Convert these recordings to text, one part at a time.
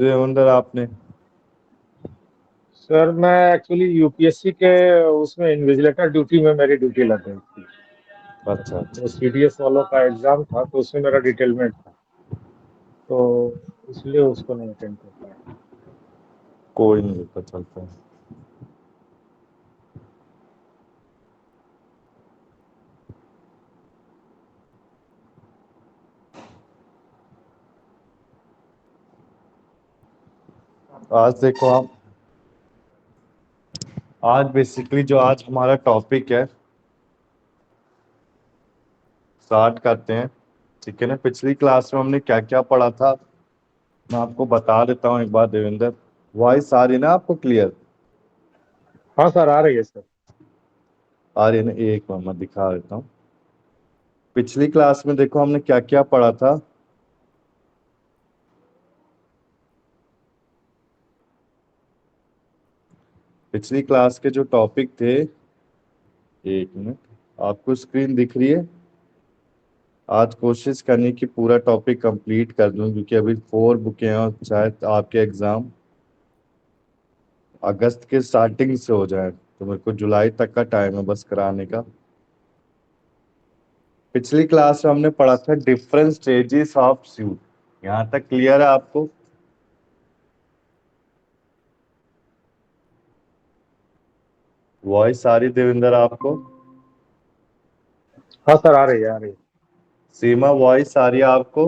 देवेंद्र आपने। सर मैं actually UPSC के उसमें इन्विजिलेटर ड्यूटी में मेरी ड्यूटी लग गई थी। अच्छा अच्छा। वो सीडीएस वालों का एग्जाम था तो उसमें मेरा डिटेलमेंट था, तो इसलिए उसको नहीं अटेंड कर पाया। कोई नहीं, पता चलता है। आज देखो आप, आज बेसिकली जो आज हमारा टॉपिक है स्टार्ट करते हैं। ठीक है ना, पिछली क्लास में हमने क्या क्या पढ़ा था मैं आपको बता देता हूँ एक बार देवेंद्र। वॉइस आ रही ना आपको क्लियर? हाँ सर, आ रही है सर। आ रही है ना, एक मिनट मैं दिखा देता हूँ। पिछली क्लास में देखो हमने क्या क्या पढ़ा था। पिछली क्लास के जो टॉपिक थे, एक मिनट, आपको स्क्रीन दिख रही है? आज कोशिश करनी कि पूरा टॉपिक कंप्लीट कर दूं क्योंकि अभी 4 बुकें हैं और शायद आपके एग्जाम अगस्त के स्टार्टिंग से हो जाए, तो मेरे को जुलाई तक का टाइम है बस कराने का। पिछली क्लास में हमने पढ़ा था डिफरेंट स्टेजेस ऑफ सूट। यहाँ तक क्लियर है आपको? वॉइस आ रही देवेंद्र आपको? हाँ सर, आ रही है, आ रही है। सीमा वॉइस आ रही है आपको?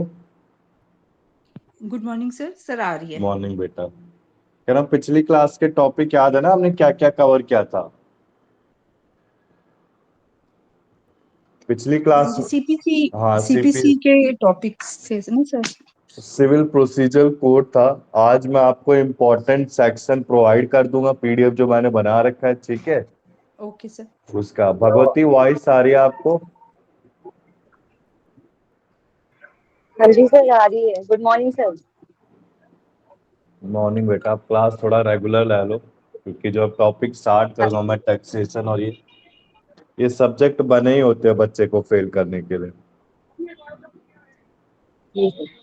Good morning sir. सर आ रही है। मॉर्निंग बेटा। कह रहा हूं, पिछली क्लास के टॉपिक याद है ना हमने क्या क्या कवर किया था पिछली हाँ क्लास? जी, सीपीसी। हाँ, सीपीसी के टॉपिक्स थे ना सर? सिविल प्रोसीजर कोड था। आज मैं आपको इम्पोर्टेंट सेक्शन प्रोवाइड कर दूंगा, पीडीएफ जो मैंने बना रखा है, ठीक है? Okay sir. उसका भगवती वॉइस आ रही है आपको? हाँ जी सर, आ रही है। Good morning sir. मॉर्निंग बेटा, आप क्लास थोड़ा रेगुलर ले लो क्योंकि जो टॉपिक स्टार्ट करूंगा मैं टैक्सेशन और ये सब्जेक्ट बने ही होते हैं बच्चे को फेल करने के लिए। जी सर।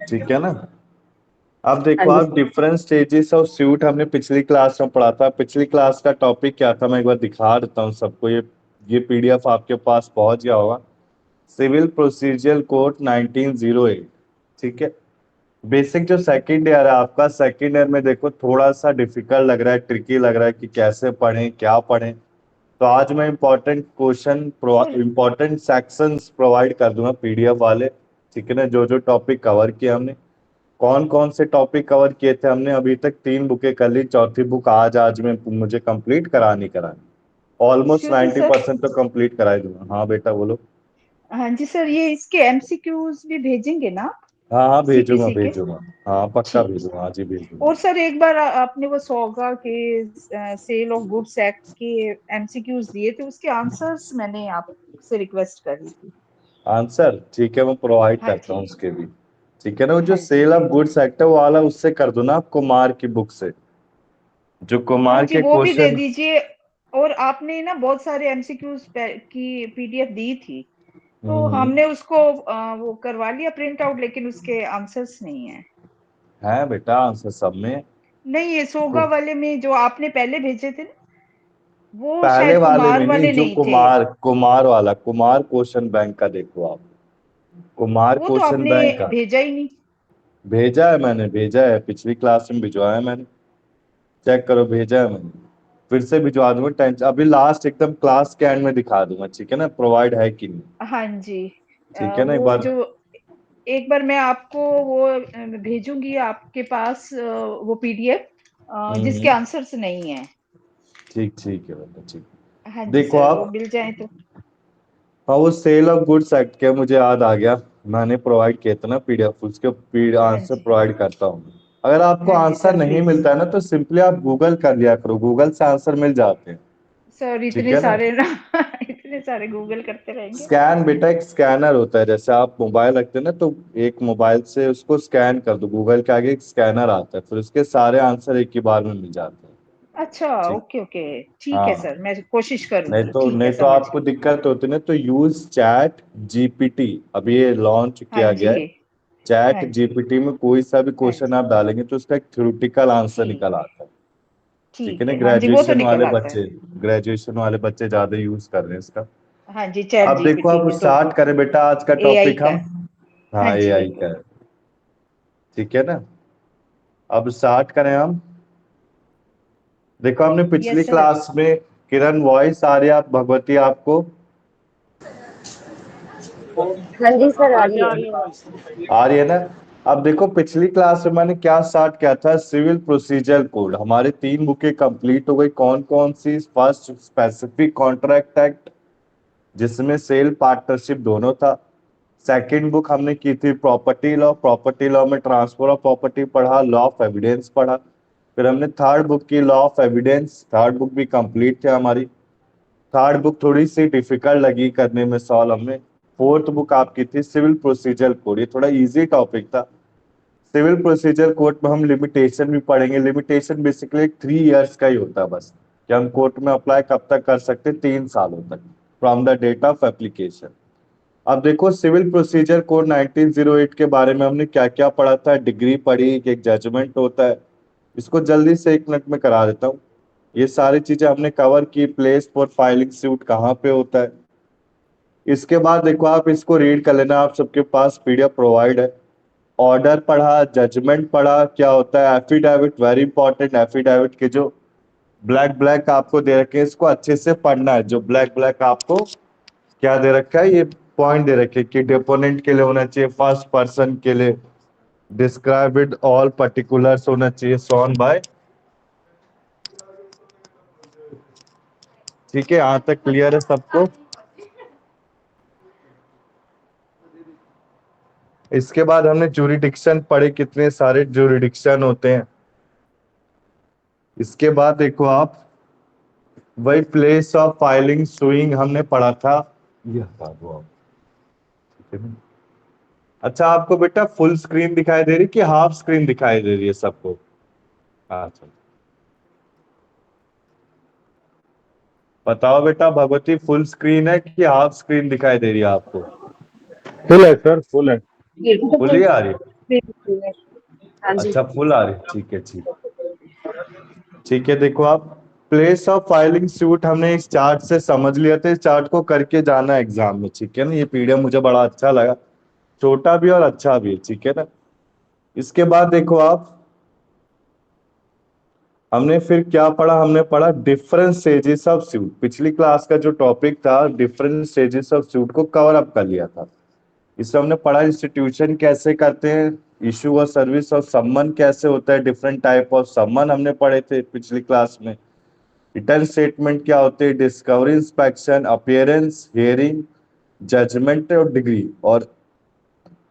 ठीक है ना? अब हाँ देखो जी आप, sir. Different stages of suit हमने पिछली क्लास में पढ़ा था। पिछली क्लास का टॉपिक क्या था मैं एक बार दिखा देता हूँ सबको। ये पीडीएफ आपके पास पहुंच गया होगा। Civil procedure code 1908। ठीक है। बेसिक जो सेकंड ईयर है आपका, सेकंड ईयर में देखो थोड़ा सा डिफिकल्ट लग रहा है, ट्रिकी लग रहा है कि कैसे पढ़ें क्या पढ़ें। तो आज मैं important question, sir important sections provide कर दूंगा पीडीएफ वाले। ठीक है ना, जो जो टॉपिक कवर किए हमने, कौन कौन से टॉपिक कवर किए थे हमने, अभी तक 3 बुकें कर ली, चौथी बुक आज आज में मुझे कंप्लीट करानी करानी। Almost excuse me sir. 90% तो कंप्लीट करा ही दूंगा। हाँ बेटा बोलो। हाँ जी सर, ये इसके एमसीक्यूज भी भेजेंगे ना आप? हाँ हाँ, भेजूंगा सीपीसी के। भेजूंगा। हाँ पक्का ठीक है। भेजूंगा, आज ही भेज और दूंगा। सर एक बार आपने वो सोगा के सेल ऑफ गुड्स एक्ट के एमसीक्यूज दिए थे, उसके आंसर्स मैंने आपसे रिक्वेस्ट करी थी। आंसर ठीक है, मैं प्रोवाइड हाँ करता जी। हूँ उसके भी। ठीक है ना, वो जो हाँ जी। सेल ऑफ गुड्स एक्ट है वो वाला उससे कर दो ना आप, कुमार की बुक से, जो हाँ कुमार जी, के वो भी दे क्वेश्चन। दीजिए। और आपने ना बहुत सारे एमसीक्यूज की पीडीएफ दी थी, तो हमने उसको वो करवा लिया प्रिंट आउट, लेकिन उसके आंसर्स नहीं है। है बेटा आंसर सब में। नहीं, ये सोगा को- वाले में जो आपने पहले भेजे थे ना, वो पहले शायद वाले कुमार में नहीं, वाले जो नहीं थे। कुमार कुमार वाला, कुमार क्वेश्चन बैंक का देखो आप, कुमार वो तो क्वेश्चन आपने बैंक का भेजा ही नहीं। भेजा है मैंने, भेजा है पिछली क्लास में भिजवाया है मैंने। चेक करो, भेजा है मैंने। फिर से भिजवा दूंगा, टेंशन अभी लास्ट एकदम क्लास के एंड में दिखा दूंगा, ठीक है ना, प्रोवाइड है कि नहीं। हाँ जी। ठीक है ना, एक वो बार। जो एक बार मैं आपको वो भेजूंगी आपके पास, वो पीडीएफ जिसके हम्म। आंसर्स नहीं है। ठीक ठीक है बेटा, ठीक। हाँ जी देखो सर, वो आप, मिल जाए तो। हाँ वो सेल ऑफ गुड्स एक्ट के मुझे याद आ गया, मैंने प्रोवाइड किया था ना पीडीएफ, उसके हाँ आंसर जी। प्रोवाइड करता हूँ। अगर आपको हाँ जी आंसर सर, नहीं प्लीज। मिलता है ना तो सिंपली आप गूगल कर लिया करो, गूगल से आंसर मिल जाते हैं। सर ठीक इतने है ना, सारे ना इतने सारे गूगल करते रहेंगे। स्कैन बेटा, एक स्कैनर होता है, जैसे आप मोबाइल रखते हैं ना तो एक मोबाइल से उसको स्कैन कर दो, गूगल के आगे एक स्कैनर आता है, फिर उसके सारे आंसर एक ही बार में मिल जाते हैं। अच्छा, ठीक। Okay okay. ठीक है हाँ, सर, मैं कोशिश नहीं करूंगी। तो ठीक है, नहीं तो समझ आपको गई। दिक्कत होती ना तो यूज चैट जीपीटी, अभी ये लॉन्च हाँ किया गया जी। है। चैट हाँ जी, जीपीटी में कोई सा भी हाँ क्वेश्चन जी, आप डालेंगे तो उसका एक थ्योरेटिकल आंसर निकल आता है। ठीक है ठीक ना, है। हाँ जी, वो तो निकल आता है। ग्रेजुएशन वाले बच्चे ज्यादा यूज कर रहे हैं इसका। हाँ जी, चैट अब देखो, जीपीटी अब के तो स्टार्ट करें बेटा आज का एआई टॉपिक का हम। है। हाँ हाँ, जी, एआई का है। ठीक है ना, अब स्टार्ट करें हम। देखो, हमने पिछली यस सर। क्लास में किरण वॉइस आ रही है आप भगवती आपको? हाँ जी सर, आ रही है। आ रही है ना? अब देखो, पिछली क्लास में मैंने क्या स्टार्ट किया था, सिविल प्रोसीजर कोड। हमारे 3 बुकें कंप्लीट हो गई। कौन कौन सी? फर्स्ट, स्पेसिफिक कॉन्ट्रैक्ट एक्ट, जिसमें सेल पार्टनरशिप दोनों था। सेकंड बुक हमने की थी प्रॉपर्टी लॉ। प्रॉपर्टी लॉ में ट्रांसफर ऑफ प्रॉपर्टी पढ़ा, लॉ ऑफ एविडेंस पढ़ा। फिर हमने थर्ड बुक की law of evidence. Third book भी कंप्लीट थी हमारी। थर्ड बुक थोड़ी सी डिफिकल्ट लगी करने में सॉल्व हमें। फोर्थ बुक आपकी थी सिविल प्रोसीजर कोड। ये थोड़ा इजी टॉपिक था। सिविल प्रोसीजर कोर्ट में हम लिमिटेशन भी पढ़ेंगे। लिमिटेशन बेसिकली 3 इयर्स का ही होता है बस, कि हम कोर्ट में अप्लाई कब तक कर सकते हैं, 3 सालों तक, from the date of application. अब देखो, सिविल प्रोसीजर कोड 1908 के बारे में हमने क्या क्या पढ़ा था। डिग्री पढ़ी कि एक जजमेंट होता है। इसको जल्दी से 1 मिनट में करा देता हूँ। ये सारी चीजें हमने कवर की। प्लेस फॉर फाइलिंग सूट कहाँ पे होता है। इसके बाद देखो, आप इसको रीड कर लेना, आप सबके पास पीडीएफ प्रोवाइड है। ऑर्डर पढ़ा, जजमेंट पढ़ा, क्या होता है एफिडेविट, वेरी इंपॉर्टेंट। एफिडेविट के जो ब्लैक ब्लैक आपको दे रखे हैं, इसको अच्छे से पढ़ना है। जो ब्लैक ब्लैक आपको क्या दे रखा है, ये पॉइंट दे रखे कि डिपोनेंट के लिए होना चाहिए, फर्स्ट पर्सन के लिए डिस्क्राइब विद ऑल पर्टिकुलर्स होना चाहिए, सॉन बाय। ठीक है, यहां तक क्लियर है सबको? इसके बाद हमने ज्यूरिडिक्शन पढ़े, कितने सारे ज्यूरिडिक्शन होते हैं। इसके बाद देखो आप, वही प्लेस ऑफ फाइलिंग सुइंग हमने पढ़ा था। ये हटा दो आप। ठीक है ना? अच्छा, आपको बेटा फुल स्क्रीन दिखाई दे रही कि हाफ स्क्रीन दिखाई दे रही है सबको? अच्छा, बताओ बेटा भगवती, फुल स्क्रीन है कि हाफ स्क्रीन दिखाई दे रही है आपको? फुल है सर, फुल है। फुल ही आ रही है? हाँ जी। अच्छा, फुल आ रही है, ठीक है, ठीक। ठीक है, देखो आप, प्लेस ऑफ फाइलिंग सूट हमने इस चार्ट से समझ लिया था। इस चार्ट को करके जाना एग्जाम में, ठीक है ना। ये पीडीएफ मुझे बड़ा अच्छा लगा, छोटा भी और अच्छा भी, ठीक है ना। इसके बाद देखो आप, हमने फिर क्या पढ़ा, हमने पढ़ा डिफरेंट स्टेजेस ऑफ सूट। पिछली क्लास का जो टॉपिक था, डिफरेंट स्टेजेस ऑफ सूट को कवर अप कर लिया था। इसमें हमने पढ़ा इंस्टीट्यूशन कैसे करते हैं, इशू और सर्विस और सम्मन कैसे होता है, डिफरेंट टाइप ऑफ सम्मन हमने पढ़े थे पिछली क्लास में। रिटर्न स्टेटमेंट क्या होते हैं, discovery, inspection, appearance, hearing, judgement और डिग्री, और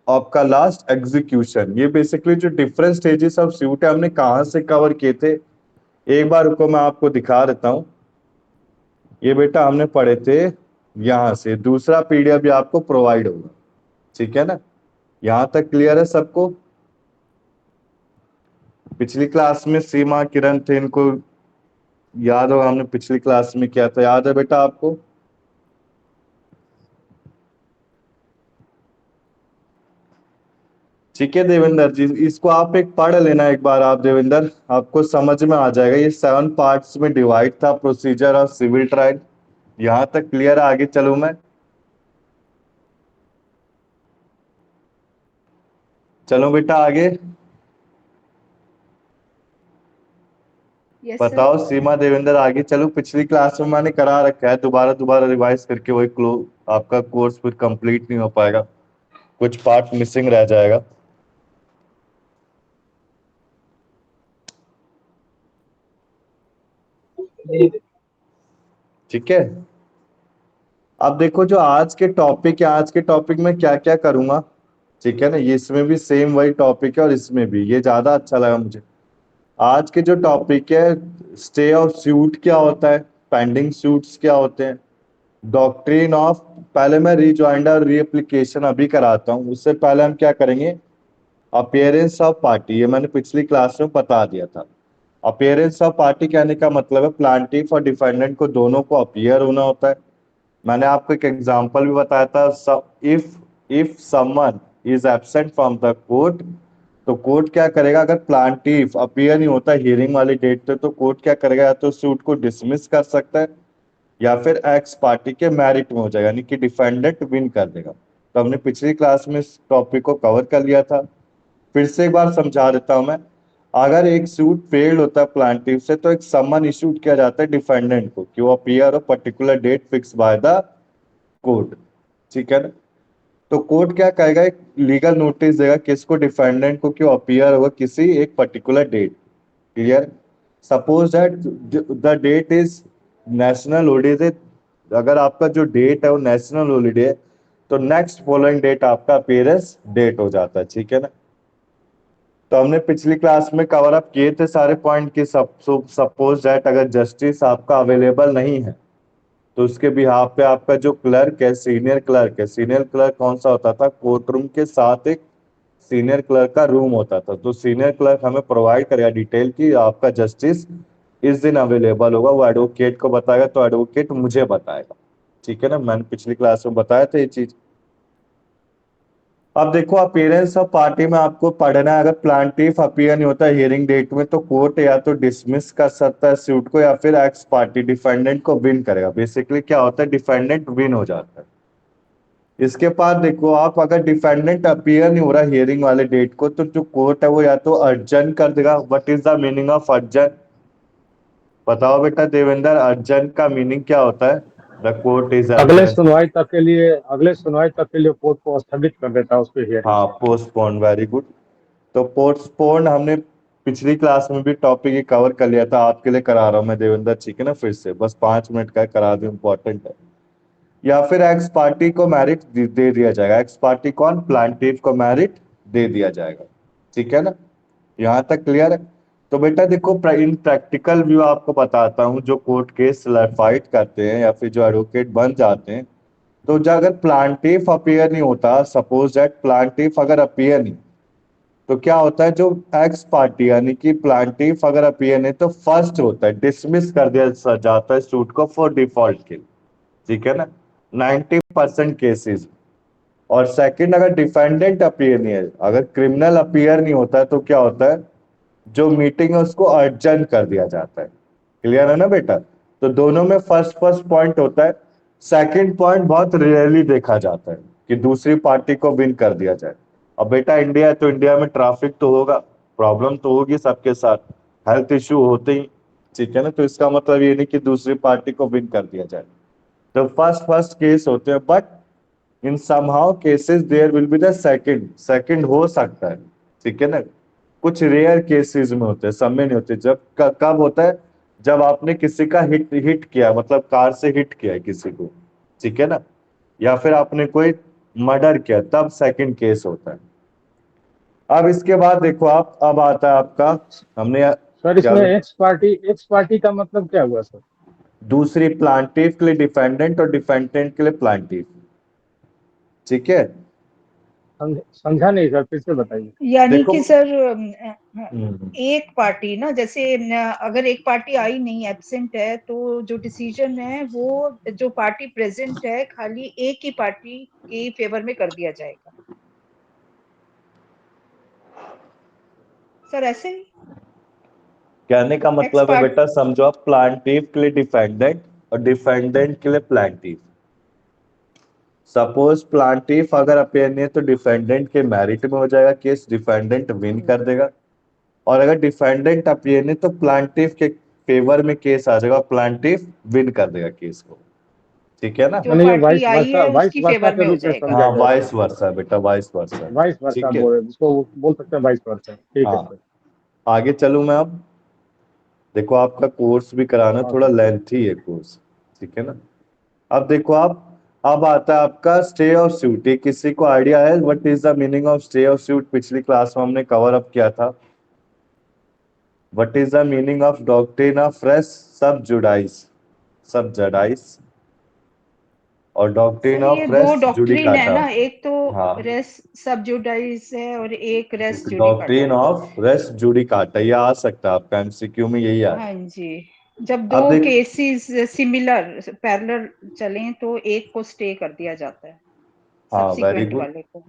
आपका लास्ट एग्जीक्यूशन। ये बेसिकली जो डिफरेंट स्टेजेस ऑफ सूट है, हमने कहाँ से कवर किए थे, एक बार रुको मैं आपको दिखा देता हूँ। ये बेटा हमने पढ़े थे यहां से। दूसरा पीडीएफ भी आपको प्रोवाइड होगा, ठीक है ना। यहां तक क्लियर है सबको? पिछली क्लास में सीमा किरण थे, इनको याद होगा हमने पिछली क्लास में क्या था, याद है बेटा आपको? ठीक है देवेंद्र जी, इसको आप एक पढ़ लेना एक बार आप देवेंद्र, आपको समझ में आ जाएगा। ये 7 पार्ट्स में डिवाइड था, प्रोसीजर ऑफ सिविल ट्रायल। यहां तक क्लियर है? आगे चलूं मैं? चलो बेटा आगे। Yes sir. बताओ सीमा देवेंद्र, आगे चलो। पिछली क्लास में मैंने करा रखा है, दोबारा दोबारा रिवाइज करके वही आपका कोर्स फिर कंप्लीट नहीं हो पाएगा, कुछ पार्ट मिसिंग रह जाएगा। ठीक है, अब देखो जो आज के टॉपिक है, आज के टॉपिक में क्या क्या करूंगा, ठीक है ना। ये इसमें भी सेम वही टॉपिक है और इसमें भी, ये ज्यादा अच्छा लगा मुझे। आज के जो टॉपिक है, स्टे ऑफ सूट क्या होता है, पेंडिंग सूट्स क्या होते हैं, डॉक्ट्रिन ऑफ, पहले मैं रीजॉइंडर रीएप्लीकेशन अभी कराता हूँ, उससे पहले हम क्या करेंगे, अपीयरेंस ऑफ पार्टी। ये मैंने पिछली क्लास में बता दिया था। अपीयरेंस ऑफ पार्टी कहने का मतलब है प्लांटिफ और डिफेंडेंट को दोनों को अपीयर होना होता है। मैंने आपको एक एग्जांपल भी बताया था, if someone is absent from the court, तो कोर्ट क्या करेगा, अगर प्लांटिफ अपीयर नहीं होता हियरिंग वाली डेट पे तो कोर्ट क्या करेगा, या तो सूट को डिसमिस कर सकता है या फिर एक्स पार्टी के मेरिट में हो जाएगा, यानी कि डिफेंडेंट विन कर देगा। तो हमने पिछली क्लास में इस टॉपिक को कवर कर लिया था, फिर से एक बार समझा देता हूं मैं। अगर एक सूट फेल्ड होता है प्लांटिफ से तो एक समन इशूड किया जाता है डिफेंडेंट को कि वो अपीयर और particular date fix by the court, ठीक है ना। तो कोर्ट क्या कहेगा, एक लीगल नोटिस देगा किसको, डिफेंडेंट को, कि वो अपीयर होगा किसी एक particular date. Clear. Suppose that the date is national holiday, अगर आपका जो डेट है वो नेशनल हॉलीडे है तो नेक्स्ट फॉलोइंग डेट आपका अपीयरेंस डेट हो जाता है, ठीक है ना। तो हमने पिछली क्लास में कवर अप किए थे सारे पॉइंट की। सपोज दैट अगर जस्टिस आपका अवेलेबल नहीं है तो उसके बिहाफ पे आपका जो क्लर्क है, सीनियर क्लर्क है, सीनियर क्लर्क कौन सा होता था, कोर्ट रूम के साथ एक सीनियर क्लर्क का रूम होता था, तो सीनियर क्लर्क हमें प्रोवाइड करेगा डिटेल कि आपका जस्टिस इस दिन अवेलेबल होगा, वो एडवोकेट को बताएगा तो एडवोकेट मुझे बताएगा, ठीक है ना। मैंने पिछली क्लास में बताया था ये चीज। अब देखो अपीयरेंस ऑफ पार्टी में आपको पढ़ना है, अगर प्लांटिफ अपीयर नहीं होता हियरिंग डेट में तो कोर्ट या तो डिसमिस कर सकता है सूट को या फिर एक्स पार्टी डिफेंडेंट को विन करेगा। बेसिकली क्या होता है, डिफेंडेंट विन हो जाता है। इसके बाद देखो आप, अगर डिफेंडेंट अपीयर नहीं हो रहा हियरिंग वाले डेट को तो जो कोर्ट है वो या तो अर्जन कर देगा। What is the meaning of अर्जन, बताओ बेटा देवेंद्र, अर्जन का मीनिंग क्या होता है। द कोर्ट इज अगले सुनवाई तक के लिए कोर्ट को स्थगित कर देता है उसके हियरिंग हाँ, को। Postpone, very good. तो पोस्टपोन हमने पिछली क्लास में भी टॉपिक ही कवर कर लिया था, आपके लिए करा रहा हूं मैं देवेंद्र, ठीक है ना। फिर से बस 5 मिनट का करा दूं, इंपॉर्टेंट है। या फिर एक्स पार्टी को मेरिट दे दिया जाएगा, एक्स पार्टी कौन, प्लांटिफ को मेरिट दे दिया जाएगा, ठीक है ना। यहाँ तक क्लियर है। तो बेटा देखो इन प्रैक्टिकल व्यू आपको बताता हूँ, जो कोर्ट केस फाइट करते हैं या फिर जो एडवोकेट बन जाते हैं, तो जो अगर प्लांटिफ अपीयर नहीं होता, सपोज दैट प्लांटिफ अगर अपीयर नहीं, तो क्या होता है, जो एक्स पार्टी यानी कि प्लांटिफ अगर अपीयर नहीं तो फर्स्ट होता है, डिसमिस कर दिया जाता है सूट को फॉर डिफॉल्ट के, ठीक है ना, 90% केसेस। और सेकंड, अगर डिफेंडेंट अपीयर नहीं है, अगर क्रिमिनल अपीयर नहीं होता है तो क्या होता है, जो मीटिंग है उसको अर्जन कर दिया जाता है। क्लियर है ना बेटा। तो दोनों में फर्स्ट फर्स्ट पॉइंट होता है, सेकंड पॉइंट बहुत रेयरली देखा जाता है कि दूसरी पार्टी को विन कर दिया जाए। अब बेटा इंडिया है तो इंडिया में ट्रैफिक तो होगा, प्रॉब्लम तो होगी सबके साथ, हेल्थ इश्यू होते ही, ठीक है ना। तो इसका मतलब ये नहीं कि दूसरी पार्टी को विन कर दिया जाए। तो फर्स्ट फर्स्ट केस होते हैं, but in somehow cases there will be the second, second हो सकता है, ठीक है ना। कुछ रेयर केसेस में होते हैं, सब में नहीं होते। जब कब होता है, जब आपने किसी का हिट हिट किया, मतलब कार से हिट किया है किसी को, ठीक है ना, या फिर आपने कोई मर्डर किया, तब सेकंड केस होता है। अब इसके बाद देखो आप, अब आता है आपका, हमने सर क्या, इसमें एक्स पार्टी का मतलब क्या हुआ सर? दूसरी प्लांटिफ के लिए डिफेंडेंट और डिफेंडेंट के लिए प्लांटिफ, ठीक है। समझा नहीं सर, फिर से बताइए। यानी देखो कि सर हम्म, एक पार्टी ना, जैसे अगर एक पार्टी आई नहीं, एब्सेंट है, तो जो डिसीजन है वो जो पार्टी प्रेजेंट है खाली एक ही पार्टी के फेवर में कर दिया जाएगा। सर ऐसे ही कहने का एक्स मतलब है पार्ट बेटा, समझो आप, प्लांटिफ के लिए डिफेंडेंट और डिफेंडेंट के लिए प्लांटिफ। सपोज प्लांटिफ अगर अपेयर नहीं है तो डिफेंडेंट के मेरिट में हो जाएगा केस, डिफेंडेंट विन कर देगा। और अगर डिफेंडेंट अपेयर नहीं तो प्लांटिफ के फेवर में केस आ जाएगा, प्लांटिफ विन कर देगा केस को, ठीक है ना। जो मैंने ये पार्टी आई है वाइस उसकी वर्षा फेवर के में हो रूप में जाएगा। समझा हाँ, जाए सर। वाइस वर्सा बेटा, वाइस वर्सा, वाइस वर्षा ठीक है। बोल रहे, जिसको बोल सकते हैं वाइस वर्षा, ठीक है हाँ, सर। आगे चलूं मैं अब। देखो आपका कोर्स भी कराना हाँ थोड़ा सर। लेंथी है कोर्स, ठीक है ना। अब देखो आप, अब आता है आपका स्टे ऑफ सूट। ये किसी को आइडिया है what is the meaning of stay of suit, पिछली क्लास में हमने कवर अप किया था। What is the meaning of doctrine of res sub judice, sub judice, और डॉक्ट्रिन सर ये ऑफ दो रेस डॉक्ट्रिन है जुडिकाटा। ना, एक तो हाँ, रेस सब्जुडाइज है और एक रेस जुडिकाटा डॉक्ट्रिन है। ऑफ रेस जुडिकाटा, ये आ सकता है आपका एमसीक्यू में, यही आता हाँ है। जी, जब अब दो देख, केसेस सिमिलर पैरेलल चलें तो एक को स्टे कर दिया जाता है, हाँ वेरी सब्सिक्वेंट गुड। वाले को।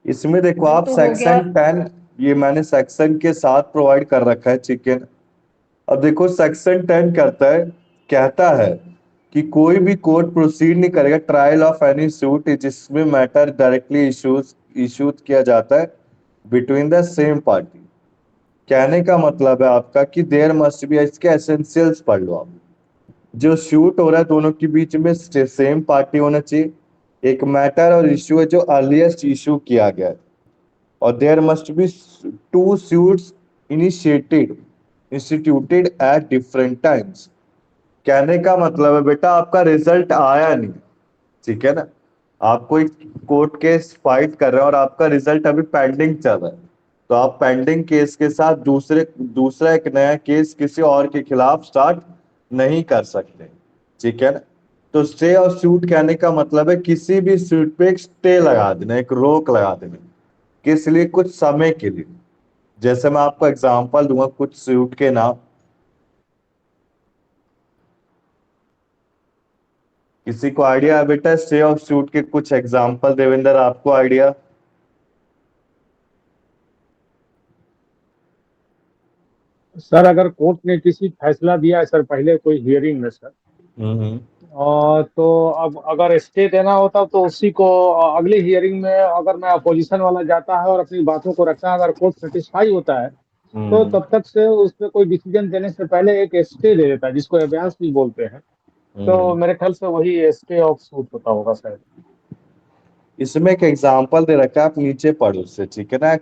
इसमें देखो वो आप तो हो गया। सेक्शन 10, ये मैंने सेक्शन के साथ प्रोवाइड कर रखा है चिकन। अब देखो सेक्शन 10 कहता है कि कोई भी कोर्ट प्रोसीड नहीं करेगा ट्रायल ऑफ एनी सूट जिसमें मैटर डायरेक्टली इशूज किया जाता है बिटवीन द सेम पार्टी। कहने का मतलब है आपका कि देयर मस्ट बी, इसके एसेंशियल्स पढ़ लो आप। जो शूट हो रहा है दोनों के बीच में सेम पार्टी होना चाहिए, एक मैटर और इश्यू है जो अर्लीस्ट इशू किया गया है, और there must be two suits initiated instituted at different times. कहने का मतलब है बेटा आपका रिजल्ट आया नहीं, ठीक है ना, आप कोई कोर्ट केस फाइट कर रहे हो और आपका रिजल्ट अभी पेंडिंग चल रहा है, तो आप पेंडिंग केस के साथ दूसरा एक नया केस किसी और के खिलाफ स्टार्ट नहीं कर सकते, ठीक है ना। तो स्टे और सूट कहने का मतलब है किसी भी सूट पे एक स्टे लगा देना, एक रोक लगा देना, किस लिए, कुछ समय के लिए। जैसे मैं आपको एग्जांपल दूंगा कुछ सूट के नाम, किसी को आइडिया है बेटा स्टे ऑफ सूट के कुछ एग्जांपल? देवेंद्र आपको आइडिया? सर अगर कोर्ट ने किसी फैसला दिया है सर पहले कोई हियरिंग में सर, हम्म। और तो अब अगर स्टे देना होता तो उसी को अगली हियरिंग में अगर मैं अपोजिशन वाला जाता है और अपनी बातों को रखता है, अगर कोर्ट सेटिस्फाई होता है तो हम्म। तब तक से उस पर कोई डिसीजन देने से पहले एक स्टे दे देता है जिसको एवियांस भी बोलते हैं। तो हम्म। मेरे ख्याल से वही स्टे ऑफ सूट होता होगा शायद। इसमें एक एग्जांपल दे रखा है, आप नीचे पढ़ो उससे, ठीक है ना।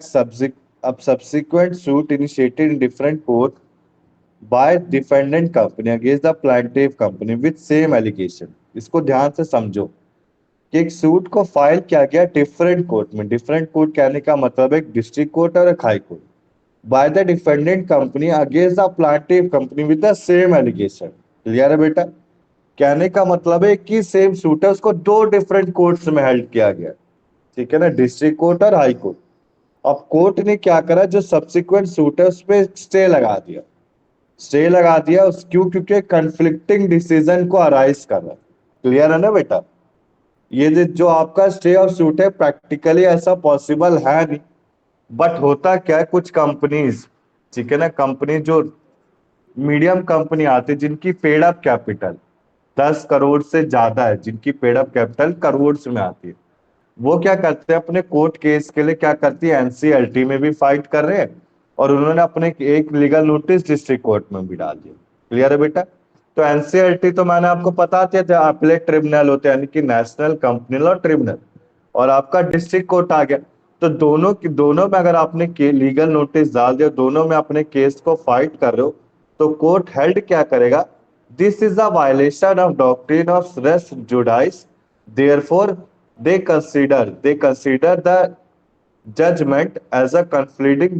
अब subsequent suit initiated in different court by defendant company against the plaintiff company with same allegation. इसको ध्यान से समझो कि एक सूट को फाइल किया गया डिफरेंट कोर्ट में। डिफरेंट कोर्ट कहने का मतलब है डिस्ट्रिक्ट कोर्ट और एक high court, by the defendant company against the plaintiff company with the same allegation. Clear है बेटा? कहने का मतलब है कि सेम सूट है, उसको दो डिफरेंट कोर्ट्स में हेल्ड किया गया, ठीक है ना, डिस्ट्रिक्ट कोर्ट और हाई कोर्ट। अब कोर्ट ने क्या करा, जो सब्सिक्वेंट सूट है उस पर स्टे लगा दिया। स्टे लगा दिया उस क्यों? क्योंकि कंफ्लिक्टिंग डिसीजन को अराइज कर रहा है। क्लियर है ना बेटा? ये जो आपका स्टे ऑफ सूट है प्रैक्टिकली ऐसा पॉसिबल है नहीं, बट होता क्या है, कुछ कंपनीज, ठीक है ना, कंपनी जो मीडियम कंपनी आती है जिनकी पेड अप कैपिटल 10 करोड़ से ज्यादा है, जिनकी पेड अप कैपिटल करोड़ में आती है, वो क्या करते हैं अपने कोर्ट केस के लिए, क्या करती है, एनसीएलटी में भी फाइट कर रहे हैं और उन्होंने अपने एक लीगल नोटिस डिस्ट्रिक्ट कोर्ट में भी डाल दिया। क्लियर है बेटा? तो एनसीएलटी तो मैंने आपको बता दिया था, अपीलेट ट्रिब्यूनल होते हैं, यानी कि नेशनल कंपनी लॉ ट्रिब्यूनल, और आपका डिस्ट्रिक्ट कोर्ट आ गया। तो दोनों में अगर आपने लीगल नोटिस डाल दिया, दोनों में अपने केस को फाइट कर रहे हो, तो कोर्ट हेल्ड क्या करेगा, this is a violation of doctrine of res judice, therefore they consider the judgment as a conflicting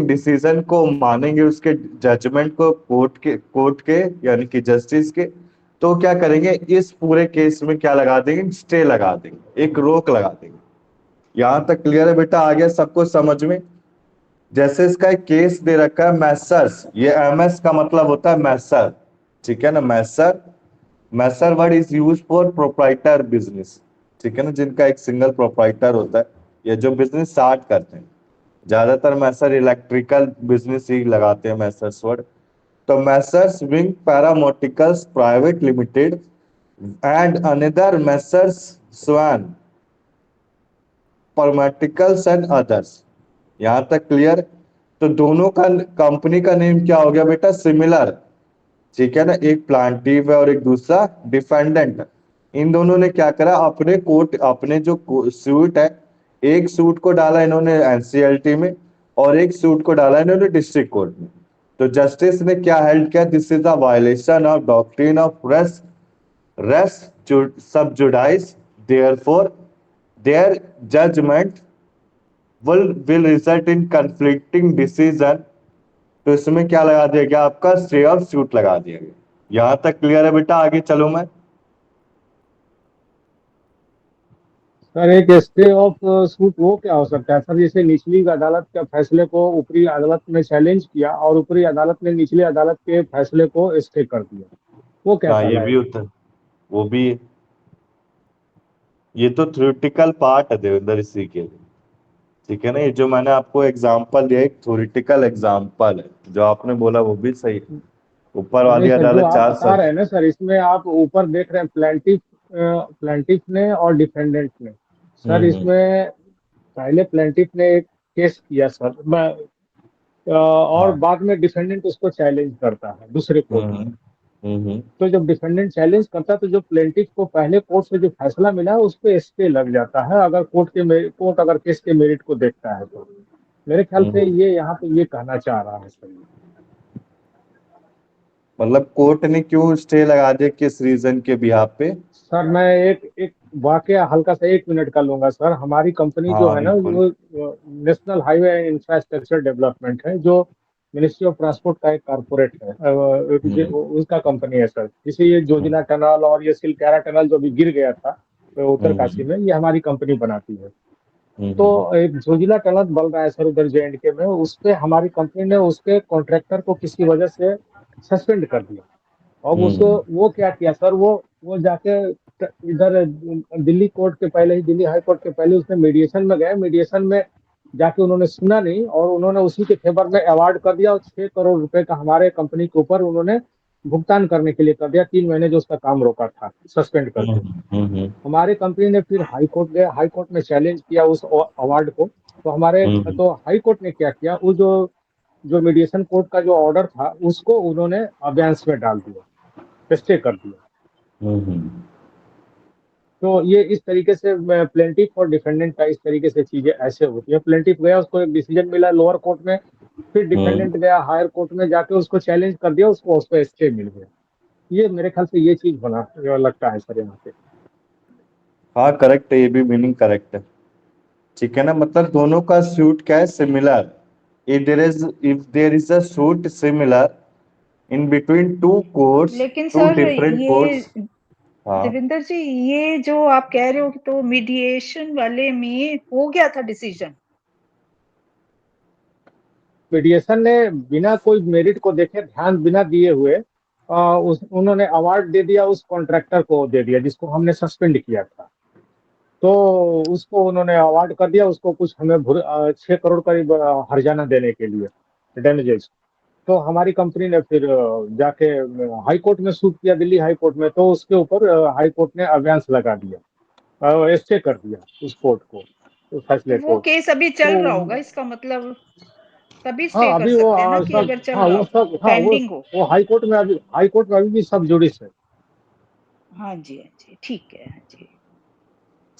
decision को मानेंगे, उसके जजमेंट को कोर्ट के यानी कि जस्टिस के। तो क्या करेंगे, इस पूरे केस में क्या लगा देंगे, स्टे लगा देंगे, एक रोक लगा देंगे। यहां तक क्लियर है बेटा? आ गया सबको समझ में? जैसे इसका एक केस दे रखा है मैसर्स, ये एमएस का मतलब होता है मैसर, ठीक है ना, Messrs. Messrs word is use for proprietor business, ठीक है ना, जिनका एक सिंगल प्रोप्राइटर होता है या जो बिजनेस स्टार्ट करते हैं। ज्यादातर मैसर इलेक्ट्रिकल बिजनेस ही लगाते हैं मैसर्स वर्ड। तो Messrs Wing pharmaceuticals private limited and another Messrs Swan pharmaceuticals and others. यहां तक क्लियर? तो दोनों का कंपनी का नेम क्या हो गया बेटा, सिमिलर, ठीक है ना, एक प्लांटिव है और एक दूसरा डिफेंडेंट। इन दोनों ने क्या करा, अपने कोर्ट, अपने जो सूट है, एक सूट को डाला इन्होंने एनसीएलटी में और एक सूट को डाला इन्होंने डिस्ट्रिक्ट कोर्ट में। तो जस्टिस ने क्या हेल्ड किया, this is a violation of doctrine of res sub judice, therefore their judgement will result in conflicting decision। तो इसमें क्या लगा दिया गया, आपका स्टे ऑफ सूट लगा दिया गया। यहां तक क्लियर है बेटा? आगे चलो मैं। सर एक स्टे ऑफ सूट वो क्या हो सकता है सर, जैसे निचली अदालत के फैसले को ऊपरी अदालत ने चैलेंज किया और ऊपरी अदालत ने निचली अदालत के फैसले को स्टे कर दिया, वो क्या हाँ ये भी कहलाएगा? होता है, वो भी ये तो थ्योरेटिकल पार्ट है देवेंद्र इसी के लिए, ठीक है ना। ये जो मैंने आपको एग्जांपल दिया एक थ्योरेटिकल एग्जांपल है, जो आपने बोला वो भी सही है। ऊपर नहीं वाली सर, जो अदालत आप चार बता सर। रहे हैं ना सर, इसमें आप ऊपर देख रहे हैं प्लेंटिफ ने और डिफेंडेंट ने। सर हम्म। इसमें पहले प्लेंटिफ ने एक केस किया सर, और हाँ। बाद में डिफेंडेंट उसको चैलेंज करता है दूसरे कोर्ट में। हम्म। हम्म। तो जब डिफेंडेंट चैलेंज करता है तो जो प्लेंटिफ को पहले कोर्ट से जो फैसला मिला है उस पे स्टे लग जाता है, अगर कोर्ट अगर केस के मेरिट को देखता है तो। मेरे ख्याल से हम्म। ये यहाँ पे ये कहना चाह रहा है सर। मतलब कोर्ट ने क्यों स्टे लगा दिया, किस रीजन के बिहाफ पे? सर मैं एक एक वाकया हल्का सा 1 मिनट का लूंगा सर। हमारी कंपनी जो हाँ है ना, बिल्कुल। वो national highway and infrastructure development है, जो मिनिस्ट्री ऑफ ट्रांसपोर्ट का एक कारपोरेट है, हम्म। उसका कंपनी है सर। जैसे ये जोजिला टनल और ये सिलकारा टनल जो भी गिर गया था उत्तरकाशी हम्म। में, ये हमारी कंपनी बनाती है। हम्म। तो एक जोजिला टनल बन रहा है सर उधर JNK में, उस पे हमारी कंपनी ने उसके कॉन्ट्रैक्टर को किसी वजह से सस्पेंड कर दिया। अब उसको हम्म। वो क्या किया सर, वो जाके इधर दिल्ली कोर्ट के पहले ही, दिल्ली हाई कोर्ट के पहले उसने मीडिएशन में गए। मीडिएशन में जाके उन्होंने सुना नहीं और उन्होंने उसी के फेवर में अवार्ड कर दिया, और 6 करोड़ रुपए का हमारे कंपनी के ऊपर उन्होंने भुगतान करने के लिए कर दिया, 3 महीने जो उसका काम रोका था सस्पेंड करके। हम्म। हमारे कंपनी ने फिर हाई कोर्ट गए, हाई कोर्ट में चैलेंज किया उस अवार्ड को। तो हमारे हम्म। तो हाई कोर्ट ने क्या किया, वो जो जो मीडिएशन कोर्ट का जो ऑर्डर था उसको उन्होंने अबेंस में डाल दिया, स्टे कर दिया। हम्म। तो ये इस तरीके से प्लेंटिफ और डिफेंडेंट का इस तरीके से चीजें ऐसे होती है। प्लेंटिफ गया, उसको एक डिसीजन मिला लोअर कोर्ट में, फिर हम्म। डिफेंडेंट गया हायर कोर्ट में, जाके उसको चैलेंज कर दिया, उसको उस पर स्टे मिल गया। ये मेरे ख्याल से ये चीज बना लगता है सर यहाँ पे। हाँ करेक्ट है, ये भी मीनिंग करेक्ट है, ठीक है ना। मतलब दोनों का सूट क्या है, similar. If there is a suit similar in between two courts, लेकिन टू सर डिफरेंट ये कोर्ट्स। हाँ। देविंदर जी, ये जो आप कह रहे हो कि तो मीडिएशन वाले में हो गया था डिसीजन। मीडिएशन ने बिना कोई मेरिट को देखे, ध्यान बिना दिए हुए उन्होंने अवार्ड दे दिया, उस कॉन्ट्रैक्टर को दे दिया जिसको हमने सस्पेंड किया था। तो उसको उन्होंने अवार्ड कर दिया, उसको कुछ हमें 6 करोड़ करीब हर्जाना देने के लिए, डैमेजेस। तो हमारी कंपनी ने फिर जाके हाई कोर्ट में सूट किया, दिल्ली हाई कोर्ट में। तो उसके ऊपर हाई कोर्ट ने अवेंस लगा दिया, स्टे कर दिया उस कोर्ट को, उस तो फैसले वो को। केस अभी चल तो रहा होगा, इसका मतलब तभी स्टे हाँ कर अभी वो सकते हैं ना, कि सब, अगर चल हाँ रहा वो हो, सब, हाँ पेंडिंग हो। वो हाई कोर्ट में अभी, हाई कोर्ट में अभी भी सब जुडिस है। हाँ जी, हाँ जी, ठीक है, हाँ जी।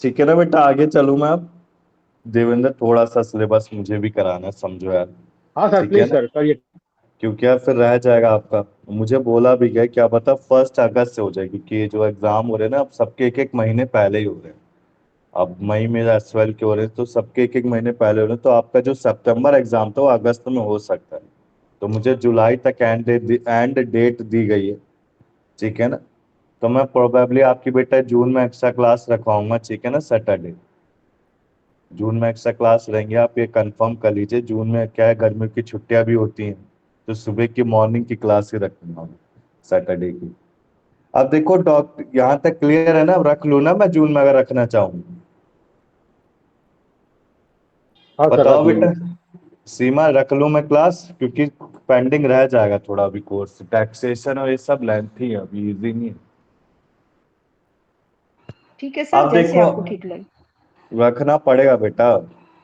ठीक है ना बेटा, आगे चलूं मैं अब? देवेंद्र थोड़ा सा सिलेबस मुझे भी कराना है, समझो यार। हाँ सर, ठीक है प्लीज ना, सर करिए। क्योंकि यार फिर रह जाएगा आपका। मुझे बोला भी गया, क्या पता 1 अगस्त से हो जाए, क्योंकि ये जो एग्जाम हो रहे हैं ना अब सबके एक एक महीने पहले ही हो रहे हैं। अब मई में S12 के हो रहे हैं, तो सबके एक एक महीने पहले हो रहे हैं। तो आपका जो सितंबर एग्जाम था वो अगस्त में हो सकता है। तो मुझे जुलाई तक एंड डेट दी गई है, ठीक है ना। तो मैं प्रोबेबली आपकी बेटा जून में एक्स्ट्रा क्लास रखवाऊंगा, ठीक है ना, सैटरडे। जून में एक्स्ट्रा क्लास रहेंगे, आप ये कंफर्म कर लीजिए। जून में क्या है, गर्मियों की छुट्टियां भी होती हैं, तो सुबह की मॉर्निंग की क्लास ही रखूंगा सैटरडे की। अब देखो डॉक्टर, यहाँ तक क्लियर है ना? अब रख लूँ ना मैं जून में अगर रखना चाहूँ? हाँ सर बताओ रख बेटा। लीजिए। सीमा, रख लूँ मैं क्लास? क्योंकि पेंडिंग रह जाएगा थोड़ा अभी, कोर्स टैक्सेशन और ये सब लेंथी है, अभी इजी नहीं है। ठीक है सर, अब जैसे देखो, आपको ठीक लगे। रखना पड़ेगा बेटा,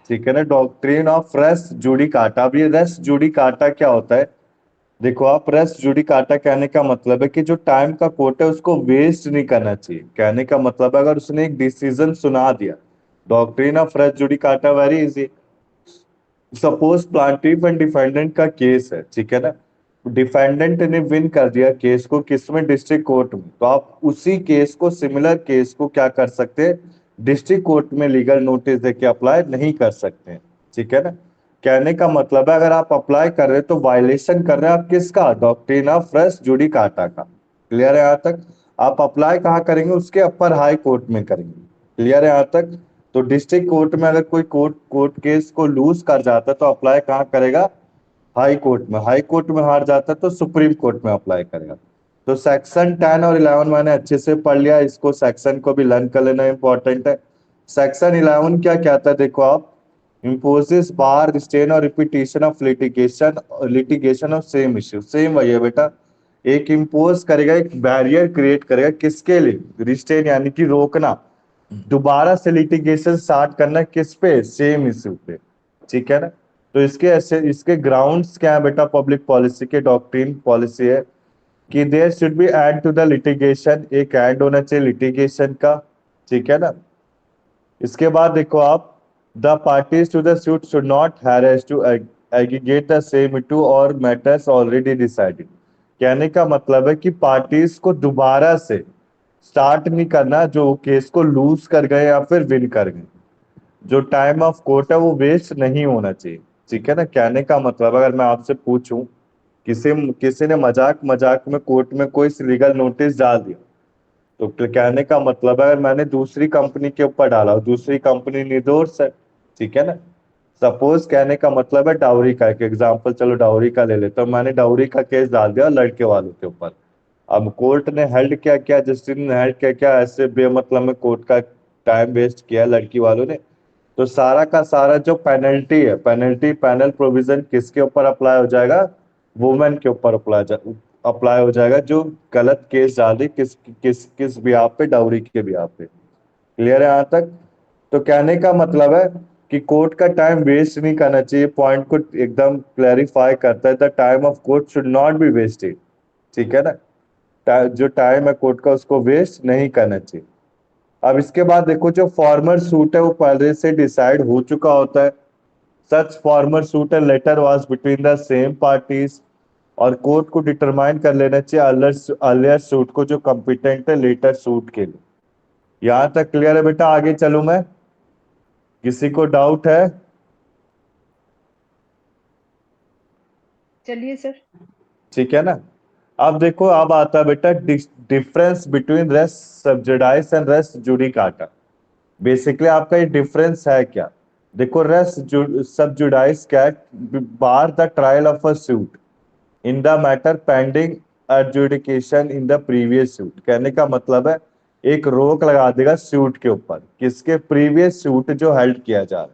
ठीक है ना। Doctrine of res judicata. अब ये रेस जुडिकाटा क्या होता है? देखो आप, रेस जुडिकाटा कहने का मतलब है कि जो टाइम का कोर्ट है उसको वेस्ट नहीं करना चाहिए। कहने का मतलब है अगर उसने एक डिसीजन सुना दिया, doctrine of res judicata very easy. Suppose plaintiff and defendant का केस है, ठीक है ना। डिफेंडेंट ने विन कर दिया केस को, किसमें? डिस्ट्रिक्ट कोर्ट में। तो आप उसी केस को, सिमिलर केस को क्या कर सकते हैं? डिस्ट्रिक्ट कोर्ट में लीगल नोटिस देके अप्लाई नहीं कर सकते हैं, ठीक है ना। कहने का मतलब है अगर आप अप्लाई कर रहे हैं तो वायलेशन कर रहे हैं आप किसका? डॉक्ट्रिन ऑफ रेस जुडिकाटा का। क्लियर है यहाँ तक? आप अप्लाई कहाँ करेंगे? उसके अपर हाई कोर्ट में करेंगे। क्लियर है यहाँ तक? तो डिस्ट्रिक्ट कोर्ट में अगर कोई कोर्ट केस को लूज कर जाता है तो अप्लाई कहाँ करेगा? हाई कोर्ट में। हाई कोर्ट में हार जाता है तो सुप्रीम कोर्ट में अप्लाई करेगा। तो सेक्शन 10 और 11 मैंने अच्छे से पढ़ लिया, इसको सेक्शन को भी लर्न कर लेना इंपॉर्टेंट है। सेक्शन 11 क्या कहता है देखो आप, imposes bar restraint और repetition of litigation of same issue. Same वही है बेटा, एक इम्पोज करेगा, एक बैरियर क्रिएट करेगा, किसके लिए? रिस्ट्रेन यानी कि रोकना, दोबारा से लिटिगेशन स्टार्ट करना, किस पे? सेम इश्यू पे, ठीक है ना। तो इसके ग्राउंड्स क्या है बेटा? पब्लिक पॉलिसी के डॉक्ट्रिन पॉलिसी है कि there should be end to the litigation, एक एंड होना चाहिए लिटिगेशन का, ठीक है ना। इसके बाद देखो आप, the parties to the suit should not harass to aggregate the same issue और मैटर्स ऑलरेडी डिसाइडेड। कहने का मतलब है कि पार्टीज को दोबारा से स्टार्ट नहीं करना जो केस को लूज कर गए या फिर विन कर गए। जो टाइम ऑफ कोर्ट है वो वेस्ट नहीं होना चाहिए, ठीक है ना। कहने का मतलब अगर मैं आपसे पूछूं, किसी किसी ने मजाक मजाक में कोर्ट में कोई लीगल नोटिस डाल दिया, तो कहने का मतलब है अगर मैंने दूसरी कंपनी के ऊपर डाला और दूसरी कंपनी निर्दोष है, ठीक है ना। सपोज कहने का मतलब है डाउरी का, एक एग्जांपल चलो डाउरी का ले लेते, तो मैंने डाउरी का केस डाल दिया लड़के वालों के ऊपर। अब कोर्ट ने हेल्ड क्या किया, जस्टिस ने हेल्ड क्या किया, ऐसे बेमतलब में कोर्ट का टाइम वेस्ट किया लड़की वालों ने। तो सारा का सारा जो पेनल्टी है, पेनल्टी पैनल प्रोविजन किसके ऊपर अप्लाई हो जाएगा? वुमेन के ऊपर अप्लाई हो जाएगा जो गलत केस डाल दी, किस किस किस बिहाफ पे? डाउरी के बिहाफ पे। क्लियर है यहाँ तक? तो कहने का मतलब है कि कोर्ट का टाइम वेस्ट नहीं करना चाहिए, पॉइंट को एकदम क्लैरिफाई करता है, the time of court should not be wasted, ठीक है ना। जो टाइम है कोर्ट का उसको वेस्ट नहीं करना चाहिए। अब इसके बाद देखो, जो फॉर्मर सूट है वो पहले से डिसाइड हो चुका होता है। Such former suit and latter was between the same parties, और कोर्ट को डिटरमाइन कर लेना चाहिए अर्लियर सूट को जो कॉम्पिटेंट है लेटर सूट के लिए। यहां तक क्लियर है बेटा? आगे चलूं मैं, किसी को डाउट है? चलिए सर। ठीक है ना। अब देखो, अब आता है बेटा difference between res sub judice and res judicata. Basically आपका ये डिफरेंस है क्या? देखो, रेस सब्जुडाइस क्या, bar the trial of a suit in the matter pending adjudication in the previous suit. कहने का मतलब है एक रोक लगा देगा सूट के ऊपर, किसके? प्रीवियस सूट जो हेल्ड किया जा रहा है।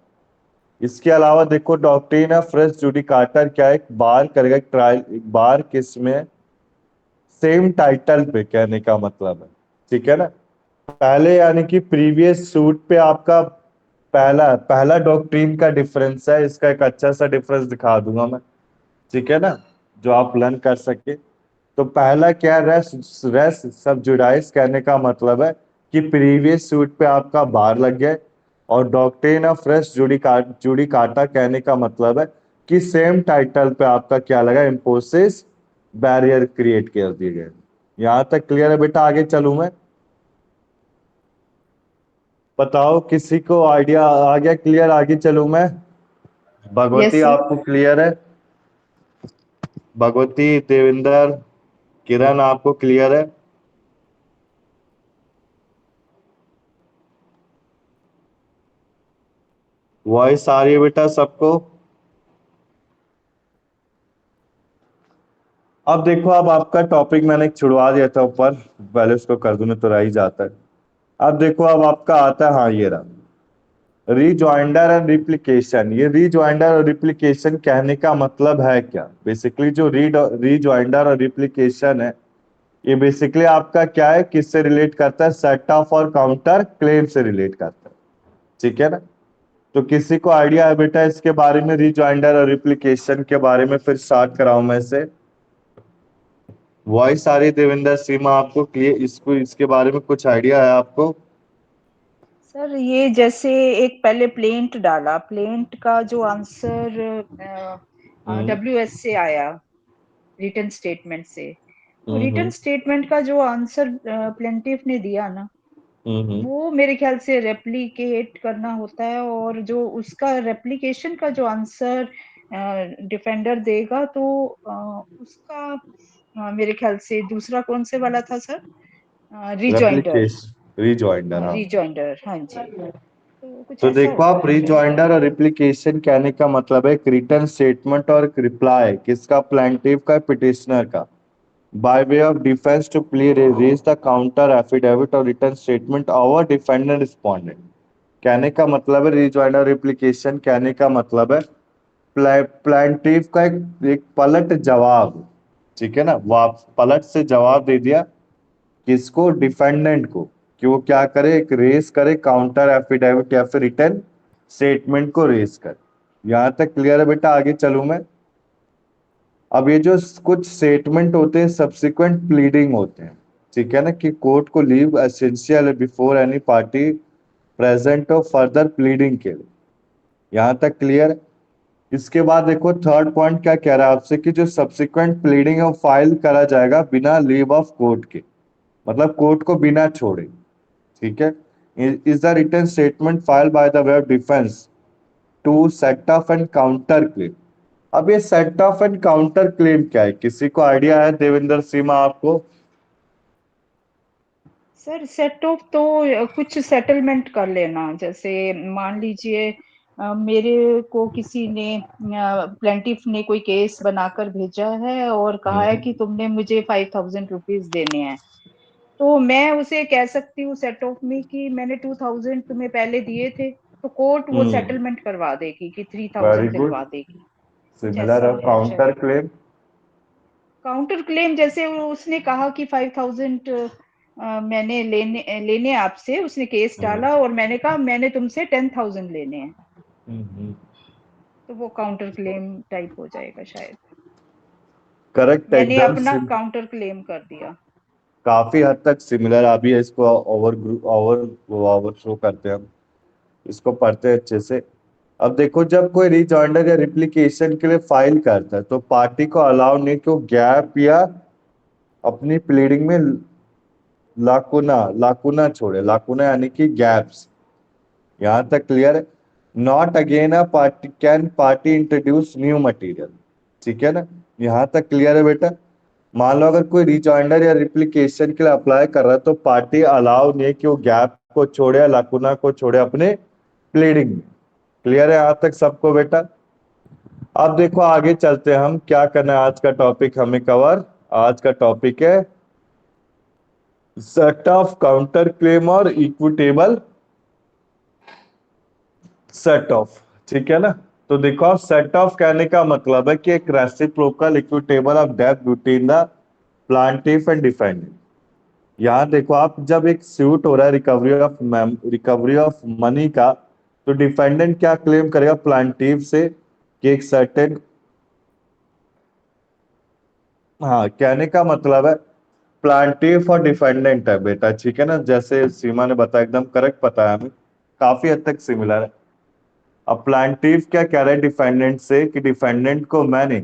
इसके अलावा देखो, डॉक्ट्रिन ऑफ रेस जुडिकाटा क्या, एक बार करेगा ट्रायल, एक बार किस में? सेम टाइटल पे, कहने का मतलब है, ठीक है ना। पहले यानी कि प्रीवियस सूट पे आपका पहला पहला डॉक्ट्रिन का डिफरेंस है, इसका एक अच्छा सा डिफरेंस दिखा दूंगा मैं, ठीक है ना, जो आप लर्न कर सके। तो पहला क्या है? रेस रेस सब्जुडाइस, कहने का मतलब है कि प्रीवियस सूट पे आपका बार लग गया। और डॉक्ट्रिन ऑफ रेस जुडिकाटा कहने का मतलब है कि सेम टाइटल पे आपका क्या लगा? इंपोसिस बैरियर क्रिएट कर दिए गए। यहां तक क्लियर है बेटा? आगे चलूं मैं, बताओ किसी को आइडिया आ गया? क्लियर? आगे चलूं मैं? Yes Bhagwati sir. आपको क्लियर है? भगवती, देविंदर, किरण आपको क्लियर है? वॉइस आ रही है बेटा सबको? अब देखो, अब आपका टॉपिक मैंने एक छुड़वा दिया था ऊपर, पहले उसको कर दूं तो रह ही जाता है। अब देखो, अब आपका आता है, हाँ ये रहा, रीजॉइंडर एंड रिप्लिकेशन। ये रीजॉइंडर और रिप्लिकेशन कहने का मतलब है क्या? बेसिकली जो रीजॉइंडर और रिप्लिकेशन है, ये बेसिकली आपका क्या है, किससे रिलेट करता है? सेट ऑफ और काउंटर क्लेम से रिलेट करता है, ठीक है ना। तो किसी को आइडिया है बेटा इसके बारे में, रीजॉइंडर और रिप्लिकेशन के बारे में? फिर स्टार्ट कराऊं मैं से। वॉइस आ रही देवेंद्र, सीमा आपको क्लियर, इसको इसके बारे में कुछ आइडिया है आपको? सर ये जैसे एक पहले प्लेंट डाला, प्लेंट का जो आंसर हम्म डब्ल्यूएस से आया, रिटन स्टेटमेंट से, तो रिटन हम्म स्टेटमेंट का जो आंसर प्लेंटिफ ने दिया ना, हम्म वो मेरे ख्याल से रेप्लिकेट करना होता है, और जो उसका रेप्लिकेशन का जो आंसर डिफेंडर देगा, तो उसका मेरे ख्याल से दूसरा कौन से वाला था सर? रिजॉइंडर। रेप्लिकेशन, रीजॉइंडर, हाँ। रिजॉइंडर, हाँ जी। तो कुछ तो ऐसा देखो होता आप, है शायद। रिजॉइंडर और रिप्लिकेशन कहने का मतलब है एक रिटर्न स्टेटमेंट और एक रिप्लाई, किसका? प्लेंटिफ का, पिटिशनर का। by way of defense to raise the counter affidavit or written statement our defendant respondent। कहने का मतलब है रिजॉइंडर रिप्लिकेशन, कहने का मतलब है प्लांटिफ का एक पलट जवाब, ठीक है ना, पलट से जवाब दे दिया किसको, डिफेंडेंट को, कि वो क्या करे, एक रेस करे काउंटर एफिडेविट या फिर रिटर्न स्टेटमेंट को रेस करे। यहां तक क्लियर है बेटा? आगे चलूं मैं। अब ये जो कुछ स्टेटमेंट होते हैं सब्सिक्वेंट प्लीडिंग होते हैं, ठीक है ना, कि कोर्ट को लीव एसेंशियल है बिफोर एनी पार्टी प्रेजेंट और फर्दर प्लीडिंग के लिए। यहां तक क्लियर है? इसके बाद देखो थर्ड पॉइंट क्या कह रहा है आपसे, कि जो सब्सिक्वेंट प्लीडिंग है वो फाइल करा जाएगा बिना लीव ऑफ कोर्ट के, मतलब कोर्ट को बिना छोड़े, ठीक है। Is the written statement file by the way of defence to set off and counter claim. अब ये set off and counter claim क्या है, किसी को आइडिया है देवेंद्र सीमा आपको? सर सेट ऑफ तो कुछ सेटलमेंट कर लेना, जैसे मान लीजिए मेरे को किसी ने प्लेंटिफ ने कोई केस बनाकर भेजा है और कहा है कि तुमने मुझे 5,000 रुपीज देने हैं, तो मैं उसे कह सकती हूँ सेट ऑफ में कि मैंने 2,000 तुम्हें पहले दिए थे, तो कोर्ट वो सेटलमेंट करवा देगी कि वेरी 3,000 गुड। दिलवा देगी। कुछ सिमिलर ऐसा है कुछ है। Counter claim. काउंटर क्लेम जैसे उसने कहा कि 5,000 मैंने लेने लेने आपसे, उसने केस डाला और मैंने कहा मैंने तुमसे 10,000 लेने हैं, तो वो काउंटर क्लेम टाइप हो जाएगा शायद। करेक्ट, मैंने एकदम अपना काउंटर क्लेम कर दिया। काफी हद तक सिमिलर। अभी इसको ओवर शो करते हैं हम, इसको पढ़ते हैं अच्छे से। अब देखो जब कोई रिजॉइंडर या रिप्लिकेशन के लिए फाइल करता है तो पार्टी को अलाउ नहीं कि वो गैप या अपनी प्लीडिंग में लाकुना लाकुना छोड़े, लाकुना यानी कि गैप्स। यहां तक क्लियर है? Not again a party can party introduce new material, ठीक है ना। यहां तक क्लियर है बेटा? मान लो अगर कोई रिजॉइंडर या रिप्लिकेशन के लिए अप्लाई कर रहा है तो पार्टी अलाउ नहीं कि वो गैप को छोड़े या लाकुना को छोड़े अपने प्लीडिंग में। क्लियर है यहां तक सबको बेटा? अब देखो आगे चलते हैं हम, क्या करना है आज का टॉपिक हमें कवर। आज का टॉपिक है सेट ऑफ काउंटर क्लेम और इक्विटेबल सेट ऑफ, ठीक है ना। तो देखो आप सेट ऑफ कहने का मतलब है कि एक रेसिप्रोकल इक्विटेबल ऑफ डेब्ट between the plaintiff and defendant. यहाँ देखो आप जब एक सूट हो रहा है रिकवरी ऑफ मनी का, तो डिफेंडेंट क्या क्लेम करेगा प्लांटिफ से कि एक सर्टेन, हाँ कहने का मतलब है प्लांटिफ और डिफेंडेंट है बेटा, ठीक है ना। जैसे सीमा ने बताया एकदम करेक्ट बताया, हमें काफी हद तक सिमिलर है। अब प्लांटिफ क्या कह रहा है डिफेंडेंट से कि डिफेंडेंट को मैंने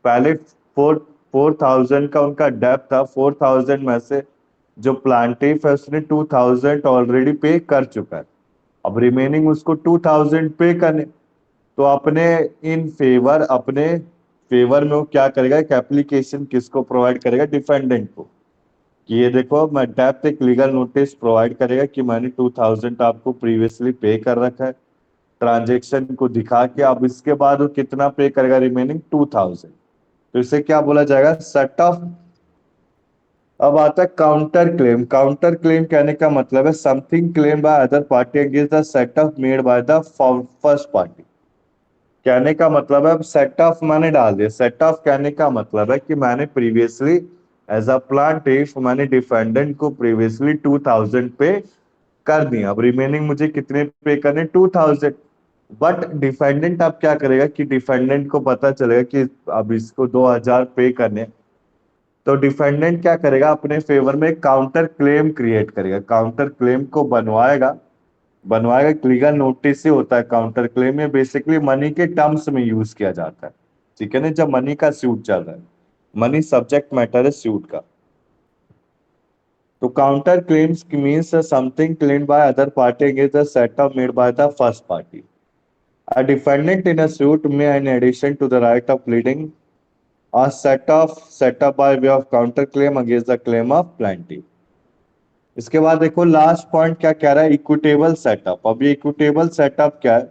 पहले 4,000 का उनका डेप्थ था, 4,000 में से जो प्लांटिफ है उसने 2,000 ऑलरेडी पे कर चुका है, अब रिमेनिंग उसको 2,000 पे करने। तो अपने फेवर में वो क्या करेगा, एक एप्लीकेशन किसको प्रोवाइड करेगा, डिफेंडेंट को, कि ये देखो मैं डेप्थ एक लीगल नोटिस प्रोवाइड करेगा कि मैंने 2,000 आपको प्रीवियसली पे कर रखा है, ट्रांजेक्शन को दिखा के। अब इसके बाद वो कितना पे करेगा, रिमेनिंग 2,000। तो इसे क्या बोला जाएगा, सेट ऑफ। अब आता है काउंटर क्लेम। काउंटर क्लेम कहने का मतलब है something claim by other party against the set of made by the first party. कहने का मतलब है, अब सेट ऑफ मैंने डाल दिया, सेट ऑफ कहने का मतलब है कि मैंने प्रीवियसली एज अ प्लांटिफ मैंने डिफेंडेंट को प्रीवियसली 2,000 पे कर दिया, अब रिमेनिंग मुझे कितने पे करने, 2,000। बट डिफेंडेंट अब क्या करेगा कि डिफेंडेंट को पता चलेगा कि अब इसको 2,000 पे करने, तो डिफेंडेंट क्या करेगा, अपने फेवर में काउंटर क्लेम क्रिएट करेगा, काउंटर क्लेम को बनवाएगा। लीगल नोटिस से होता है काउंटर क्लेम, ये बेसिकली मनी के टर्म्स में यूज किया जाता है, ठीक है ना, जब मनी का सूट चल रहा है। मनी सब्जेक्ट मैटर है सूट का। तो counter claims means something claimed by other party against the setup made by the first party. A defendant in a suit may, in addition to the right of pleading, a set up by way of counterclaim against the claim of plaintiff। इसके बाद देखो last point क्या कह रहा है, equitable setup. अब ये equitable setup क्या है,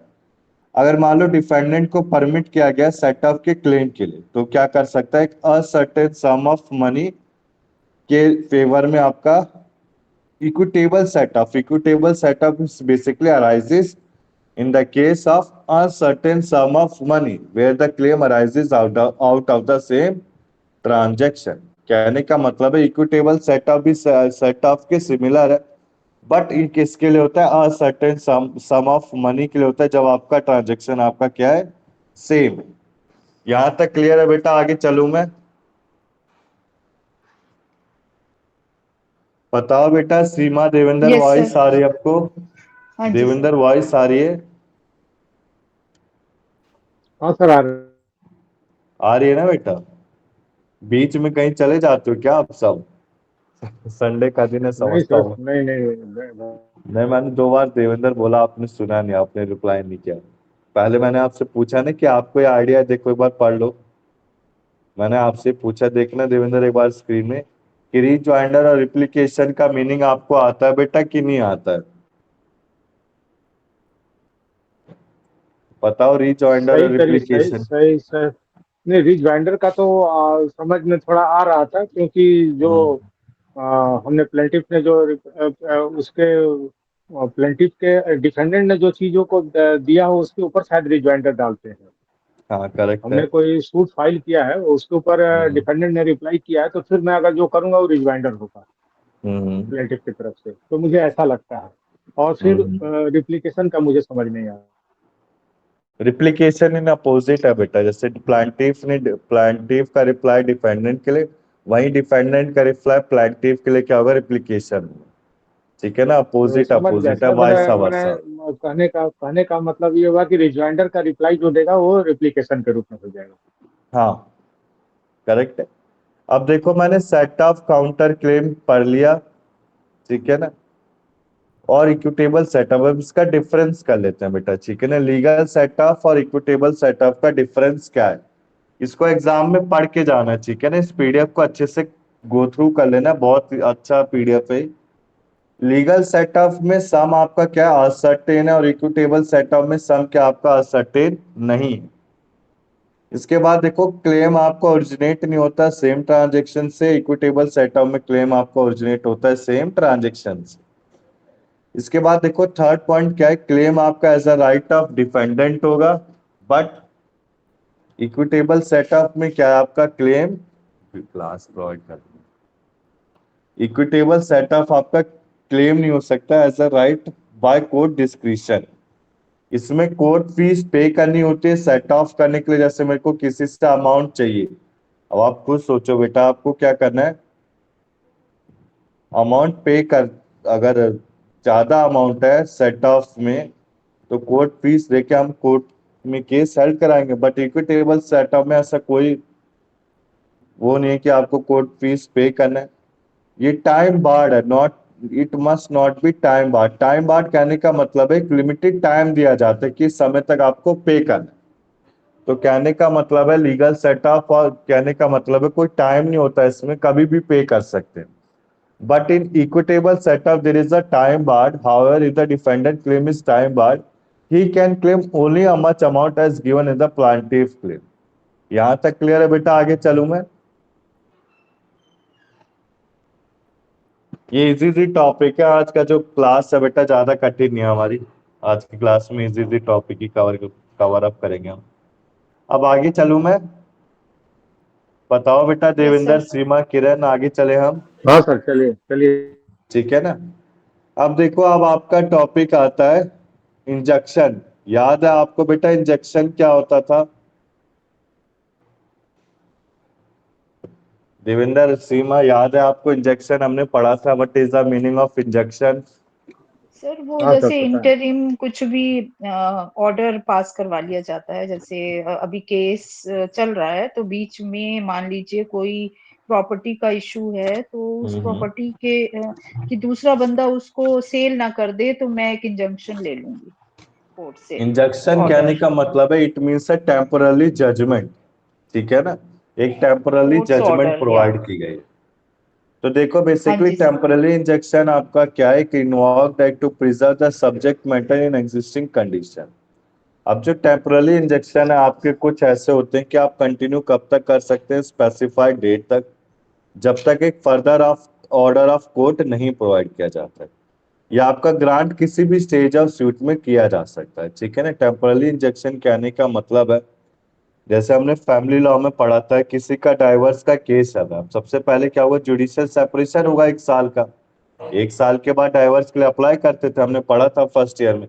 अगर मान लो डिफेंडेंट को परमिट किया गया सेटअप के क्लेम के लिए, तो क्या कर सकता है, एक असर्टेन सम ऑफ मनी के फेवर में आपका equitable setup. Equitable setup basically arises in the case of a certain sum of money where the claim arises out of the same transaction. कहने का मतलब है इक्विटेबल सेटअप भी setup के similar है, बट इन किसके लिए होता है? सर्टेन सम ऑफ मनी के लिए होता है, जब आपका ट्रांजेक्शन आपका क्या है? सेम है। यहां तक क्लियर है बेटा? आगे चलूं मैं? बताओ बेटा, सीमा देवेंद्र यस वॉइस सर। आ रही है आपको? हाँ जी सर। देवेंद्र वॉइस आ रही है? हाँ सर, आ रहे। आ रही है ना बेटा? बीच में कहीं चले जाते हो क्या आप सब? संडे का दिन है, नहीं समझता सर, हूँ। नहीं नहीं, नहीं। नहीं, मैंने 2 बार देवेंद्र बोला, आपने सुना नहीं, आपने रिप्लाई नहीं किया। पहले मैंने आपसे पूछा ना कि आपको ये आइडिया है, देखो एक बार पढ़ लो। मैंने आपसे पूछा, देखना देवेंद्र एक बार स्क्रीन में, कि रिजॉइंडर और रिप्लिकेशन का मीनिंग आपको आता है बेटा कि नहीं आता है? बताओ, रिजॉइंडर और सही रिप्लिकेशन। सही सर। नहीं, रिच बाइंडर का तो समझ में थोड़ा आ रहा था, क्योंकि जो हम्म। हमने प्लेंटिफ ने जो उसके प्लेंटिफ के डिफेंडेंट ने जो चीजों को दिया हो, उसके ऊपर शायद रिजॉइंडर डालते हैं। हाँ, करेक्ट है। हमने कोई सूट फाइल किया है, उसके ऊपर हम्म। डिफेंडेंट ने रिप्लाई किया है, तो फिर मैं अगर जो करूंगा वो रिजॉइंडर होगा हम्म। प्लेंटिफ की तरफ से, तो मुझे ऐसा लगता है। और फिर हम्म। रिप्लिकेशन का मुझे समझ नहीं आया। रिप्लिकेशन इन अपोजिट है बेटा, जैसे प्लांटिफ का रिप्लाई डिफेंडेंट के लिए, वही डिफेंडेंट का रिप्लाई प्लांटिफ के लिए क्या होगा? रिप्लिकेशन। ठीक है ना? तो अपोजिट समझ गया अपोजिट है, सर। मैंने वाइस मैंने वर्सा। कहने का मतलब ये हुआ कि रिजॉइंडर का रिप्लाई जो देगा वो रिप्लिकेशन के रूप में हो जाएगा। हाँ, करेक्ट है। अब देखो, मैंने सेट ऑफ काउंटर क्लेम पढ़ लिया, ठीक है ना, और इक्विटेबल सेटअप। अब इसका डिफरेंस कर लेते हैं बेटा, ठीक है ना? लीगल सेटअप और इक्विटेबल सेटअप का डिफरेंस क्या है, इसको एग्जाम में पढ़ के जाना है, ठीक है ना? इस पीडीएफ को अच्छे से गो थ्रू कर लेना, बहुत ही अच्छा पीडीएफ है। लीगल सेटअप में सम आपका क्या असर्टेन है, और इक्विटेबल सेटअप में सम क्या आपका असर्टेन नहीं है। इसके बाद देखो, क्लेम आपको ओरिजिनेट नहीं होता सेम ट्रांजेक्शन से, इक्विटेबल सेटअप में क्लेम आपको ओरिजिनेट होता है सेम ट्रांजेक्शन से। इसके बाद देखो, थर्ड पॉइंट क्या है? क्लेम आपका as a right of defendant होगा, बट इक्विटेबल सेटअप में क्या है? आपका क्लेम क्लास प्रोवाइड कर, इक्विटेबल सेटअप आपका क्लेम नहीं हो सकता as a right by court discretion. इसमें कोर्ट फीस पे करनी होती है सेट ऑफ करने के लिए, जैसे मेरे को किसी से अमाउंट चाहिए। अब आप खुद सोचो बेटा, आपको क्या करना है? अमाउंट पे कर, अगर ज्यादा अमाउंट है सेट ऑफ में, तो कोर्ट फीस देके हम कोर्ट में केस हेल्ड कराएंगे। बट इक्विटेबल सेटअप में ऐसा कोई वो नहीं है कि आपको कोर्ट फीस पे करना है। ये टाइम बार्ड है, not, it must not be time barred. Time barred कहने का मतलब है एक लिमिटेड टाइम दिया जाता है कि इस समय तक आपको पे करना है। तो कहने का मतलब है लीगल सेटअप, और कहने का मतलब है कोई टाइम नहीं होता, इसमें कभी भी पे कर सकते हैं। But in equitable setup there is a time barred, however if the defendant claim is time barred, he can claim only a much amount as given in the plaintiff claim. यहां तक क्लियर है बेटा? आगे चलूं मैं? ये easy easy topic है, आज का जो क्लास है बेटा ज्यादा कठिन नहीं है हमारी। आज की क्लास में इजी इजी टॉपिक ही कवर अप करेंगे हम। अब आगे चलूं मैं? बताओ बेटा, यस देवेंद्र, सर। सीमा, किरण, आगे चले हम? हाँ सर, चलिए चलिए। ठीक है ना? अब देखो, अब आपका टॉपिक आता है इंजेक्शन। याद है आपको बेटा इंजेक्शन क्या होता था? देवेंद्र, सीमा, याद है आपको इंजेक्शन हमने पढ़ा था? What is the meaning of injection? Sir वो हाँ सर, जैसे पता है। इंटरिम कुछ भी ऑर्डर पास करवा लिया जाता है, जैसे अभी केस चल रहा है तो बीच में मान लीजिए कोई प्रॉपर्टी का इशू है, तो उस हम्म। प्रॉपर्टी के कि दूसरा बंदा उसको सेल ना कर दे, तो मैं एक इंजंक्शन ले लूंगी कोर्ट से, इंजेक्शन कहने ऑर्डर, का मतलब है it means a temporary judgement, ठीक है ना? एक टेम्पररी कोर्ट्स जजमेंट ऑर्डर या। प्रोवाइड की गई। तो देखो, हाँ बेसिकली जी सर। टेम्पररी इंजेक्शन आपका क्या है कि involve at to preserve the subject matter in existing condition. अब जो टेम्पररी इंजेक्शन है आपके कुछ ऐसे होते हैं कि आप कंटिन्यू कब तक कर सकते हैं? स्पेसिफाइड डेट तक। जब तक एक further of order of court नहीं प्रोवाइड किया जाता है, या आपका ग्रांट किसी भी स्टेज ऑफ सूट में किया जा सकता है। ठीक है ना। टेम्पररी इंजंक्शन कहने का मतलब है, जैसे हमने फैमिली लॉ में पढ़ा था, किसी का डाइवर्स का केस चल रहा है, सबसे पहले क्या होगा, जुडिशियल सेपरेशन होगा 1 साल का। 1 साल के बाद डाइवर्स के लिए अप्लाई करते थे, हमने पढ़ा था फर्स्ट ईयर में।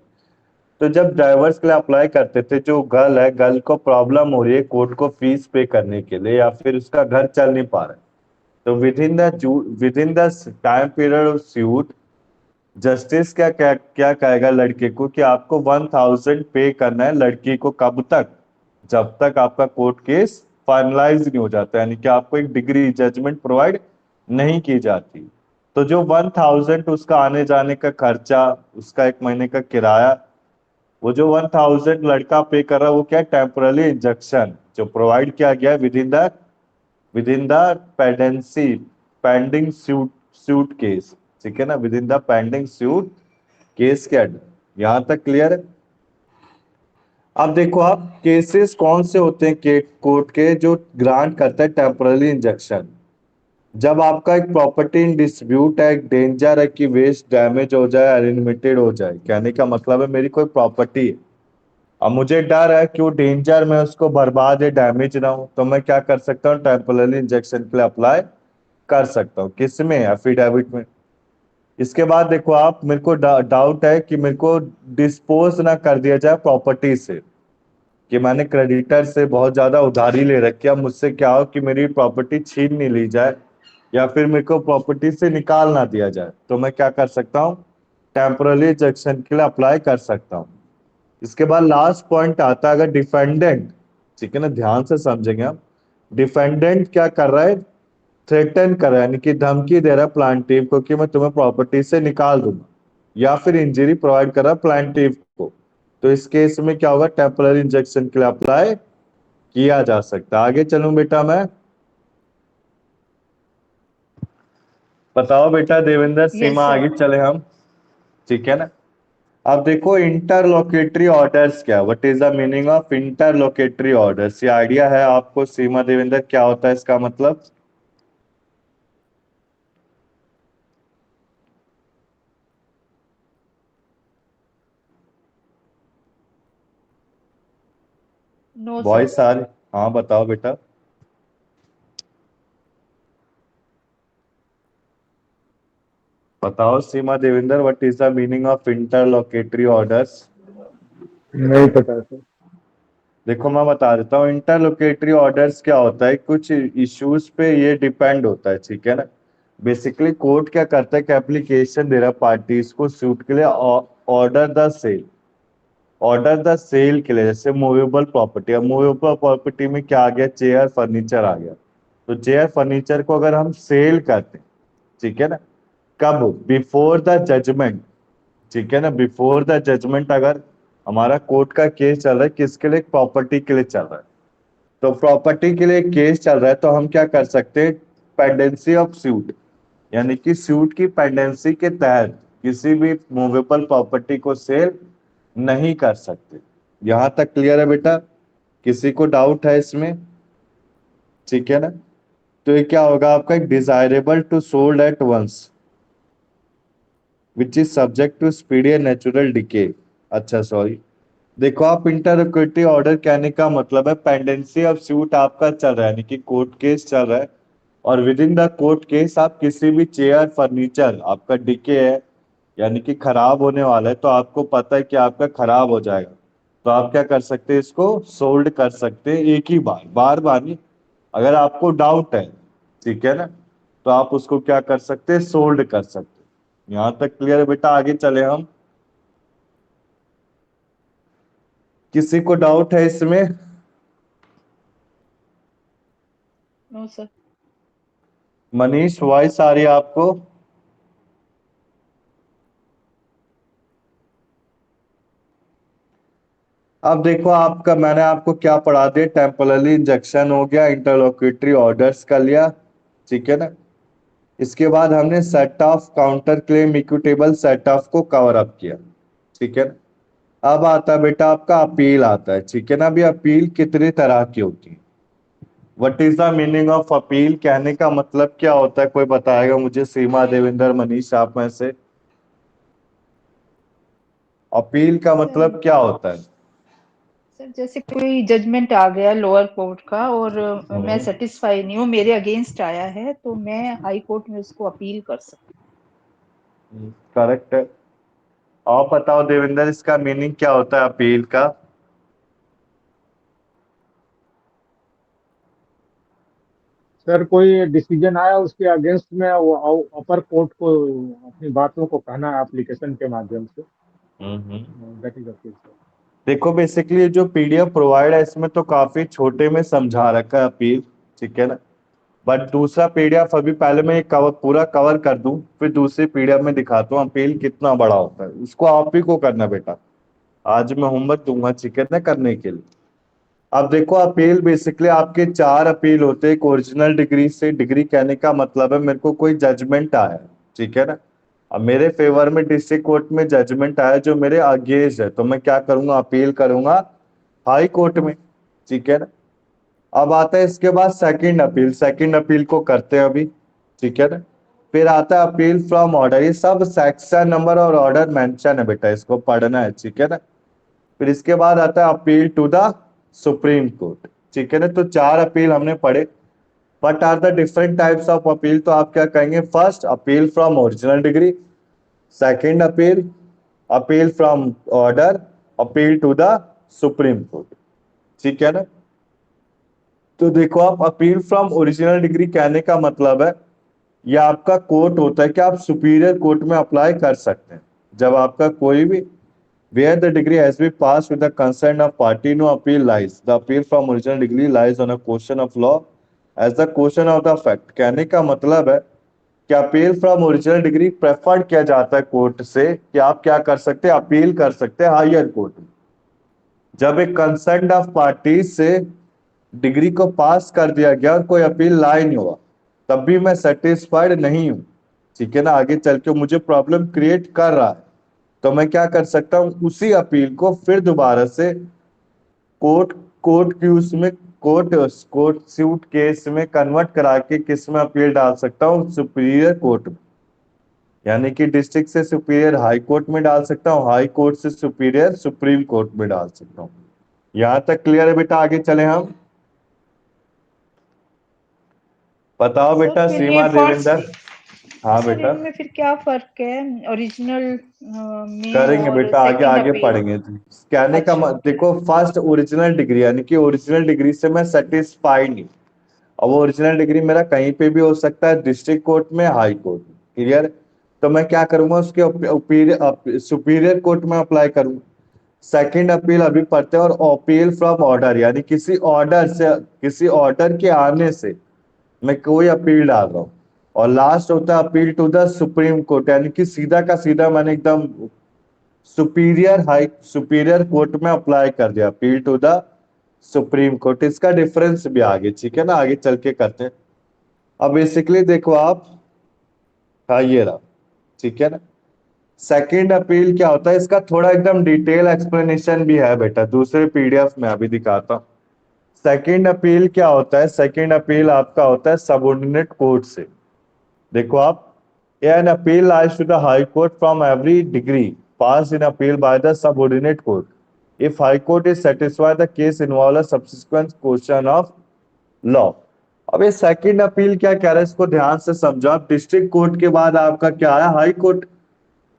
तो जब डाइवर्स के लिए अप्लाई करते थे, जो गर्ल है, गर्ल को प्रॉब्लम हो रही है कोर्ट को फीस पे करने के लिए, या फिर उसका घर चल नहीं पा रहा है, तो with in the time period of suit, justice क्या क्या क्या कहेगा लड़के को कि आपको 1000 पे करना है लड़की को। कब तक? जब तक आपका कोर्ट केस फाइनलाइज नहीं हो जाता, यानी कि आपको एक डिग्री जजमेंट प्रोवाइड नहीं की जाती। तो जो 1000 उसका आने जाने का खर्चा, उसका 1 महीने का किराया, वो जो 1000 लड़का पे कर रहा है, वो क्या, टेम्पररी इंजंक्शन जो प्रोवाइड किया गया है with in the pendency pending suit case. ठीक है ना, with in the pending suit case के अंडर। यहां तक क्लियर है? अब देखो आप, केसेस कौन से होते हैं के कोर्ट के जो ग्रांट करता है टेम्पररी इंजंक्शन? जब आपका एक प्रॉपर्टी इन डिस्प्यूट है, एक डेंजर है कि वेस्ट डैमेज हो जाए, अनलिमिटेड हो जाए। कहने का मतलब है, मेरी कोई प्रॉपर्टी है, अब मुझे डर है कि वो डेंजर में उसको बर्बाद या डैमेज ना हो, तो मैं क्या कर सकता हूँ, टेम्पररी इंजेक्शन के लिए अप्लाई कर सकता हूँ। किस में? एफिडेविट में। इसके बाद देखो आप, मेरे को डाउट है कि मेरे को डिस्पोज ना कर दिया जाए प्रॉपर्टी से, कि मैंने क्रेडिटर से बहुत ज्यादा उधारी ले रखी है, अब मुझसे क्या हो कि मेरी प्रॉपर्टी छीन नहीं ली जाए, या फिर मेरे को प्रॉपर्टी से निकाल ना दिया जाए, तो मैं क्या कर सकता हूँ, टेम्पररी इंजेक्शन के लिए अप्लाई कर सकता हूँ। इसके बाद लास्ट पॉइंट आता है, अगर डिफेंडेंट, ठीक है ना, ध्यान से समझेंगे हम, डिफेंडेंट क्या कर रहा है, थ्रेटन कर रहा है, यानी कि धमकी दे रहा है प्लांटिव को कि मैं तुम्हें प्रॉपर्टी से निकाल दूंगा, या फिर इंजरी प्रोवाइड कर रहा है प्लांटिव को, तो इस केस में क्या होगा, टेम्पररी इंजेक्शन के लिए अप्लाई किया जा सकता है। आगे चलूं बेटा मैं? बताओ बेटा देवेंद्र, यस सीमा, सर। आगे चले हम। ठीक है ना। अब देखो, इंटरलोकेटरी ऑर्डर्स क्या, what is the meaning of interlocutory orders? ये आइडिया है आपको सीमा देवेंद्र क्या होता है इसका मतलब? No sir. वॉइस आ रही? हाँ बताओ बेटा। बताओ Seema Devendra, what is the meaning of interlocutory orders? नहीं पता सर। देखो मैं बता देता हूँ, इंटरलोकेटरी ऑर्डर्स क्या होता है, कुछ इश्यूज पे ये डिपेंड होता है। ठीक है ना। बेसिकली कोर्ट क्या करता है कि एप्लीकेशन दे रहा पार्टीज को सूट के लिए, order the sale, order the sale के लिए, जैसे मूवेबल प्रॉपर्टी। अब मूवेबल प्रॉपर्टी में क्या आ गया, चेयर फर्नीचर आ गया। तो चेयर फर्नीचर को अगर हम सेल करते हैं, ठीक है ना, कब, बिफोर द जजमेंट, ठीक है ना, बिफोर द जजमेंट, अगर हमारा कोर्ट का केस चल रहा है किसके लिए, प्रॉपर्टी के लिए चल रहा है, तो प्रॉपर्टी के लिए केस चल रहा है, तो हम क्या कर सकते हैं, पेंडेंसी ऑफ सूट, यानी कि सूट की पेंडेंसी के तहत किसी भी मूवेबल प्रॉपर्टी को सेल नहीं कर सकते। यहां तक क्लियर है बेटा? किसी को डाउट है इसमें? ठीक है ना। तो ये क्या होगा आपका, एक desirable to sold at once which is subject to speedy and natural decay. अच्छा सॉरी, देखो आप, इंटरलोकेटरी ऑर्डर कहने का मतलब है पेंडेंसी ऑफ सूट आपका चल रहा है, यानी कि कोर्ट केस चल रहा है, और with in the court case आप किसी भी चेयर फर्नीचर आपका डिके है, यानी कि खराब होने वाला है, तो आपको पता है कि आपका खराब हो जाएगा, तो आप क्या कर सकते हैं, इसको सोल्ड कर सकते हैं एक ही बार, बार बार नहीं। अगर आपको डाउट है, ठीक है ना, तो आप उसको क्या कर सकते हैं, सोल्ड कर सकते हैं। यहां तक क्लियर है बेटा? आगे चले हम। किसी को डाउट है इसमें? No sir. मनीष, वॉइस आ रही है आपको? अब देखो आपका, मैंने आपको क्या पढ़ा दिया, टेम्पररी इंजंक्शन हो गया, इंटरलोक्यूटरी ऑर्डर्स कर लिया, ठीक है ना। इसके बाद हमने set of counter claim equitable set of को कवर अप किया, ठीक है ना। अब आता है बेटा आपका अपील आता है, ठीक है ना। अभी अपील कितनी तरह की होती है, what is the meaning of appeal, कहने का मतलब क्या होता है, कोई बताएगा मुझे? सीमा, देवेंद्र, मनीष, आप में से अपील का सर मतलब क्या होता है? सर जैसे कोई जजमेंट आ गया लोअर कोर्ट का और मैं हम्म, सेटिस्फाई नहीं हूँ, मेरे अगेंस्ट आया है, तो मैं हाई कोर्ट में उसको अपील कर सकती करेक्ट है। आप बताओ देवेंद्र, इसका मीनिंग क्या होता है अपील का? सर कोई डिसीजन आया उसके अगेंस्ट में वो अपर कोर्ट को अपनी बातों को कहना है एप्लीकेशन के माध्यम से। हम्म। That is appeal sir. देखो बेसिकली जो पीडीएफ प्रोवाइड है इसमें तो काफी छोटे में समझा रखा है अपील, ठीक है ना। बट दूसरा पीडीएफ अभी पहले मैं कवर पूरा कवर कर दूं, फिर दूसरी पीडीएफ में दिखाता हूँ अपील कितना बड़ा होता है। उसको आप ही को करना बेटा, आज मैं होमवर्क दूंगा, ठीक है ना, करने के लिए। अब देखो अपील बेसिकली आपके चार अपील होते हैं। एक ओरिजिनल डिग्री से, डिग्री कहने का मतलब है मेरे को कोई जजमेंट आया है, ठीक है ना। अब मेरे फेवर में डिस्ट्रिक्ट कोर्ट में जजमेंट आया जो मेरे अगेंस्ट है, तो मैं क्या करूंगा? अपील करूंगा हाई कोर्ट में, ठीक है ना। अब आता है इसके बाद सेकंड अपील, सेकंड अपील को करते हैं अभी, ठीक है ना। फिर आता है अपील फ्रॉम ऑर्डर, ये सब सेक्शन नंबर और ऑर्डर मेंशन है बेटा, इसको पढ़ना है, ठीक है ना। फिर इसके बाद आता है appeal to the supreme court, ठीक है ना। तो चार अपील हमने पढ़े। What are the different types of appeal, तो आप क्या कहेंगे? First appeal from original decree, second appeal, appeal from order, appeal to the supreme court, ठीक है ना। तो देखो आप अपील फ्रॉम ओरिजिनल डिग्री कहने का मतलब है ये आपका कोर्ट होता है कि आप सुपीरियर कोर्ट में अप्लाई कर सकते हैं। जब आपका कोई भी where the degree has been passed with the consent of party, no appeal lies. The appeal from original degree lies on a question of law as the question of the fact. कहने का मतलब है कि appeal from original degree preferred किया जाता है court से कि आप क्या कर सकते हैं? अपील कर सकते हैं हायर कोर्ट में। जब एक कंसेंट ऑफ पार्टी से डिग्री को पास कर दिया गया और कोई अपील लाई नहीं हुआ, तब भी मैं सेटिस्फाइड नहीं हूं, ठीक है ना। आगे चल के मुझे प्रॉब्लम क्रिएट कर रहा है, तो मैं क्या कर सकता हूं? उसी अपील को फिर दोबारा से कोर्ट कोर्ट की उसमें कोर्ट कोर्ट सूट केस में कन्वर्ट करा के किस में अपील डाल सकता हूँ? सुपीरियर कोर्ट में, यानी कि डिस्ट्रिक्ट से सुपीरियर हाई कोर्ट में डाल सकता हूँ, हाई कोर्ट से सुपीरियर सुप्रीम कोर्ट में डाल सकता हूँ। यहां तक क्लियर है बेटा? आगे चले हम। बताओ सर बेटा, फिर ये सीमा, फर्स्ट देवेंद्र। हाँ सर बेटा, इनमें फिर क्या फर्क है ओरिजिनल में करेंगे और बेटा, आगे सेकंड आगे अपील? पढ़ेंगे। कहने का अच्छा ओके। देखो फर्स्ट ओरिजिनल डिग्री, यानी कि ओरिजिनल डिग्री से मैं सेटिस्फाइड नहीं। अब वो ओरिजिनल डिग्री मेरा कहीं पे भी हो सकता है, डिस्ट्रिक्ट कोर्ट में, हाई कोर्ट में, क्लियर। तो मैं क्या करूंगा? उसके सुपीरियर कोर्ट में अप्लाई करूंगा। सेकंड अपील अभी पढ़ते हैं। और अपील फ्रॉम ऑर्डर, यानी किसी ऑर्डर के आने से मैं कोई अपील डाल रहा हूँ। और लास्ट होता है appeal to the supreme court, यानी कि सीधा का सीधा मैंने एकदम सुपीरियर कोर्ट में अप्लाई कर दिया, appeal to the supreme court. इसका डिफरेंस भी आगे, ठीक है ना, आगे चल के करते हैं। अब बेसिकली देखो आप, हाँ ये रहा, ठीक है ना। सेकंड अपील क्या होता है, इसका थोड़ा एकदम डिटेल एक्सप्लेनेशन भी है बेटा, दूसरे पीडीएफ में अभी दिखाता हूँ। सेकंड अपील क्या होता है? सेकंड अपील आपका होता है सबऑर्डिनेट कोर्ट से। देखो आप, an appeal lies to the high court from every decree pass in appeal by the subordinate court if high court is satisfied the case involve a subsequent question of law. अब ये second appeal क्या कह रहा है, इसको ध्यान से समझो आप। डिस्ट्रिक्ट कोर्ट के बाद आपका क्या है? High court.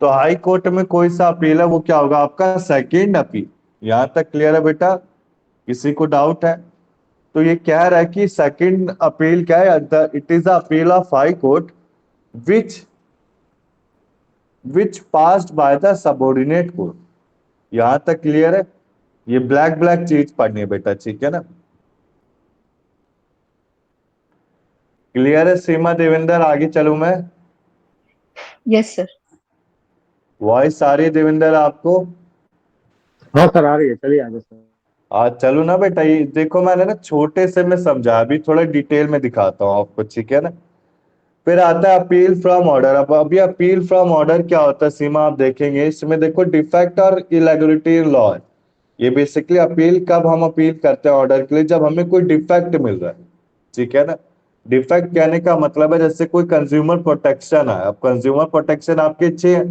तो हाई कोर्ट में कोई सा अपील है वो क्या होगा? आपका सेकंड अपील। यहां तक क्लियर है बेटा? किसी को डाउट है? तो ये कह रहा है कि सेकंड अपील क्या है? It is appeal of high court which passed by the subordinate court. यहां तक क्लियर है? ये ब्लैक ब्लैक चीज पढ़नी है बेटा, ठीक है ना। क्लियर है सीमा, देवेंद्र? आगे चलूं मैं? Yes sir. वॉइस आ रही है देवेंद्र आपको? हाँ सर आ रही है, चलिए आगे सर। आज चलो ना बेटा, ये देखो मैंने ना छोटे से में समझा, अभी थोड़ा डिटेल में दिखाता हूँ आपको, ठीक है ना। फिर आता है अपील फ्रॉम ऑर्डर। अब अभी अपील फ्रॉम ऑर्डर क्या होता है सीमा, आप देखेंगे इसमें, देखो डिफेक्ट और इरेगुलरिटी इन लॉ है। ये बेसिकली अपील कब हम अपील करते हैं ऑर्डर के लिए? जब हमें कोई डिफेक्ट मिल रहा है, ठीक है ना। डिफेक्ट कहने का मतलब है जैसे कोई कंज्यूमर प्रोटेक्शन है, अब कंज्यूमर प्रोटेक्शन आपकी अच्छी है,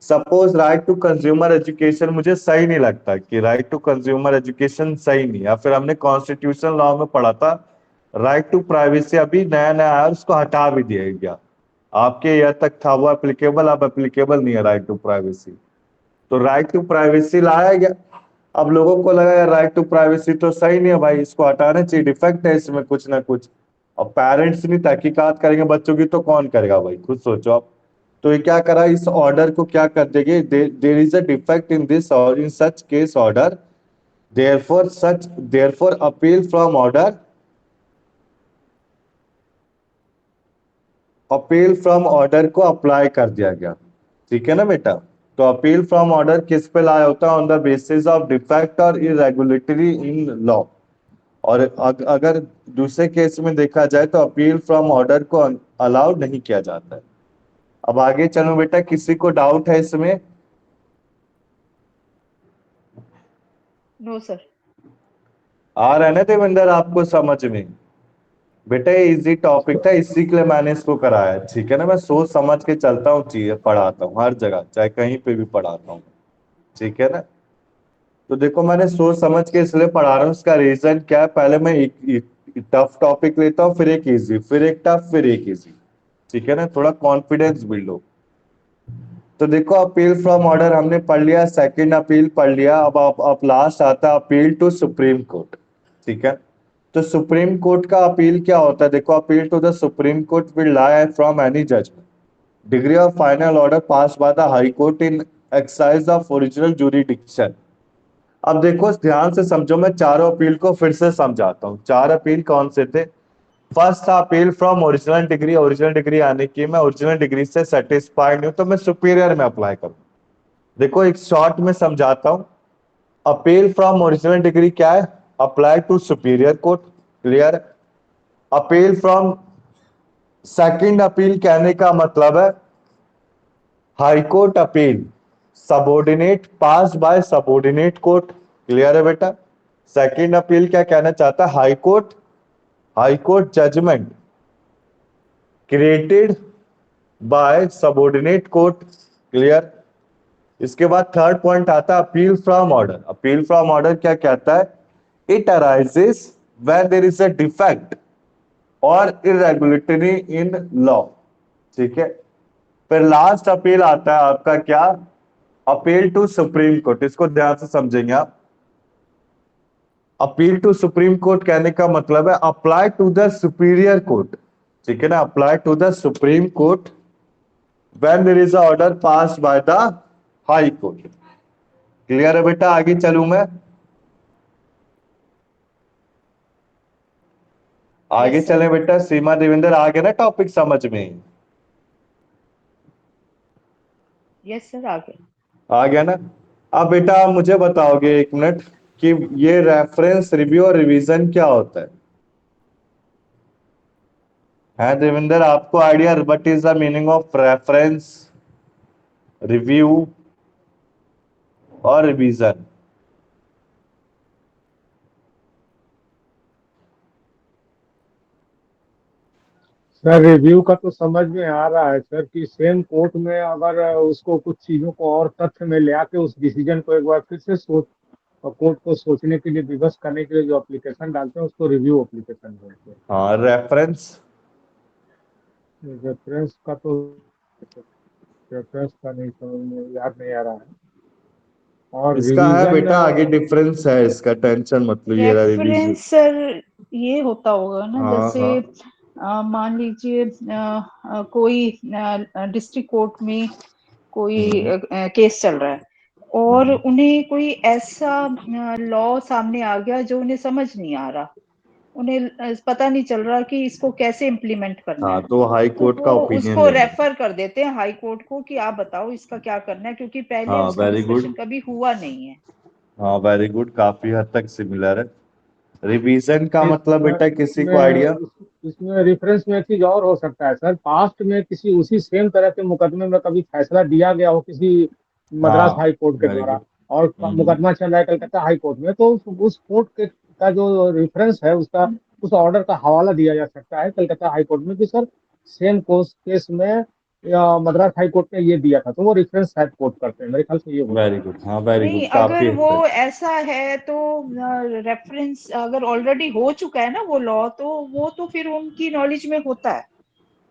suppose right to consumer education मुझे सही नहीं लगता कि राइट टू कंज्यूमर एजुकेशन सही नहीं, या फिर हमने कॉन्स्टिट्यूशन लॉ में पढ़ा था राइट टू प्राइवेसी अभी नया नया आया, उसको हटा भी दिया गया, आपके ईयर तक था वो एप्लीकेबल, अब एप्लीकेबल नहीं है राइट टू प्राइवेसी, तो राइट टू प्राइवेसी लाया गया। अब लोगों को लगा यार राइट टू प्राइवेसी तो सही नहीं है भाई, इसको हटाना चाहिए, डिफेक्ट है इसमें कुछ ना कुछ। अब पेरेंट्स नहीं तहकीकात करेंगे बच्चों की तो कौन करेगा भाई, खुद सोचो आप। तो ये क्या करा, इस ऑर्डर को क्या कर देंगे, there is a defect in this और in such case order, therefore appeal from order को अप्लाई कर दिया गया। ठीक है ना बेटा। तो अपील फ्रॉम ऑर्डर किस पे लाया होता है, on the basis of defect और इरेगुलेटरी इन लॉ। और अगर दूसरे केस में देखा जाए तो अपील फ्रॉम ऑर्डर को अलाउड नहीं किया जाता है। अब आगे चलो बेटा, किसी को डाउट है इसमें? No sir. आ रहा है ना देवेंद्र आपको समझ में? बेटा ये इजी टॉपिक था, इसी के लिए मैंने इसको कराया, ठीक है ना। मैं सोच समझ के चलता हूँ, चीजें पढ़ाता हूँ हर जगह, चाहे कहीं पे भी पढ़ाता हूँ, ठीक है ना। तो देखो मैंने सोच समझ के इसलिए पढ़ा रहा हूँ, इसका रीजन क्या है, पहले मैं एक टफ टॉपिक लेता हूँ, फिर एक इजी, फिर एक टफ, फिर एक इजी, ठीक है ना, थोड़ा कॉन्फिडेंस बिल्ड हो। तो देखो अपील फ्रॉम ऑर्डर हमने पढ़ लिया, सेकंड अपील पढ़ लिया, अब लास्ट आता है अपील टू सुप्रीम कोर्ट, ठीक है। तो सुप्रीम कोर्ट का अपील क्या होता है, देखो appeal to the supreme court will lie from any judgement, decree of final order pass by the high court in exercise of original jurisdiction. अब देखो ध्यान से समझो, मैं चारों अपील को फिर से समझाता हूँ। चार अपील कौन से थे? फर्स्ट था appeal from original degree, original degree आने की मैं ओरिजिनल डिग्री से सेटिस्फाइड हूं तो मैं सुपीरियर में अप्लाई करूं। देखो एक शॉर्ट में समझाता हूं, अपील फ्रॉम ओरिजिनल डिग्री क्या है, apply to superior court, clear. Appeal from second appeal कहने का मतलब है high court appeal, subordinate pass by subordinate court, clear है बेटा। सेकंड अपील क्या कहना चाहता है, high court judgment created by subordinate court, clear. इसके बाद थर्ड पॉइंट आता है appeal from order. Appeal from order क्या कहता है, it arises when there is a defect और इरेगुलेटरी इन लॉ, ठीक है। फिर लास्ट अपील आता है आपका क्या, अपील टू सुप्रीम कोर्ट। इसको ध्यान से समझेंगे आप। अपील टू सुप्रीम कोर्ट कहने का मतलब है apply to the superior court, ठीक है ना, apply to the supreme court when there is a order pass by the high court, clear है बेटा। आगे चलूं मैं, आगे यस सर। चले बेटा। सीमा देवेंद्र आ गया ना टॉपिक समझ में? यस सर, आ गए। आ गया ना। अब बेटा आप मुझे बताओगे एक मिनट कि ये रेफरेंस रिव्यू और रिवीजन क्या होता है देवेंद्र, आपको idea what is the meaning of reference review और रिवीजन? सर रिव्यू का तो समझ में आ रहा है सर कि सेम कोर्ट में अगर उसको कुछ चीजों को और तथ्य में ले आके उस डिसीजन को एक बार फिर से सोच और कोर्ट को सोचने के लिए, विवश करने के लिए जो एप्लीकेशन डालते हैं उसको रिव्यू एप्लीकेशन बोलते हैं। हाँ रेफरेंस, रेफरेंस का तो रेफरेंस का नहीं समझ में, याद नहीं आ रहा है। और इसका है रिवीजन, बेटा आगे डिफरेंस है इसका, टेंशन मत लो, ये रहा रिवीजन। रेफरेंस सर ये होता होगा ना, हाँ जैसे हाँ मान लीजिए कोई डिस्ट्रिक्ट कोर्ट में कोई केस चल रहा है और उन्हें कोई ऐसा लॉ सामने आ गया जो उन्हें समझ नहीं आ रहा, उन्हें पता नहीं चल रहा कि इसको कैसे इम्प्लीमेंट करना हाँ, है, तो हाई तो कोर्ट का वो ओपिनियन उसको लेंगे। रेफर कर देते हैं हाई कोर्ट को कि आप बताओ इसका क्या करना है, क्योंकि पहले हाँ उसका वेरी डिस्कशन गुड, कभी हुआ नहीं है। हाँ वेरी गुड, काफी हद तक सिमिलर है। रिवीजन का मतलब इसमें बेटा किसी को इसमें आइडिया? इसमें रेफरेंस में एक चीज और हो सकता है सर, पास्ट में किसी उसी सेम तरह के मुकदमे में कभी फैसला दिया गया हो किसी मद्रास हाँ हाई कोर्ट के वेरी द्वारा, गुड। और मुकदमा चल रहा है कलकत्ता हाई कोर्ट में, तो उस कोर्ट के का जो रेफरेंस है उसका उस ऑर्डर का हवाला दिया जा सकता है कलकत्ता हाई कोर्ट में कि सर सेम केस में मद्रास हाई कोर्ट ने ये दिया था, तो वो रेफरेंस शायद कोर्ट करते हैं, मेरे ख्याल से ये होता वेरी है। गुड, हाँ वेरी नहीं, गुड, काफी अगर हद वो तक। ऐसा है तो रेफरेंस अगर ऑलरेडी हो चुका है ना वो लॉ, तो वो तो फिर उनकी नॉलेज में होता है।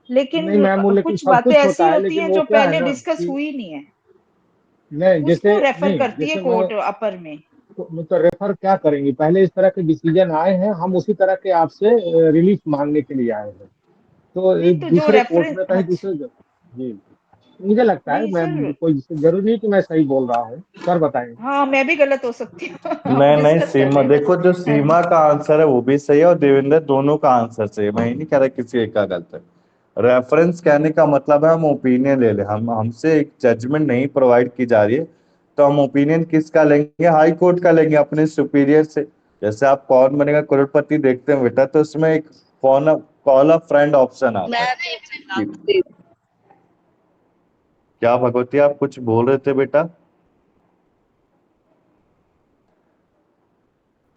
नहीं लेकिन मैम, वो लेकिन कुछ सब बातें कुछ ऐसी होता है, होती लेकिन हैं वो जो क्या है पहले ना डिस्कस कि हुई नहीं है, नहीं, उसको जैसे रेफर नहीं करती है जैसे मैं कोर्ट अपर में। तो रेफर क्या करेंगे, पहले इस तरह के डिसीजन आए हैं, हम उसी तरह के आपसे रिलीफ मांगने के लिए आए हैं, तो नहीं एक तो जो दूसरे कोर्ट रेफरेंस, में कहीं अच्छा, दूसरे जी, मुझे लगता है, नहीं मैं सर, कोई जरूरी नहीं कि मैं सही बोल रहा हूँ, सर बताएंगे। हाँ मैं भी गलत हो सकती हूँ। आप नहीं नहीं, डिस्कस कर सीमा लेना। देखो, जो हाँ सीमा जी। का आंसर है वो भी सही है और देवेंद्र दोनों का आंसर सही है, मैं ये नहीं कह रहा किसी एक का गलत है। रेफरेंस कहने का मतलब है हम ओपिनियन ले ले, हम हमसे एक जजमेंट नहीं प्रोवाइड की जा रही है, तो हम ओपिनियन किसका लेंगे, हाई कोर्ट का लेंगे, अपने सुपीरियर से। जैसे आप कौन बनेगा करोड़पति देखते हैं बेटा, तो उसमें एक कॉल अ फ्रेंड ऑप्शन आता है कि- क्या भगवती आप कुछ बोल रहे थे बेटा?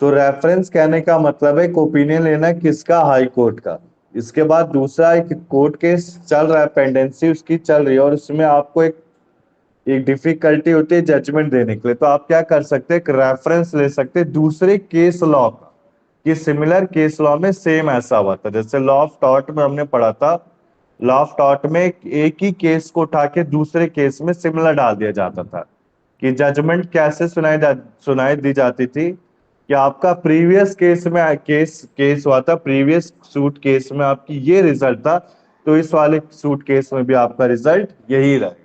तो रेफरेंस कहने का मतलब है एक ओपिनियन लेना है किसका, हाई कोर्ट का। इसके बाद दूसरा एक कोर्ट केस चल रहा है, पेंडेंसी उसकी चल रही है, और उसमें आपको एक डिफिकल्टी होती है जजमेंट देने के लिए, तो आप क्या कर सकते हैं, एक रेफरेंस ले सकते हैं दूसरे केस लॉ का, कि सिमिलर केस लॉ में सेम ऐसा हुआ था। जैसे लॉ ऑफ टॉर्ट में हमने पढ़ा था, लॉ ऑफ टॉर्ट में एक ही केस को उठा के दूसरे केस में सिमिलर डाल दिया जाता था, कि जजमेंट कैसे सुनाई दी जाती थी, कि आपका प्रीवियस केस में केस हुआ था, प्रीवियस सूट केस में आपकी ये रिजल्ट था, तो इस वाले सूट केस में भी आपका रिजल्ट यही रहेगा।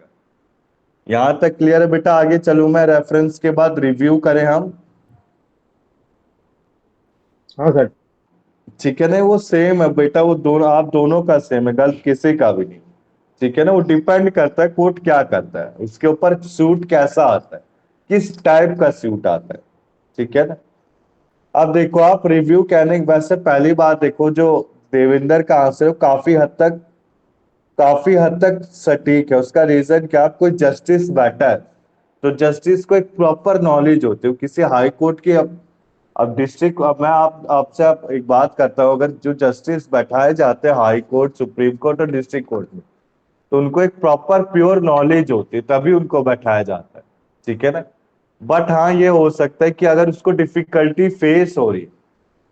यहां तक क्लियर है बेटा? आगे चलूं मैं, रेफरेंस के बाद रिव्यू करें हम। हाँ सर। ठीक है ना, वो सेम है बेटा, वो दोनों आप दोनों का सेम है, गलत किसी का भी नहीं। ठीक है ना, वो डिपेंड करता है कोर्ट क्या करता है, उसके ऊपर सूट कैसा आता है, किस टाइप का सूट आता है। ठीक है ना। अब देखो आप रिव्यू कहने के, वैसे पहली बात देखो, जो देवेंद्र का आंसर है वो काफी हद तक सटीक है। उसका रीजन क्या, कोई जस्टिस बैठा है, तो जस्टिस को एक प्रॉपर नॉलेज होती है किसी हाई कोर्ट की। अब डिस्ट्रिक्ट, अब मैं आपसे एक बात करता हूँ, अगर जो जस्टिस बैठाए जाते हैं हाई कोर्ट, सुप्रीम कोर्ट और डिस्ट्रिक्ट कोर्ट में, तो उनको एक प्रॉपर प्योर नॉलेज होती है, तभी उनको बैठाया जाता है। ठीक है ना। बट हाँ, ये हो सकता है कि अगर उसको डिफिकल्टी फेस हो रही है,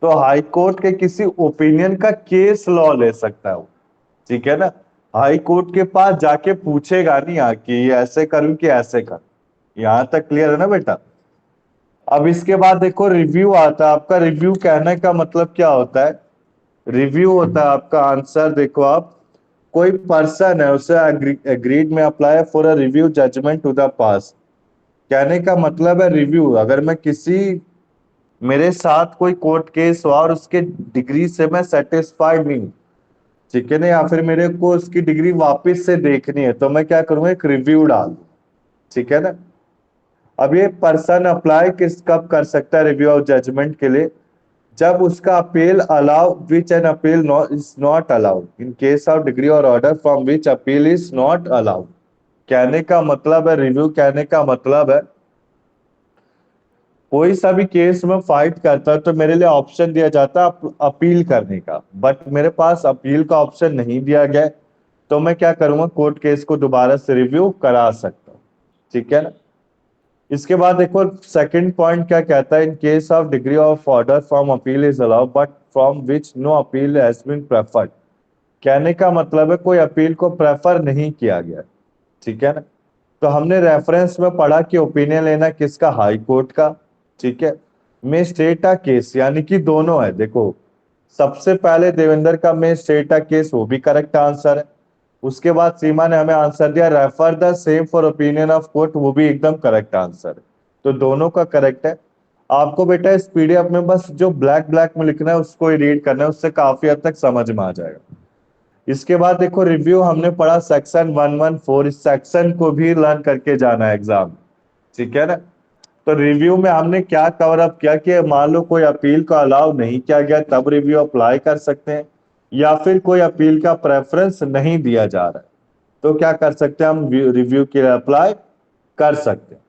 तो हाई कोर्ट के किसी ओपिनियन का केस लॉ ले सकता है वो। ठीक है ना। हाई कोर्ट के पास जाके पूछेगा नहीं यहाँ कि ये ऐसे करूं कि ऐसे कर। यहां तक क्लियर है ना बेटा? अब इसके बाद देखो रिव्यू आता है आपका। रिव्यू कहने का मतलब क्या होता है, रिव्यू होता है आपका आंसर, देखो आप, कोई पर्सन है उसे एग्रीड में apply for a review judgment to the pass. कहने का मतलब है रिव्यू, अगर मैं किसी, मेरे साथ कोई कोर्ट केस हुआ और उसके डिग्री से मैं सेटिस्फाइड नहीं हूं, ठीक है ना, या फिर मेरे को उसकी डिग्री वापस से देखनी है, तो मैं क्या करूंगा, एक रिव्यू डाल दूं। ठीक है ना। अब ये पर्सन अप्लाई किस कब कर सकता है रिव्यू ऑफ जजमेंट के लिए, जब उसका appeal allow which an appeal is not allowed in case of degree और order from which appeal is not allowed. कहने का मतलब है, रिव्यू कहने का मतलब है, कोई सा भी केस में फाइट करता है तो मेरे लिए ऑप्शन दिया जाता है अपील करने का, बट मेरे पास अपील का ऑप्शन नहीं दिया गया है, तो मैं क्या करूंगा, कोर्ट केस को दोबारा से रिव्यू करा सकता हूँ। ठीक है ना। इसके बाद देखो सेकंड पॉइंट क्या कहता है, in case of degree of order from appeal is allowed but from which no appeal has been preferred. कहने का मतलब है कोई अपील को प्रेफर नहीं किया गया। ठीक है ना। तो हमने रेफरेंस में पढ़ा कि ओपिनियन लेना किसका, हाई कोर्ट का। ठीक है। में स्टेटा केस यानी कि दोनों है, देखो सबसे पहले देवेंद्र का में स्टेटा केस, वो भी करेक्ट आंसर है। उसके बाद सीमा ने हमें आंसर दिया refer the same for opinion of court, वो भी एकदम करेक्ट आंसर है। तो दोनों का करेक्ट है। आपको बेटा इस पीडीएफ में बस जो ब्लैक ब्लैक में लिखना है उसको ही रीड करना है, उससे काफी हद तक समझ में आ जाएगा। इसके बाद देखो रिव्यू हमने पढ़ा सेक्शन 114, इस सेक्शन को भी लर्न करके जाना है एग्जाम। ठीक है ना। तो रिव्यू में हमने क्या कवर अप किया कि मान लो कोई अपील को अलाउ नहीं किया गया, तब रिव्यू अप्लाई कर सकते हैं, या फिर कोई अपील का प्रेफरेंस नहीं दिया जा रहा है, तो क्या कर सकते हैं, हम रिव्यू के लिए अप्लाई कर सकते हैं।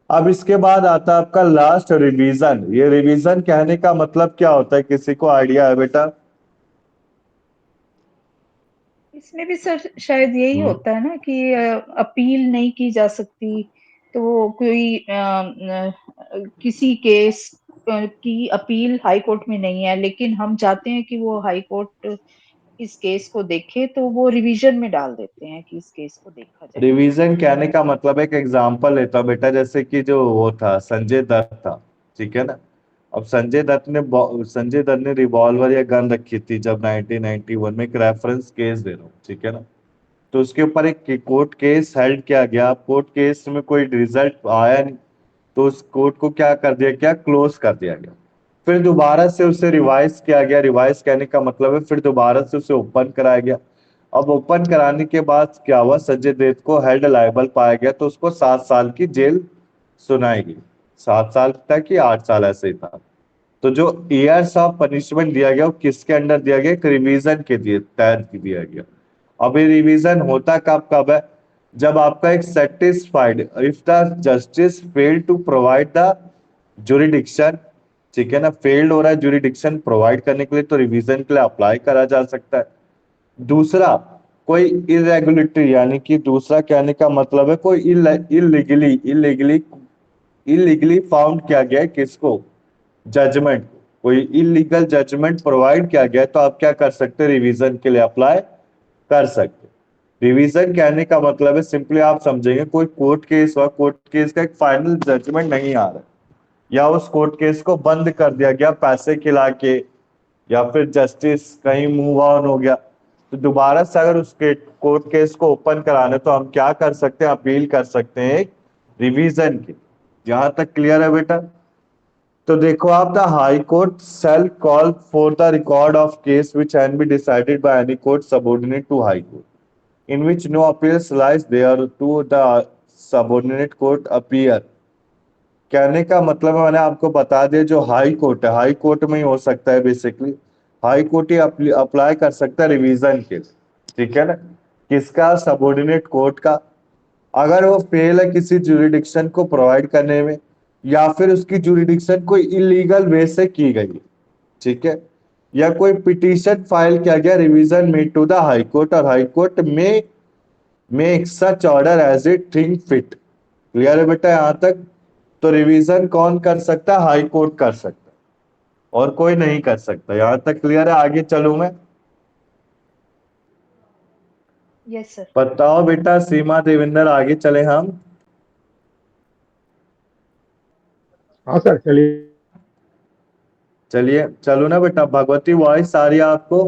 अब इसके बाद आता है आपका लास्ट रिवीजन। ये रिवीजन कहने का मतलब क्या होता है, किसी को आइडिया है बेटा? इसमें भी सर शायद यही होता है ना कि अपील नहीं की जा सकती, तो कोई किसी केस की अपील हाई कोर्ट में नहीं है, लेकिन हम चाहते हैं कि वो हाई कोर्ट इस केस को देखे, तो वो रिवीजन में डाल देते हैं कि इस केस को देखा जाए। रिवीजन कहने का मतलब एक एग्जांपल लेता हूं बेटा, जैसे कि जो वो था संजय दत्त था, ठीक है ना। अब संजय दत्त ने रिवॉल्वर या गन रखी थी जब 1991 में, एक रेफरेंस केस दे रहा हूँ, ठीक है ना। तो उसके ऊपर एक कोर्ट केस हेल्ड किया गया, कोर्ट केस में कोई रिजल्ट आया नहीं, तो उस कोर्ट को क्या कर दिया, क्या क्लोज कर दिया गया। फिर दोबारा से उसे रिवाइज किया गया, रिवाइज कहने का मतलब है फिर दोबारा से उसे ओपन कराया गया। अब ओपन कराने के बाद क्या हुआ, संजय दत्त को हेल्ड लायबल पाया गया, तो उसको 7 साल की जेल सुनाई गई। 7 साल तक कि 8 साल ऐसे ही था। तो जो ईयर्स ऑफ पनिशमेंट दिया गया वो किसके अंडर दिया गया, एक रिवीजन के तहत दिया गया। अब ये रिवीजन होता कब कब है, जब आपका एक satisfied, if the justice fail to provide the jurisdiction, ठीक है ना, फेल्ड हो रहा है जुरिडिक्शन प्रोवाइड करने के लिए, तो रिवीजन के लिए अप्लाई करा जा सकता है। दूसरा, कोई इरेगुलेटरी, यानी कि दूसरा कहने का मतलब है कोई इलीगली फाउंड किया गया है किसको, जजमेंट, कोई इलीगल जजमेंट प्रोवाइड किया गया है, तो आप क्या कर सकते हैं, रिवीजन के लिए अप्लाई कर सकते। रिवीजन कहने का मतलब है सिंपली आप समझेंगे, कोई कोर्ट केस हुआ, कोर्ट केस का एक फाइनल जजमेंट नहीं आ रहा, या उस कोर्ट केस को बंद कर दिया गया पैसे खिला के, या फिर जस्टिस कहीं मूव ऑन हो गया, तो दोबारा से अगर उसके कोर्ट केस को ओपन कराने, तो हम क्या कर सकते हैं, अपील कर सकते हैं रिवीजन की। यहां तक क्लियर है बेटा? तो देखो आप, the high court shall call for the record of case which can be decided by any court subordinate to high court in which no appeals lies there to the subordinate court appear। कहने का मतलब है, मैंने आपको बता दिया, जो high court है, हाई कोर्ट में ही हो सकता है बेसिकली, हाई कोर्ट ही अप्लाई कर सकता है रिवीजन के, ठीक है ना। किसका, सबऑर्डिनेट कोर्ट का। अगर वो फेल है किसी जुरिडिक्शन को प्रोवाइड करने में, या फिर उसकी जुरिडिक्शन कोई इलीगल वे से की गई, ठीक है, या कोई पिटीशन फाइल किया गया रिवीजन में टू द हाई कोर्ट, और हाई कोर्ट में make such order as it think fit. Clear है बेटा यहां तक? तो रिवीजन कौन कर सकता है, हाई कोर्ट कर सकता है, और कोई नहीं कर सकता। यहां तक क्लियर है? आगे चलूं मैं? Yes sir. बताओ बेटा सीमा देवेंद्र, आगे चले हम? हाँ सर, चलिए। चलिए चलो ना बेटा। भगवती वॉइस आ रही है आपको?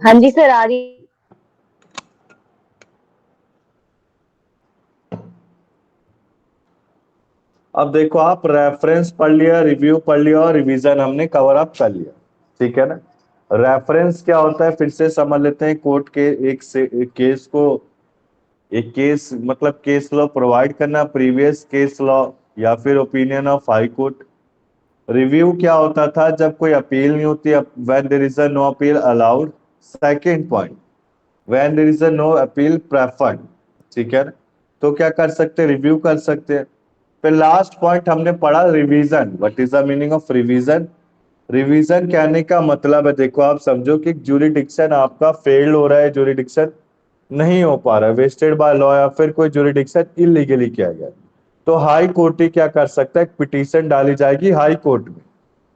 हाँ जी सर, आ रही। अब देखो आप, रेफरेंस पढ़ लिया, रिव्यू पढ़ लिया, और रिवीजन हमने कवर अप कर लिया, ठीक है ना। रेफरेंस क्या होता है फिर से समझ लेते हैं। कोर्ट के एक केस को, एक केस मतलब केस लॉ प्रोवाइड करना, प्रीवियस केस लॉ या फिर opinion of high court. Review क्या होता था, जब कोई अपील नहीं होती, when there is a no appeal allowed. Second point, when there is a no appeal preferred, ठीक है ना, तो क्या कर सकते हैं, रिव्यू कर सकते हैं। फिर लास्ट पॉइंट हमने पढ़ा revision. What is the meaning of revision? Revision कहने का मतलब है, देखो आप समझो कि जुरिडिक्शन आपका फेल हो रहा है, जुरिडिक्शन नहीं हो पा रहा है, वेस्टेड बाय लॉ, या फिर कोई जुरिडिक्शन इलीगली किया गया, तो हाई कोर्ट ही क्या कर सकता है, एक पिटीशन डाली जाएगी हाई कोर्ट में।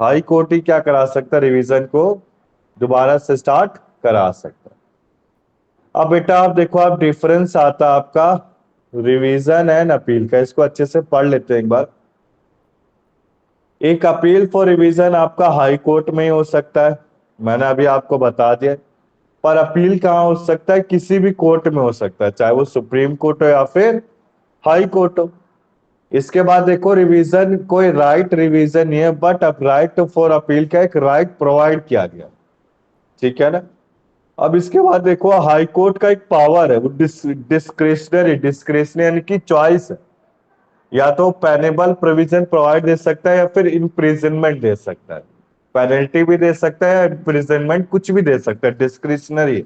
हाई कोर्ट ही क्या करा सकता है, रिवीजन को दोबारा से स्टार्ट करा सकता है। अब बेटा आप देखो, आप डिफरेंस आता है आपका रिवीजन एंड अपील का, इसको अच्छे से पढ़ लेते हैं एक बार। एक अपील फॉर रिवीजन आपका हाई कोर्ट में ही हो सकता है, मैंने अभी आपको बता दिया। पर अपील कहाँ हो सकता है, किसी भी कोर्ट में हो सकता है, चाहे वो सुप्रीम कोर्ट हो या फिर हाई कोर्ट हो। इसके बाद देखो, रिवीजन कोई राइट रिवीजन नहीं है, बट अब राइट फॉर अपील का एक राइट प्रोवाइड किया गया, ठीक है ना। अब इसके बाद देखो, हाई कोर्ट का एक पावर है, वो डिस्क्रेशनरी यानी कि चॉइस है, या तो पेनेबल प्रोविजन प्रोवाइड दे सकता है या फिर इम्प्रिजनमेंट दे सकता है। पेनल्टी भी दे सकता है, इम्प्रिजनमेंट, कुछ भी दे सकता है, डिस्क्रिशनरी।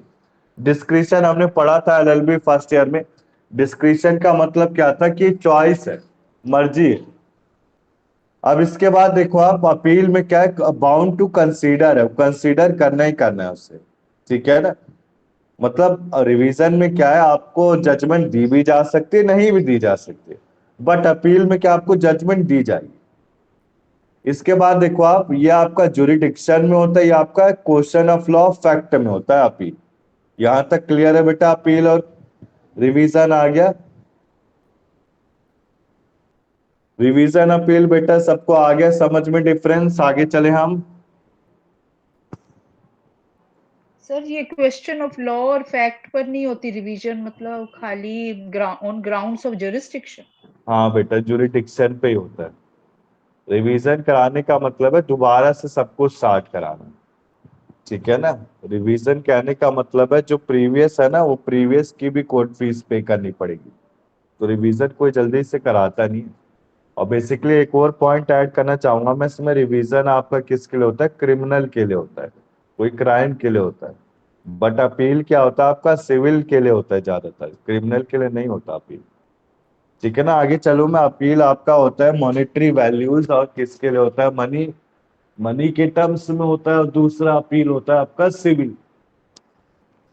डिस्क्रिशन हमने पढ़ा था एलएलबी फर्स्ट ईयर में। डिस्क्रिशन का मतलब क्या था कि चॉइस है, मर्जी है। अब इसके बाद देखो आप अपील में क्या है, बाउंड टू कंसीडर है, कंसीडर करना ही करना है उससे, ठीक है ना। मतलब रिवीजन में क्या है, आपको जजमेंट दी भी जा सकती है, नहीं भी दी जा सकती है, बट अपील में क्या आपको जजमेंट दी जाएगी। इसके बाद देखो आप, ये आपका जुरिडिक्शन में होता है, ये आपका क्वेश्चन ऑफ लॉ फैक्ट में होता है अपील। यहां तक क्लियर है बेटा, अपील और रिवीजन आ गया। रिवीजन अपील बेटा सबको आ गया समझ में डिफरेंस। आगे चले हम। सर ये क्वेश्चन ऑफ लॉ और फैक्ट पर नहीं होती रिवीजन, मतलब खाली ऑन ग्राउंड्स ऑफ जुरिस्डिक्शन। हाँ बेटा, जुरिडिक्शन पे ही होता है। रिवीजन कराने का मतलब है दोबारा से सब कुछ स्टार्ट कराना, ठीक है ना। रिवीजन कहने का मतलब है जो प्रीवियस है ना, वो प्रीवियस की भी कोर्ट फीस पे करनी पड़ेगी। तो रिवीजन कोई जल्दी से कराता नहीं है। और बेसिकली एक और पॉइंट ऐड करना चाहूंगा मैं इसमें, रिवीजन आपका किसके लिए होता है, क्रिमिनल के लिए होता है, कोई क्राइम के लिए होता है। बट अपील क्या होता है आपका, सिविल के लिए होता है ज्यादातर, क्रिमिनल के लिए नहीं होता अपील, ठीक है ना। आगे चलो मैं, अपील आपका होता है मॉनेटरी वैल्यूज, और किसके लिए होता है, मनी, मनी के टर्म्स में होता है। और दूसरा अपील होता है आपका सिविल।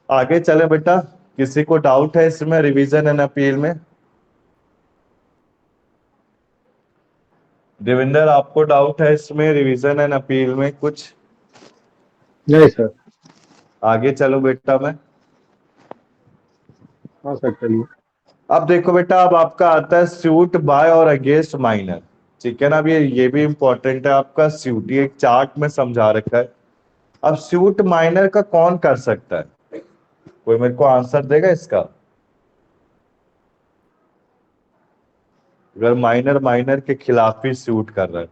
आगे चले बेटा, किसी को डाउट है इसमें रिवीजन एंड अपील में? देवेंद्र आपको डाउट है इसमें रिवीजन एंड अपील में कुछ? नहीं सर। आगे चलो बेटा मैं। हाँ सर चलिए। अब देखो बेटा, अब आपका आता है सूट बाय और अगेंस्ट माइनर, ठीक है ना। अब ये भी इंपॉर्टेंट है आपका, सूट, ये एक चार्ट में समझा रखा है। अब सूट माइनर का कौन कर सकता है, कोई मेरे को आंसर देगा इसका? अगर माइनर माइनर के खिलाफ ही सूट कर रहा है,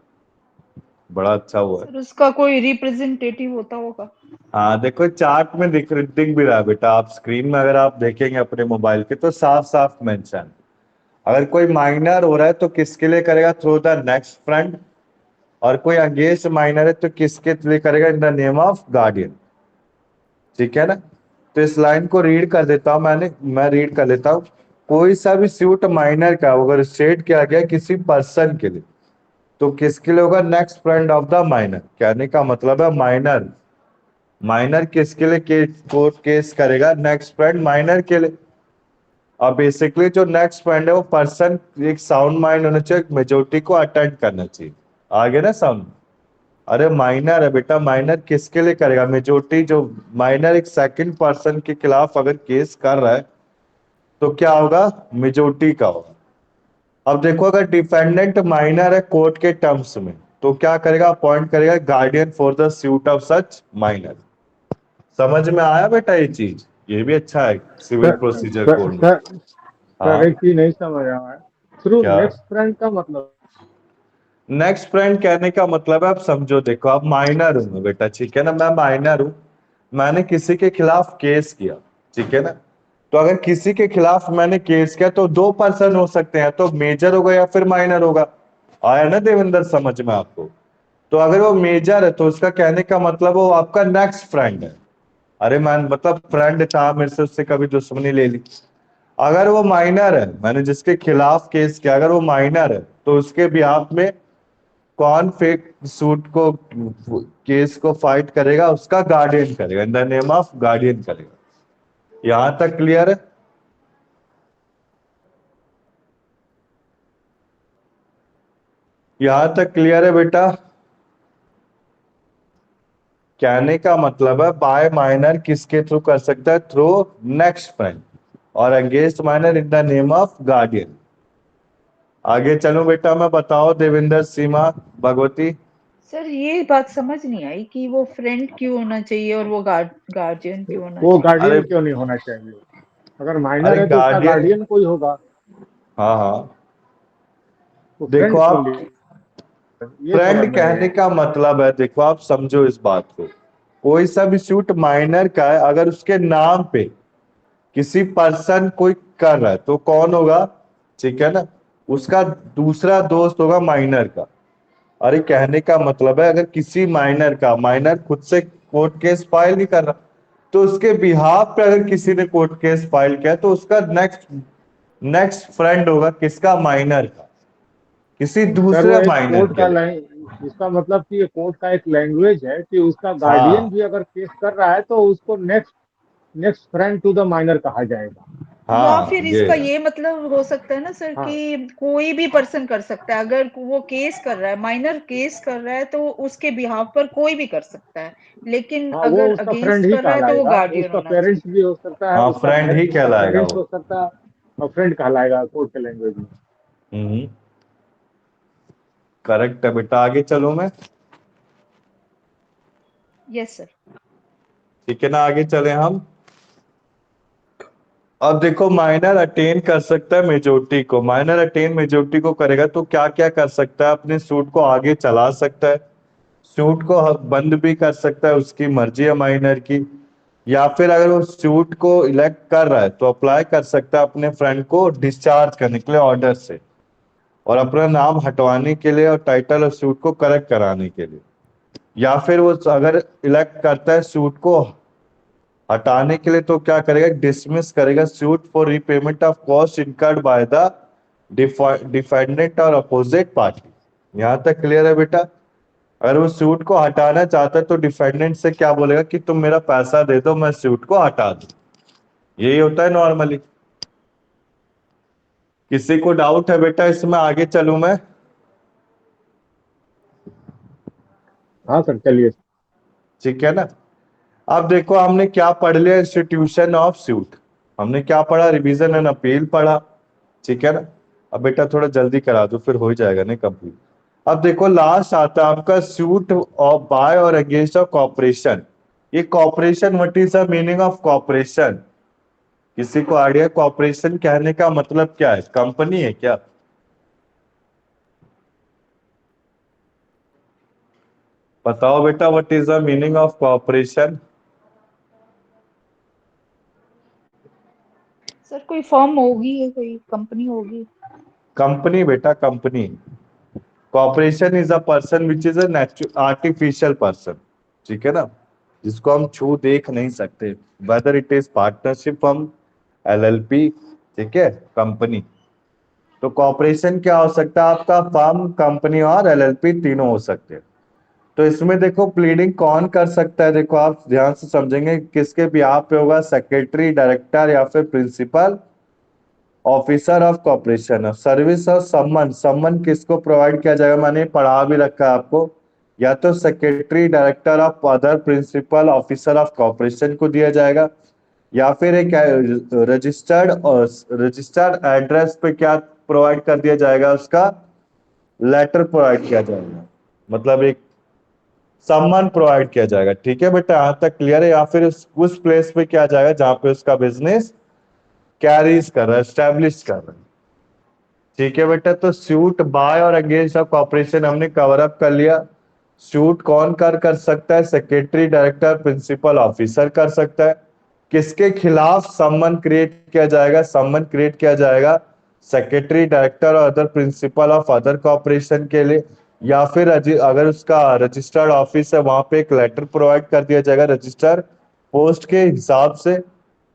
बड़ा अच्छा हुआ है। सर उसका कोई रिप्रेजेंटेटिव होता होगा। हाँ देखो, चार्ट में दिख भी रहा है बेटा, आप स्क्रीन में अगर आप देखेंगे अपने मोबाइल के तो साफ साफ मेंशन। अगर कोई माइनर हो रहा है तो किसके लिए करेगा, थ्रू द नेक्स्ट फ्रेंड। और कोई अगेंस्ट माइनर है तो किसके लिए करेगा, in the name of guardian, ठीक है ना। तो इस लाइन को रीड कर देता हूं, मैं रीड कर लेता हूं। कोई सा भी सूट माइनर का अगर स्टेट किया गया किसी पर्सन के लिए, तो किसके लिए होगा, next friend of the minor. कहने का मतलब है माइनर, माइनर किसके लिए कोर्ट केस करेगा, नेक्स्ट फ्रेंड माइनर के लिए। अब बेसिकली जो नेक्स्ट फ्रेंड है वो पर्सन एक साउंड माइंड होना चाहिए, मेजोरिटी को अटेंड करना चाहिए। आगे ना साउंड, अरे माइनर है बेटा, माइनर किसके लिए करेगा, मेजोरिटी। जो माइनर एक सेकंड पर्सन के खिलाफ अगर केस कर रहा है तो क्या होगा, मेजोरिटी का होगा। अब देखो, अगर डिफेंडेंट माइनर है कोर्ट के टर्म्स में, तो क्या करेगा, अपॉइंट करेगा guardian for the suit of such minor. समझ में आया बेटा ये चीज? ये भी अच्छा है civil sir procedure sir code में। सर, सर एक हाँ चीज नहीं समझ रहा है। थ्रू क्या? नेक्स्ट फ्रेंड का मतलब? नेक्स्ट फ्रेंड कहने का मतलब है, आप समझो, देखो आप माइनर हूं बेटा, ठीक है ना, मैं माइनर हूं, मैंने किसी के खिलाफ केस किया, ठीक है ना। तो अगर किसी के खिलाफ मैंने केस किया तो दो पर्सन हो सकते हैं, तो मेजर होगा या फिर माइनर होगा। आया ना देवेंद्र समझ में आपको? तो अगर वो मेजर है तो उसका कहने का मतलब वो आपका नेक्स्ट फ्रेंड है। अरे मैन, मतलब फ्रेंड था, मेरे से उससे कभी दुश्मनी ले ली। अगर वो माइनर है, मैंने जिसके खिलाफ केस किया, अगर वो माइनर है तो उसके बिहाफ में कौन फेक सूट को, केस को फाइट करेगा, उसका गार्डियन करेगा, in the name of guardian करेगा। यहां तक क्लियर है? यहां तक क्लियर है बेटा? कहने का मतलब है बाय माइनर किसके थ्रू कर सकता है, थ्रू नेक्स्ट फ्रेंड, और against minor in the name of guardian. आगे चलो बेटा, मैं बताओ देवेंद्र, सीमा, भगवती। सर ये बात समझ नहीं आई कि वो फ्रेंड क्यों होना चाहिए और वो गार्जियन क्यों होना वो चाहिए। अरे, गार्डियन क्यों नहीं होना चाहिए? अगर माइनर अरे है तो उसका गार्डियन, गार्डियन कोई होगा। हाँ हाँ, तो देखो फ्रेंड क्यों आप, लिए? ये थोड़ा फ्रेंड मेरे। कहने का मतलब है, देखो आप समझो इस बात को, कोई सा भी सूट माइनर का है, अगर उसके नाम पे किसी पर्सन कोई कर रहा है तो कौन होगा, ठीक है ना, उसका दूसरा दोस्त होगा माइनर का। अरे कहने का मतलब है अगर किसी माइनर खुद से कोर्ट केस फाइल नहीं कर रहा तो उसके बिहाफ पे अगर किसी ने कोर्ट केस फाइल किया तो उसका नेक्स्ट फ्रेंड होगा किसका, माइनर का, किसी सर वो दूसरे एक माइनर कोर्ट के का लिए। इसका मतलब कि ये कोर्ट का एक लैंग्वेज है कि उसका गार्डियन हाँ भी अगर केस कर रहा है तो उसको next next friend to the minor कहा जाएगा। या हाँ फिर इसका ये मतलब हो सकता है ना सर हाँ कि कोई भी पर्सन कर सकता है, अगर वो केस कर रहा है, माइनर केस कर रहा है तो उसके बिहाफ पर कोई भी कर सकता है, लेकिन हाँ, वो अगर उसका फ्रेंड अगेंस्ट ही कर रहा है तो वो कहलाएगा, वो गार्डियन उसका होना चाहिए। पेरेंट्स भी हो सकता है, हाँ फ्रेंड ही उसका कहलाएगा पेरेंट्स वो। हो सकता है और फ्रेंड कहलाएगा कोर्ट के लैंग्वेज में। हम्म, करेक्ट है बेटा, आगे चलो मैं। Yes sir. ठीक है ना, आगे चले हम। अब देखो माइनर अटेन कर सकता है मेजोरिटी को, माइनर अटेन मेजोरिटी को करेगा तो क्या क्या कर सकता है, अपने सूट को आगे चला सकता है, सूट को बंद भी कर सकता है, उसकी मर्जी है माइनर की। या फिर अगर वो सूट को इलेक्ट कर रहा है तो अप्लाई कर सकता है अपने फ्रेंड को डिस्चार्ज करने के लिए ऑर्डर से, और अपना नाम हटवाने के लिए और टाइटल और सूट को करेक्ट कराने के लिए। या फिर वो अगर इलेक्ट करता है सूट को हटाने के लिए तो क्या करेगा, डिसमिस करेगा suit for repayment of cost incurred by the defendant और अपोजिट पार्टी। यहां तक क्लियर है बेटा। अगर वो सूट को हटाना चाहता है तो डिफेंडेंट से क्या बोलेगा कि तुम मेरा पैसा दे दो मैं सूट को हटा दूं। यही होता है नॉर्मली। किसी को डाउट है बेटा इसमें, आगे चलूं मैं? हाँ सर चलिए। ठीक है ना। अब देखो हमने क्या पढ़ लिया, इंस्टीट्यूशन ऑफ सूट, हमने क्या पढ़ा, रिवीजन एंड अपील पढ़ा। ठीक है ना। अब बेटा थोड़ा जल्दी करा दो फिर हो जाएगा ना कंप्लीट। अब देखो लास्ट आता है आपका सूट ऑफ बाय और अगेंस्ट ऑफ कॉपरेशन। ये corporation, what is the meaning of corporation? किसी को आइडिया कॉपरेशन कहने का मतलब क्या है, कंपनी है क्या? बताओ बेटा what is the meaning of corporation? Sir कोई फर्म होगी या कोई कंपनी होगी? कंपनी बेटा, company. Corporation is a person which is a artificial person, ठीक है ना, जिसको हम छू देख नहीं सकते, whether it is partnership firm, LLP, ठीक है, कंपनी। तो कॉपरेशन क्या हो सकता है आपका, फर्म, कंपनी और एलएलपी तीनों हो सकते हैं। तो इसमें देखो प्लीडिंग कौन कर सकता है, देखो आप ध्यान से समझेंगे किसके बिहाफ पे होगा, सेक्रेटरी, डायरेक्टर या फिर principal officer of corporation. Of service और सम्मन, सम्मन किसको प्रोवाइड किया जाएगा, मैंने पढ़ा भी रखा है आपको, या तो secretary, director of other, principal officer of corporation को दिया जाएगा, या फिर एक रजिस्टर्ड एड्रेस पे क्या प्रोवाइड कर दिया जाएगा, उसका लेटर प्रोवाइड किया जाएगा, मतलब एक सम्मान प्रोवाइड किया जाएगा। ठीक है बेटा, यहां तक क्लियर है? या फिर उस प्लेस पे क्या जाएगा जहां पे उसका बिजनेस कैरीज कर रहा है, स्टैब्लिश कर रहा है। ठीक है बेटा, तो सूट बाय और अगेंस्ट ऑफ कॉपरेशन हमने कवर अप कर लिया। सूट कौन कर सकता है, सेक्रेटरी, डायरेक्टर, प्रिंसिपल ऑफिसर कर सकता है। किसके खिलाफ सम्मन क्रिएट किया जाएगा, सम्मन क्रिएट किया जाएगा सेक्रेटरी, डायरेक्टर और other principal of other corporation के लिए। या फिर अगर उसका रजिस्टर्ड ऑफिस है वहां पे एक लेटर प्रोवाइड कर दिया जाएगा रजिस्टर पोस्ट के हिसाब से।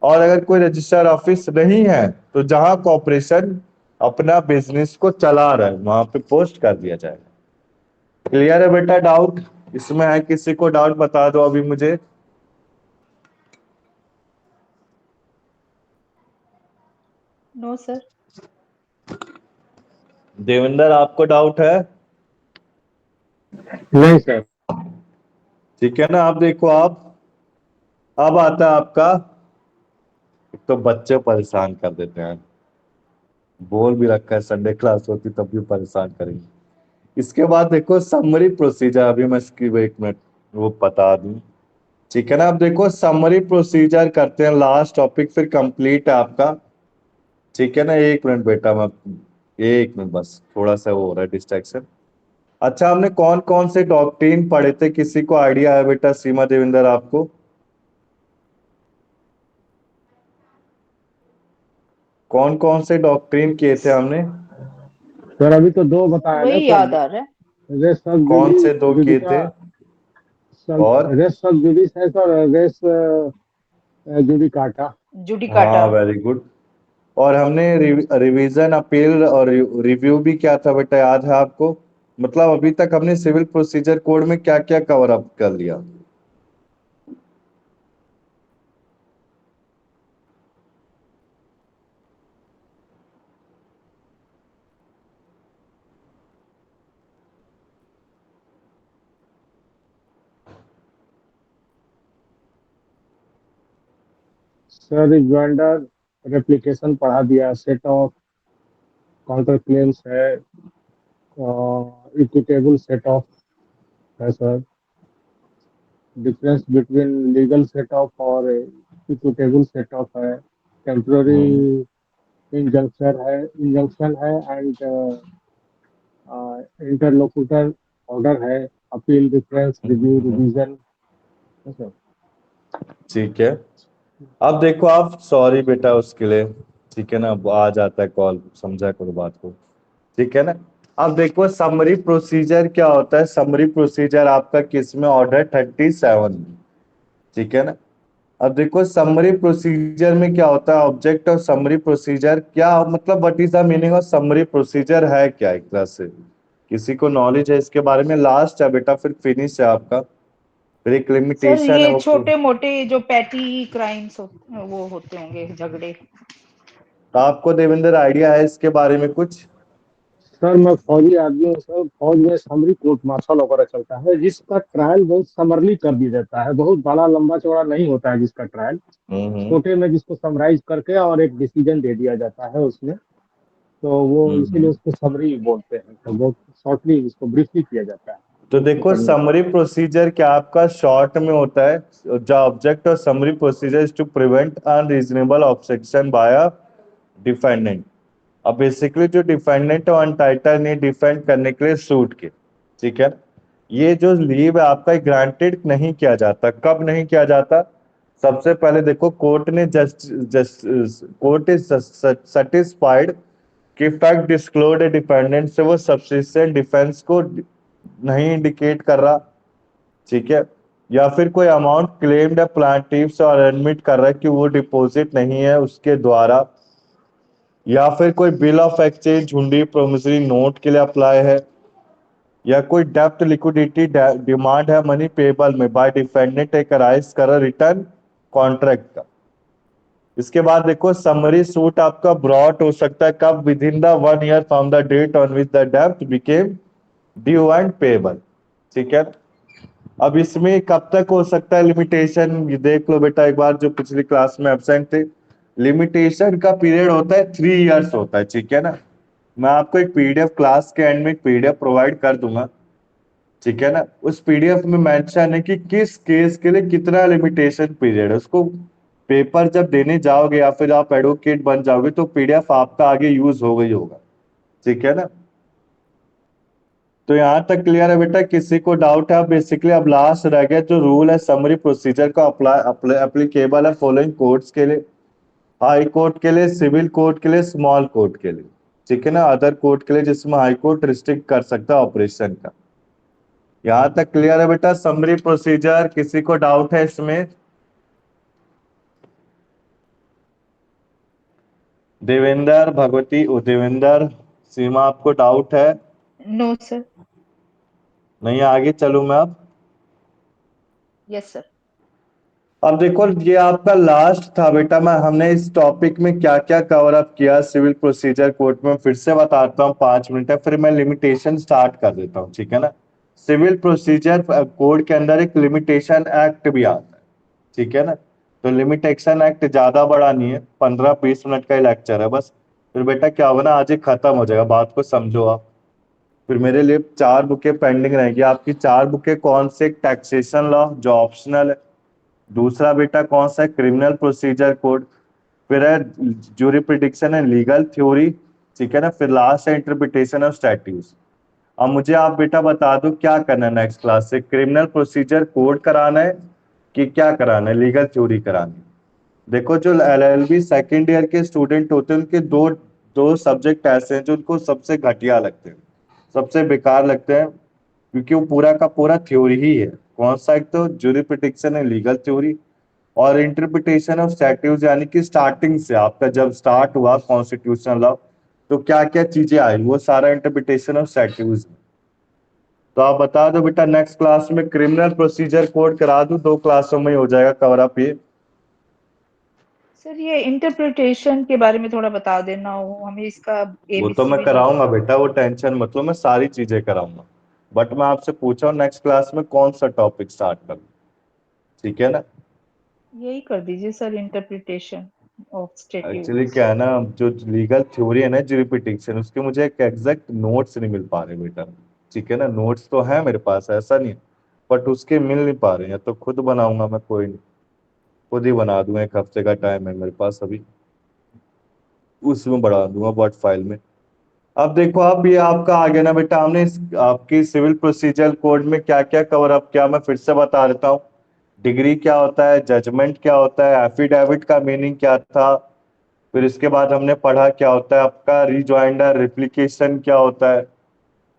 और अगर कोई रजिस्टर्ड ऑफिस नहीं है तो जहां कॉपरेशन अपना बिजनेस को चला रहा है वहां पे पोस्ट कर दिया जाएगा। क्लियर है बेटा? डाउट इसमें है किसी को? डाउट बता दो अभी मुझे। No sir. देवेंद्र आपको डाउट है? नहीं सर। ठीक है ना। अब देखो आप, अब आता है आपका, एक तो बच्चे परेशान कर देते हैं, बोल भी रखा है संडे क्लास होती तब भी परेशान करेंगे। इसके बाद देखो समरी प्रोसीजर, अभी मैं इसकी एक मिनट वो बता दूं। ठीक है ना। अब देखो समरी प्रोसीजर करते हैं, लास्ट टॉपिक फिर कंप्लीट है आपका। ठीक है ना, एक मिनट बेटा, मैं एक मिनट बस, थोड़ा सा वो हो रहा है डिस्ट्रैक्शन। अच्छा हमने कौन कौन से डॉक्ट्रिन पढ़े थे, किसी को आइडिया है बेटा, सीमा देविंदर आपको? कौन कौन से डॉक्ट्रिन किए थे हमने? सर अभी तो दो बताया ना वही सर। याद आ रहा है। रेस सब कौन से दो किए जुडिका थे? सब और रेस सब जुडिस है सर, रेस जुडिकाटा। जुडिकाटा। हाँ, वेरी गुड। और हमने रिवीजन, अपील और रिव्यू भी किया था बेटा, याद है आपको? मतलब अभी तक हमने सिविल प्रोसीजर कोड में क्या क्या कवर अप कर लिया? सर रिजॉइंडर रेप्लिकेशन पढ़ा दिया, सेट ऑफ काउंटर क्लेम्स है, इक्विटेबल सेट ऑफ है sir, difference between legal set of और इक्विटेबल सेट ऑफ है, टेम्पररी हम्म। इंजंक्शन है एंड इंटरलोकुटर ऑर्डर है, अपील, डिफरेंस, रिव्यू, हम्म। रिवीजन है सर। ठीक है। अब देखो, आप सॉरी बेटा उसके लिए, ठीक है ना, अब आ जाता है कॉल, समझा करो बात को, ठीक है ना। अब देखो समरी प्रोसीजर क्या होता है। समरी प्रोसीजर आपका किस में? ऑर्डर 37 में, ठीक है ना। अब देखो समरी प्रोसीजर में क्या होता है, ऑब्जेक्ट और समरी प्रोसीजर क्या मतलब, what is the meaning of summary procedure है क्या एक तरह से? किसी को नॉलेज है इसके बारे में? लास्ट है बेटा, फिर फिनिश है आपका, फिर एक सर लिमिटेशन है ये वो। छोटे मोटे जो पैटी क्राइम्स वो होते होंगे, झगड़े। तो आपको देवेंद्र आइडिया है इसके बारे में कुछ? सर मैं फौजी आदमी हूँ सर, फौज में समरी कोर्ट मार्शल वगैरह चलता है जिसका ट्रायल बहुत समरली कर दिया जाता है, बहुत बड़ा लंबा चौड़ा नहीं होता है जिसका ट्रायल, हम्म। छोटे में जिसको समराइज करके और एक डिसीजन दे दिया जाता है उसमें, तो वो इसीलिए हम्म। उसको समरी बोलते हैं, तो बहुत शॉर्टली इसको ब्रीफली किया जाता है तो उसको देखो करने के समरी लिए। प्रोसीजर क्या आपका शॉर्ट में होता है। The object of summary procedure is to prevent unreasonable objection by a defendant. अब बेसिकली जो डिफेंडेंट और अनटाइटल ने डिफेंड करने के लिए सूट के, ठीक है। ये जो लीव है आपका ग्रांटेड नहीं किया जाता। कब नहीं किया जाता? सबसे पहले देखो, कोर्ट ने just just court is satisfied कि फैक्ट डिस्क्लोज्ड डिपेंडेंट से वो सब्सिस्टेंट डिफेंस को नहीं इंडिकेट कर रहा, ठीक है। या फिर कोई अमाउंट क्लेम्ड है प्लांटिव से और एडमिट कर रहा है कि वो डिपॉजिट नहीं है उसके द्वारा, या फिर कोई बिल ऑफ एक्सचेंज, हुंडी, प्रोमिसरी नोट के लिए अप्लाई है, या कोई डेप्ट लिक्विडिटी डिमांड है मनी पेबल में बाय डिफेंडेंट एक राइज कर रिटर्न कॉन्ट्रैक्ट का। इसके बाद देखो समरी सूट आपका ब्रॉट हो सकता है कब? Within the 1 year from the date on which the डेप्ट बिकेम ड्यू एंड पेबल, ठीक है। अब इसमें कब तक हो सकता है लिमिटेशन? ये देख लो बेटा एक बार, जो पिछली क्लास में एब्सेंट थे, लिमिटेशन का पीरियड होता है 3 इयर्स होता है, ठीक है ना। मैं आपको एक पीडीएफ क्लास के एंड में एक पीडीएफ प्रोवाइड कर दूंगा, ठीक है ना। उस पीडीएफ में मेंशन है कि किस केस के लिए कितना लिमिटेशन पीरियड है। उसको पेपर जब देने जाओगे या फिर आप एडवोकेट बन जाओगे तो पीडीएफ आपका आगे यूज हो गई होगा, ठीक है ना। तो यहाँ तक क्लियर है बेटा? किसी को डाउट है? बेसिकली अब लास्ट रह गया जो रूल है समरी प्रोसीजर का अप्लाई एप्लीकेबल है फॉलोइंग कोर्ट्स के लिए: हाई कोर्ट के लिए, सिविल कोर्ट के लिए, स्मॉल कोर्ट के लिए, ठीक है ना, अदर कोर्ट के लिए जिसमें हाई कोर्ट रिस्ट्रिक्ट कर सकता है ऑपरेशन का। यहाँ तक क्लियर है बेटा समरी प्रोसीजर? किसी को डाउट है इसमें? देवेंद्र, भगवती, देवेंद्र, सीमा, आपको डाउट है? No sir. नहीं, आगे चलूं मैं अब? Yes sir. अब देखो ये आपका लास्ट था बेटा। मैं हमने इस टॉपिक में क्या क्या कवर अप किया सिविल प्रोसीजर कोर्ट में फिर से बताता हूँ, 5 मिनट है, फिर मैं लिमिटेशन स्टार्ट कर देता हूँ, ठीक है ना। सिविल प्रोसीजर कोड के अंदर एक लिमिटेशन एक्ट भी आता है, ठीक है ना। तो लिमिटेशन एक्ट ज्यादा बड़ा नहीं है, 15-20 मिनट का ही लेक्चर है बस। फिर बेटा क्या होगा ना, आज ही खत्म हो जाएगा, बात को समझो आप। फिर मेरे लिए 4 बुकें पेंडिंग रहेगी। आपकी 4 बुकें कौन से? टैक्सेशन लॉ जो ऑप्शनल है, दूसरा बेटा कौन सा है? क्रिमिनल प्रोसीजर कोड, फिर है जूरी प्रिडिक्शन है लीगल थ्योरी, ठीक है ना, फिर लास्ट है इंटरप्रिटेशन ऑफ स्टैट्यूट्स। अब मुझे आप बेटा बता दो क्या करना है नेक्स्ट क्लास से? क्रिमिनल प्रोसीजर कोड कराना है कि क्या कराना है, लीगल थ्योरी करानी है? देखो जो एलएलबी सेकेंड ईयर के स्टूडेंट होते हैं उनके दो दो सब्जेक्ट ऐसे हैं जो उनको सबसे घटिया लगते हैं, सबसे बेकार लगते हैं। क्योंकि वो पूरा का पूरा थ्योरी ही है। कौन सा? एक तो ज्यूरिस्डिक्शन है, लीगल थ्योरी, और इंटरप्रिटेशन ऑफ स्टैट्यूट, यानी कि स्टार्टिंग से आपका जब स्टार्ट हुआ कॉन्स्टिट्यूशनल लॉ तो क्या क्या चीजें आई, वो सारा इंटरप्रिटेशन ऑफ स्टैट्यूट। तो आप बता दो बेटा, नेक्स्ट क्लास में क्रिमिनल प्रोसीजर कोड करा दूं? 2 क्लासों में ही हो जाएगा कवर अप ये। सर ये इंटरप्रिटेशन के बारे में थोड़ा बता देना, हो हमें इसका वो तो एबीसी मैं भी नहीं कराऊंगा पता। बेटा, वो टेंशन मतलब मैं सारी चीजें कराऊंगा, बट मैं आपसे पूछा हूँ नेक्स्ट क्लास में कौन सा टॉपिक स्टार्ट करूं, ठीक है ना? यही कर दीजिए sir, interpretation of actually statutes. क्या है ना, जो लीगल थ्योरी है ना ज्यूरिस्डिक्शन, उसके मुझे एक एग्जैक्ट नोट्स नहीं मिल पा रहे बेटा, ठीक है ना? नोट्स तो है मेरे पास, ऐसा नहीं, बट उसके मिल नहीं पा रहे हैं, तो खुद बनाऊंगा मैं, कोई नहीं, खुद ही बना दूंगा। 1 हफ्ते का टाइम है मेरे पास अभी, उसमें बढ़ा दूंगा वर्ड फाइल में। अब देखो, अब ये आपका आ गया ना बेटा, हमने आपकी सिविल प्रोसीजर कोड में क्या क्या कवर अप किया, मैं फिर से बता देता हूँ। डिग्री क्या होता है, जजमेंट क्या होता है, एफिडेविट का मीनिंग क्या था, फिर इसके बाद हमने पढ़ा क्या होता है आपका रिजॉइंडर, रिप्लिकेशन क्या होता है,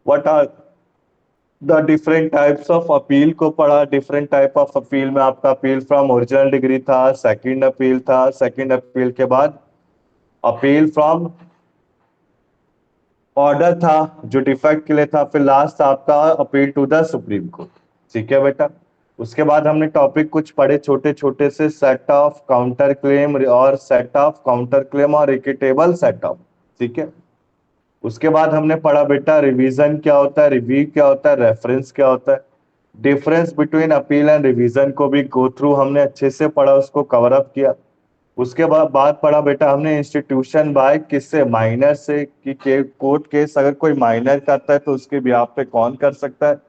what are the different types of appeal को पढ़ा। डिफरेंट टाइप ऑफ अपील में आपका अपील फ्रॉम ओरिजिनल डिग्री था, सेकंड अपील था, सेकंड अपील के बाद अपील फ्रॉम ऑर्डर था जो डिफेक्ट के लिए था, फिर लास्ट आपका appeal to the supreme court, ठीक है बेटा? उसके बाद हमने टॉपिक कुछ पढ़े छोटे छोटे से, सेट ऑफ काउंटर क्लेम और सेट ऑफ काउंटर क्लेम और इक्विटेबल सेट ऑफ, ठीक है? उसके बाद हमने पढ़ा बेटा रिवीजन क्या होता है, रिव्यू क्या होता है, रेफरेंस क्या होता है, difference between appeal and revision को भी गो थ्रू हमने अच्छे से पढ़ा, उसको कवर अप किया। उसके बाद पढ़ा बेटा हमने इंस्टीट्यूशन बाय किससे, माइनर से, कि कोर्ट केस अगर कोई माइनर करता है तो उसके बिहाफ पे कौन कर सकता है,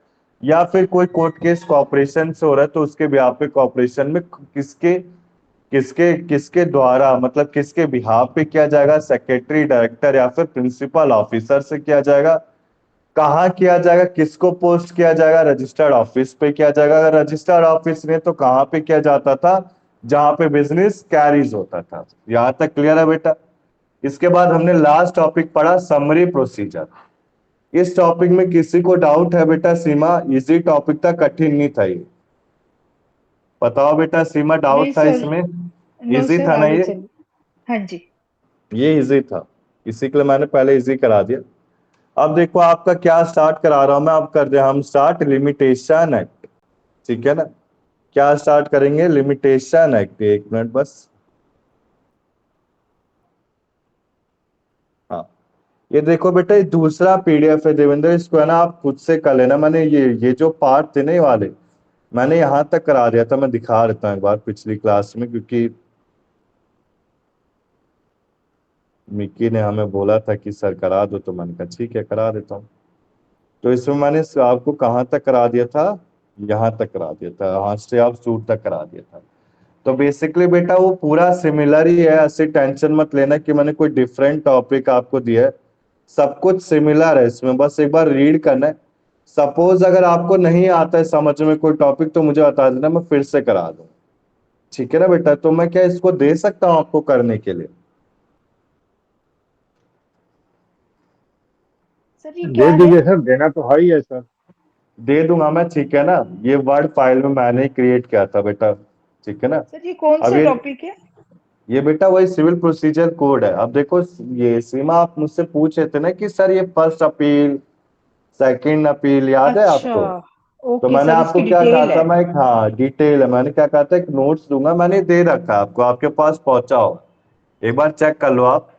या फिर कोई कोर्ट केस कॉपरेशन से हो रहा है तो उसके बिहाफ पे कॉपरेशन में किसके किसके किसके द्वारा, मतलब किसके बिहाफ पे किया जाएगा, सेक्रेटरी, डायरेक्टर या फिर प्रिंसिपल ऑफिसर से किया जाएगा, कहाँ किया जाएगा, किसको पोस्ट किया जाएगा, रजिस्टर्ड ऑफिस पे किया जाएगा, अगर रजिस्टर्ड ऑफिस में तो कहाँ पे किया जाता था, जहां पे बिजनेस कैरीज होता था। यहां तक क्लियर है बेटा? इसके बाद हमने लास्ट टॉपिक पढ़ा समरी प्रोसीजर। इस टॉपिक में किसी को डाउट है बेटा? सीमा, इजी टॉपिक था, कठिन नहीं था ये, बताओ बेटा सीमा, नहीं डाउट था सर, इसमें? नो इजी सर, था ना आगे ये? चलिए। हाँ जी। ये इजी था, इसी के लिए मैंने पहले इजी करा दिया। अब देखो आपका क्या स्टार्ट करा रहा हूं मैं, अब कर दे हम स्टार्ट लिमिटेशन एक्ट, ठीक है ना? क्या स्टार्ट करेंगे? Limitation act. 1 मिनट बस। हाँ, ये देखो बेटा, ये दूसरा पीडीएफ है देवेंद्र, इसको है ना आप खुद से कर लेना। मैंने ये जो पार्ट थे ना ये वाले, मैंने यहाँ तक करा दिया था, मैं दिखा देता हूँ एक बार पिछली क्लास में, क्योंकि मिक्की ने हमें बोला था कि सर करा दो, तो मैंने कहा ठीक है करा देता हूँ। तो इसमें मैंने आपको कहाँ तक करा दिया था, यहाँ तक करा दिया था, यहाँ से आप सूट तक करा दिया था। तो बेसिकली बेटा वो पूरा सिमिलर ही है, ऐसे टेंशन मत लेना कि मैंने कोई डिफरेंट टॉपिक आपको दिया है, सब कुछ सिमिलर है इसमें, बस एक बार रीड करना है। सपोज अगर आपको नहीं आता है समझ में कोई टॉपिक तो मुझे बता देना, मैं फिर से करा दूं, ठीक है ना बेटा? तो मैं क्या इसको दे सकता हूँ आपको करने के लिए? सर ये दे क्या है? दीजिए सर, देना तो है ही है सर। दे दूंगा मैं, ठीक है ना? ये वर्ड फाइल में मैंने क्रिएट किया था बेटा, ठीक है ना? सर ये कौन अब सा टॉपिक है? ये बेटा वही सिविल प्रोसीजर कोड है। अब देखो, ये सीमा आप मुझसे पूछ रहे थे ना कि सर ये फर्स्ट अपील, सेकंड अपील याद है अच्छा, आपको? तो ओके मैंने सर, आपको इसकी क्या कहा डिटेल था, है। मैं एक, हाँ डिटेल है, मैंने क्या कहा था, एक नोट्स दूंगा, मैंने दे रखा है आपको, आपके पास पहुंचा हो, एक बार चेक कर लो आप।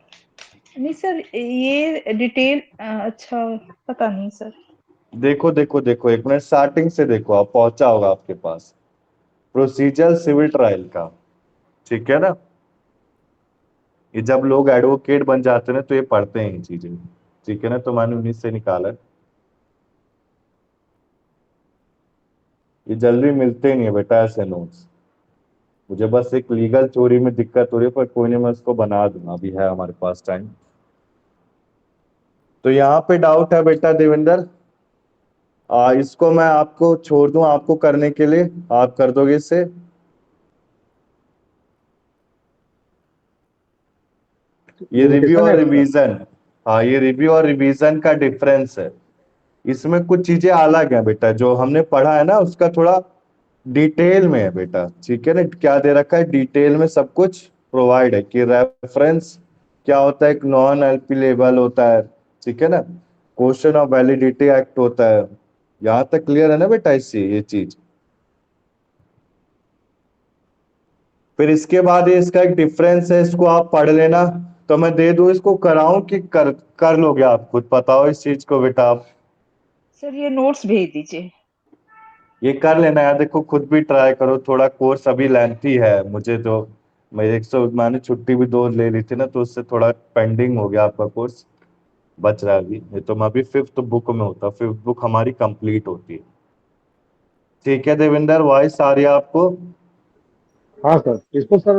नहीं सर, ये डिटेल अच्छा, पता नहीं सर। देखो देखो देखो, 1 मिनट, स्टार्टिंग से देखो, आप पहुंचा होगा आपके पास, प्रोसीजर सिविल ट्रायल का, ठीक है ना? ये जब लोग एडवोकेट बन जाते हैं तो ये पढ़ते हैं ये चीजें, ठीक है ना? तो मैंने उन्हीं से निकाला है। ये जल्दी मिलते नहीं है बेटा ऐसे नोट्स, मुझे बस एक लीगल चोरी में दिक्कत हो रही है, पर कोई नहीं, मैं उसको बना दूंगा, अभी है हमारे पास टाइम। तो यहाँ पे डाउट है बेटा देवेंद्र? इसको मैं आपको छोड़ दूं आपको करने के लिए, आप कर दोगे इससे? ये रिव्यू लिमिटेशन और एक्ट सर। रिवीजन, हाँ ये रिव्यू और रिवीजन का डिफरेंस है। इसमें कुछ चीजें अलग है बेटा, जो हमने पढ़ा है ना उसका थोड़ा डिटेल में है बेटा, ठीक है ना। क्या दे रखा है डिटेल में, सब कुछ प्रोवाइड है कि रेफरेंस क्या होता है, एक नॉन एल्पीलेबल होता है, ठीक है ना, क्वेश्चन ऑफ वैलिडिटी एक्ट होता है। यहाँ तक क्लियर है ना बेटा इससे ये चीज। फिर इसके बाद ये इसका एक डिफरेंस है, इसको आप पढ़ लेना। तो मैं दे दूं इसको, कराऊं कि कर लोगे आप खुद, बताओ इस चीज को बेटा आप। सर ये नोट्स भेज दीजिए। ये कर लेना यार, देखो खुद भी ट्राई करो, थोड़ा कोर्स अभी लेंथी है मुझे तो। मैंने छुट्टी भी 2 ले ली थी ना, तो उससे थोड़ा पेंडिंग हो गया आपका कोर्स, बच रहा है अभी। नहीं तो मैं अभी 5th बुक में होता, 5th बुक हमारी कंप्लीट होती है। ठीक है देवेंद्र, वॉइस आ रही है आपको? हाँ सर, इसको सर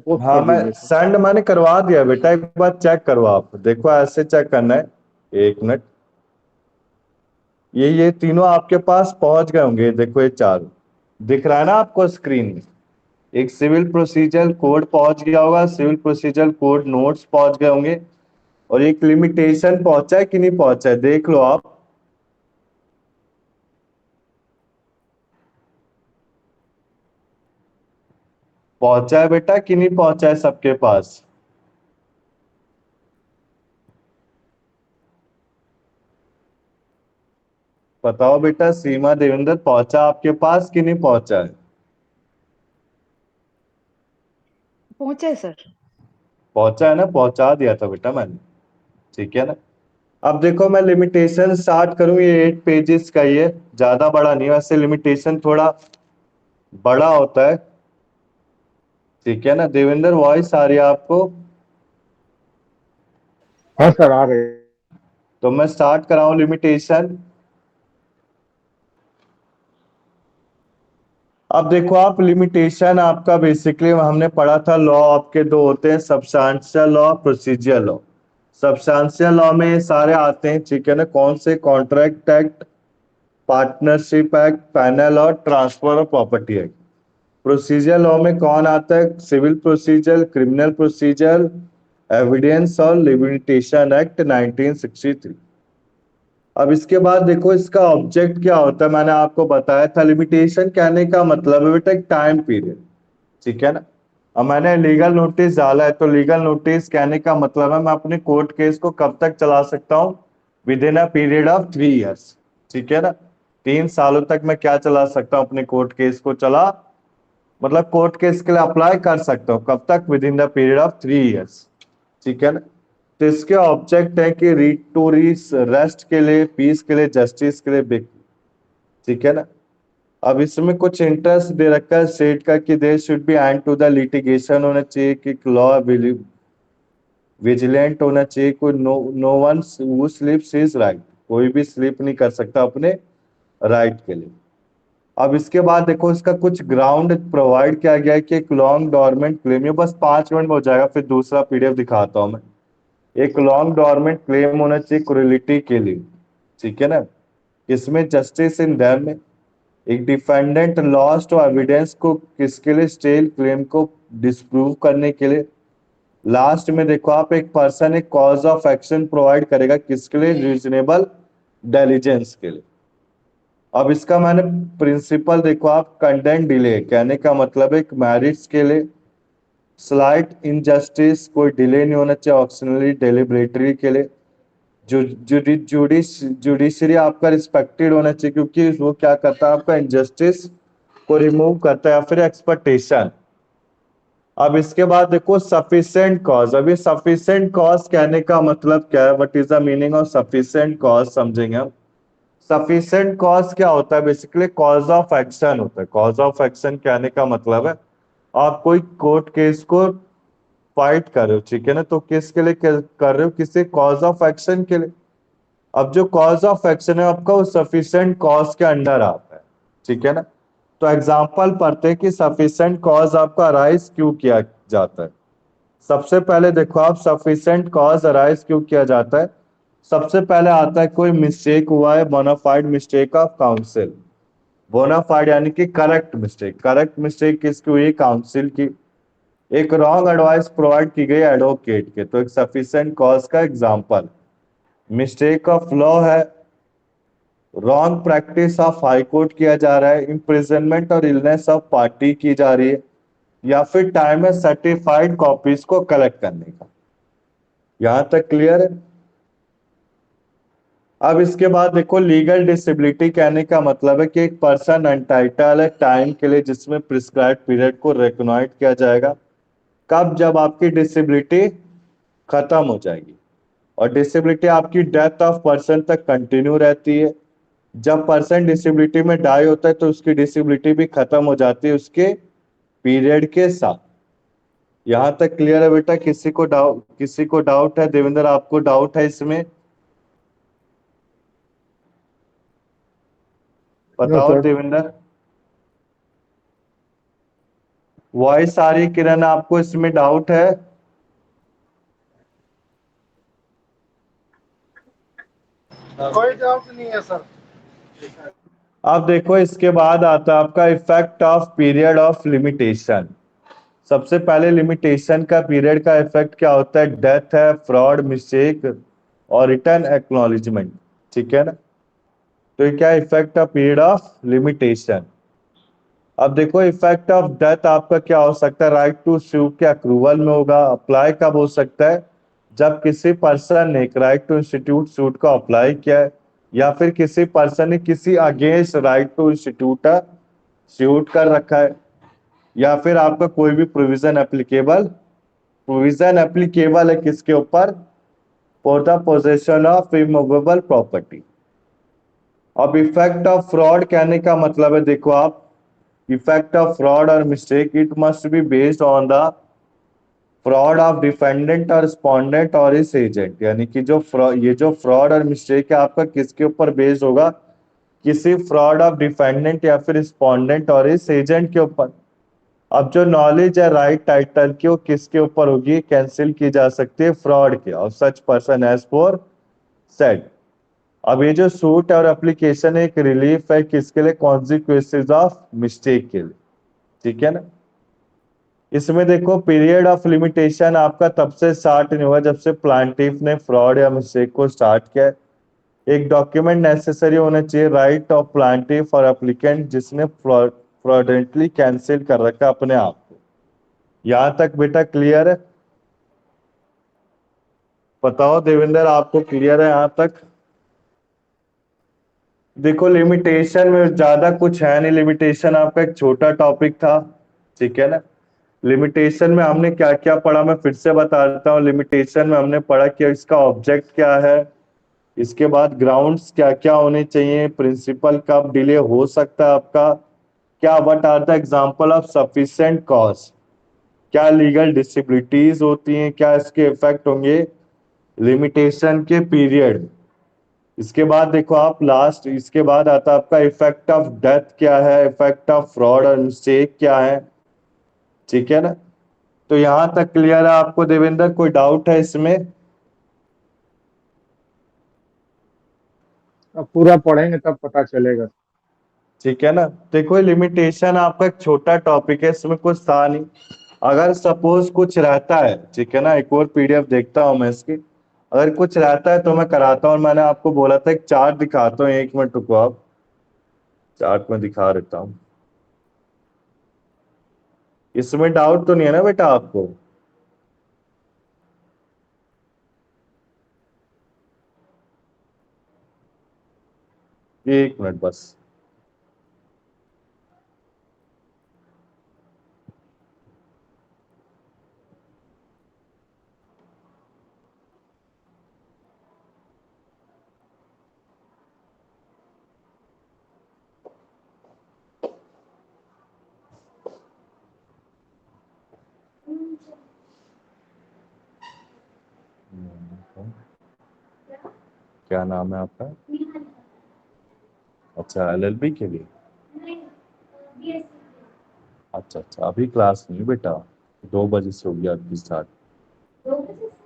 पोस्ट हाँ कर मैं दीजिए सर। सेंड मैंने करवा दिया बेटा, एक बार चेक करो आप, देखो ऐसे चेक करना है। 1 मिनट, ये तीनों आपके पास पहुंच गए होंगे, देखो ये 4 दिख रहा है ना आपको स्क्रीन में। एक सिविल प्रोसीजर कोड पहुंच गया होगा, सिविल प्रोसीजर कोड नोट्स पहुंच गए होंगे, और एक लिमिटेशन पहुंचा है कि नहीं पहुंचा है, देख लो आप। पहुंचा है बेटा कि नहीं पहुंचा है सबके पास? बताओ बेटा, सीमा देवेंद्र पहुंचा आपके पास कि नहीं पहुंचा है? पहुंचा है सर। पहुंचा है ना, पहुंचा दिया था बेटा मैंने, ठीक है ना। अब देखो मैं लिमिटेशन स्टार्ट करूं, ये 8 पेजेस का ही है, ज्यादा बड़ा नहीं है, वैसे लिमिटेशन थोड़ा बड़ा होता है, ठीक है ना। देवेंद्र वॉइस आ रही है आपको? हाँ सर, आ रहे हैं। तो मैं स्टार्ट कराऊं लिमिटेशन। अब देखो आप, लिमिटेशन आपका बेसिकली हमने पढ़ा था, लॉ आपके 2 होते हैं, substantial law, procedure law. Substantial law में ये सारे आते हैं, ठीक है ना, कौन से, contract act, partnership act, penal और transfer of property act. Procedure law में कौन आता है, civil procedure, criminal procedure, evidence और लिमिटेशन एक्ट 1963। अब इसके बाद देखो इसका ऑब्जेक्ट क्या होता है, मैंने आपको बताया था, लिमिटेशन कहने का मतलब है बेटा एक टाइम पीरियड, ठीक है ना। अब मैंने लीगल नोटिस डाला है, तो लीगल नोटिस कहने का मतलब है मैं अपने कोर्ट केस को कब तक चला सकता हूँ, with in a period of 3 years, ठीक है ना। 3 सालों तक मैं क्या चला सकता हूँ, अपने कोर्ट केस को चला, मतलब कोर्ट केस के लिए अप्लाई कर सकता हूँ, कब तक, with in the period of 3 years, ठीक है ना। तो इसके ऑब्जेक्ट है कि रीड टू रेस्ट के लिए, पीस के लिए, जस्टिस के लिए, ठीक है ना। अब इसमें कुछ इंटरेस्ट दे रखा है स्टेट का कि there should be end to the litigation, होना चाहिए कि लॉ विजिलेंट होना चाहिए, कोई no one who slips his right, कोई भी स्लिप नहीं कर सकता अपने राइट के लिए। अब इसके बाद देखो इसका कुछ ग्राउंड प्रोवाइड किया गया है कि एक लॉन्ग डॉर्मेंट क्लेम, ये बस 5 मिनट में हो जाएगा, फिर दूसरा पीडीएफ दिखाता हूं मैं। एक लॉन्ग डॉर्मेंट क्लेम होना चाहिए क्रूरलिटी के लिए, ठीक है ना। इसमें जस्टिस इन देम में एक डिफेंडेंट लॉस्ट एविडेंस को किसके लिए, स्टेल क्लेम को डिस्प्रूव करने के लिए। लास्ट में देखो आप, एक पर्सन एक कॉज ऑफ एक्शन प्रोवाइड करेगा किसके लिए, रीजनेबल डिलीजेंस के लिए। अब इसका मैंने प्रिंसिपल देखो आप, कंटेंट डिले कहने का मतलब एक मैरिज के लिए, स्लाइट इनजस्टिस, कोई डिले नहीं होना चाहिए, ऑप्शनली डेलिबरेटरी के लिए, जो जुडिशरी आपका रिस्पेक्टेड होना चाहिए, क्योंकि वो क्या करता है, आपका इनजस्टिस को रिमूव करता है, या फिर एक्सपर्टेशन। अब इसके बाद देखो सफिशिएंट कॉज, अभी सफिशिएंट कॉज कहने का मतलब क्या है, what is the meaning of sufficient cause, समझेंगे हम। सफिशिएंट कॉज क्या होता है, बेसिकली कॉज ऑफ एक्शन होता है। कॉज ऑफ एक्शन कहने का मतलब है आप कोई कोर्ट केस को फाइट कर रहे हो, ठीक है ना, तो किसके लिए कर रहे हो, किसी कॉज ऑफ एक्शन के लिए। अब जो कॉज ऑफ एक्शन है आपका, वो सफिशिएंट कॉज के अंडर आता है, ठीक है ना। तो एग्जांपल पढ़ते हैं कि सफिशिएंट कॉज आपका अराइज क्यों किया जाता है। सबसे पहले देखो आप, सफिशिएंट कॉज अराइज क्यों किया जाता है। सबसे पहले आता है कोई मिस्टेक हुआ है, bonafide mistake of counsel. Bonafide यानी कि करेक्ट मिस्टेक, करेक्ट मिस्टेक किसकी हुई, काउंसिल की। एक रॉन्ग एडवाइस प्रोवाइड की गई एडवोकेट के, तो एक सफिशिएंट कॉज का एग्जांपल। मिस्टेक ऑफ लॉ है, wrong practice of high court किया जा रहा है, इम्प्रिजनमेंट और इलनेस ऑफ पार्टी की जा रही है, या फिर टाइम है सर्टिफाइड कॉपीज को कलेक्ट करने का। यहां तक क्लियर है? अब इसके बाद देखो, लीगल डिसेबिलिटी कहने का मतलब है कि एक पर्सन एंटाइटल है टाइम के लिए जिसमें प्रिस्क्राइब पीरियड को रिकॉग्नाइज किया जाएगा। कब? जब आपकी डिसेबिलिटी खत्म हो जाएगी। और डिसेबिलिटी आपकी डेथ ऑफ पर्सन तक कंटिन्यू रहती है। जब पर्सन डिसेबिलिटी में डाई होता है तो उसकी डिसेबिलिटी भी खत्म हो जाती है उसके पीरियड के साथ। यहां तक क्लियर है बेटा? किसी को डाउट है? देवेंद्र, आपको डाउट है इसमें? नो बताओ सर। देवेंद्र। वॉइस आ रही किरण? आपको इसमें डाउट है? कोई डाउट नहीं है सर। अब देखो, इसके बाद आता है आपका effect of period of limitation. सबसे पहले लिमिटेशन का पीरियड का इफेक्ट क्या होता है? डेथ है, फ्रॉड, मिस्टेक और रिटर्न एक्नॉलेजमेंट। ठीक है ना? तो ये क्या effect of period of limitation. अब देखो, इफेक्ट ऑफ डेथ आपका क्या हो सकता है? राइट टू स्यू के अक्रूवल में होगा। अप्लाई कब हो सकता है? जब किसी पर्सन ने एक राइट टू इंस्टीट्यूट सूट को अप्लाई किया है, या फिर किसी पर्सन ने किसी against right to institute suit कर रखा है, या फिर आपका कोई भी प्रोविजन एप्लीकेबल है किसके ऊपर? For the possession of immovable property. अब इफेक्ट ऑफ फ्रॉड कहने का मतलब है, देखो आप, इफेक्ट ऑफ फ्रॉड और mistake, it must be based on the fraud of defendant और रिस्पोंडेंट और इस एजेंट। यानी कि ये जो फ्रॉड और मिस्टेक है आपका किसके ऊपर बेस्ड होगा? किसी फ्रॉड ऑफ डिफेंडेंट या फिर रिस्पोंडेंट और इस एजेंट के ऊपर। अब जो नॉलेज है राइट टाइटल की, वो किसके ऊपर होगी? कैंसिल की जा सकती है फ्रॉड के, और such person as for said. अब ये जो सूट और एप्लीकेशन है, एक रिलीफ है किसके लिए? कॉन्सिक्वेंसेज ऑफ मिस्टेक के लिए। ठीक है ना? इसमें देखो, पीरियड ऑफ लिमिटेशन आपका तब से स्टार्ट नहीं हुआ जब से प्लांटिफ ने फ्रॉड या मिस्टेक को स्टार्ट किया है। एक डॉक्यूमेंट नेसेसरी होना चाहिए, राइट ऑफ प्लांटिफ और एप्लीकेंट, जिसने फ्रॉडेंटली कैंसिल कर रखा अपने आप को। यहां तक बेटा क्लियर है? बताओ देवेंद्र, आपको क्लियर है यहां तक? देखो, लिमिटेशन में ज्यादा कुछ है नहीं, लिमिटेशन आपका एक छोटा टॉपिक था। ठीक है ना? लिमिटेशन में हमने क्या क्या पढ़ा, मैं फिर से बता देता हूँ। लिमिटेशन में हमने पढ़ा कि इसका ऑब्जेक्ट क्या है, इसके बाद ग्राउंड्स क्या क्या होने चाहिए, प्रिंसिपल कब डिले हो सकता है आपका, क्या what are the example of sufficient cause, क्या लीगल डिसेबिलिटीज होती हैं, क्या इसके इफेक्ट होंगे लिमिटेशन के पीरियड। इसके बाद देखो आप, लास्ट इसके बाद आता है आपका इफेक्ट ऑफ डेथ क्या है, इफेक्ट ऑफ फ्रॉड और मिस्टेक क्या है। ठीक है ना? तो यहां तक क्लियर है आपको देवेंद्र? कोई डाउट है इसमें? अब पूरा पढ़ेंगे तब पता चलेगा। ठीक है ना? देखो, लिमिटेशन आपका एक छोटा टॉपिक है, इसमें कुछ था नहीं। अगर सपोज कुछ रहता है, ठीक है ना, एक और पीडीएफ देखता हूं मैं इसकी। अगर कुछ रहता है तो मैं कराता हूँ। मैंने आपको बोला था एक चार्ट दिखाता हूँ, 1 मिनट रुको आप, चार्ट में दिखा देता हूँ। इसमें डाउट तो नहीं है ना बेटा आपको? 1 मिनट बस। क्या नाम है आपका? अच्छा, एलएलबी के लिए। अच्छा अच्छा, अभी क्लास नहीं बेटा, 2 बजे से होगी आपकी स्टार्ट।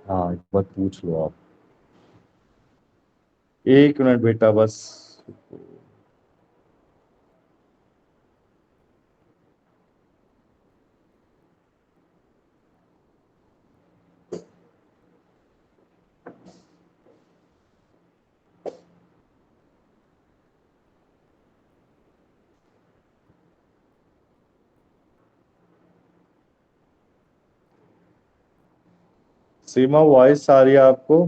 हाँ, एक बार पूछ लो आप। 1 मिनट बेटा बस। सीमा वॉइस आ रही है आपको?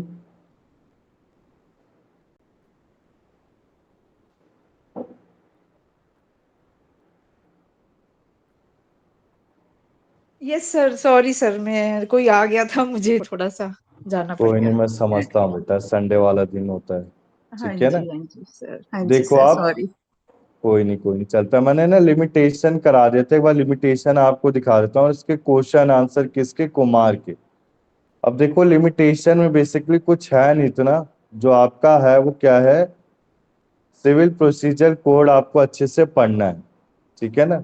यस सर, सॉरी सर, मैं कोई आ गया था, मुझे थोड़ा सा जाना पड़ कोई नहीं, गया। मैं समझता हूँ बेटा, संडे वाला दिन होता है। हाँ ठीक है ना? जी, हाँ जी सर, हाँ जी देखो सर, आप, सॉरी। कोई नहीं चलता। मैंने ना लिमिटेशन करा देते, एक बार लिमिटेशन आपको दिखा देता हूँ, इसके क्वेश्चन आंसर किसके, कुमार के। अब देखो लिमिटेशन में बेसिकली कुछ है नहीं इतना, जो आपका है वो क्या है, सिविल प्रोसीजर कोड आपको अच्छे से पढ़ना है। ठीक है ना?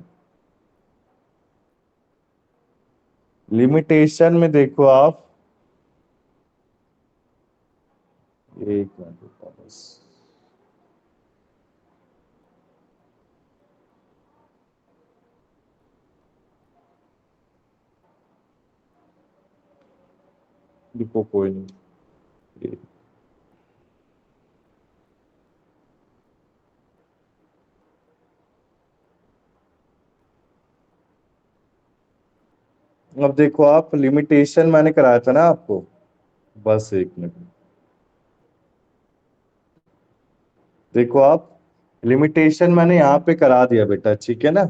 लिमिटेशन में देखो आप, एक मिनट रुको बस। रुको कोई नहीं। अब देखो आप, लिमिटेशन मैंने कराया था ना आपको, बस एक मिनट। देखो आप, लिमिटेशन मैंने यहाँ पे करा दिया बेटा। ठीक है ना?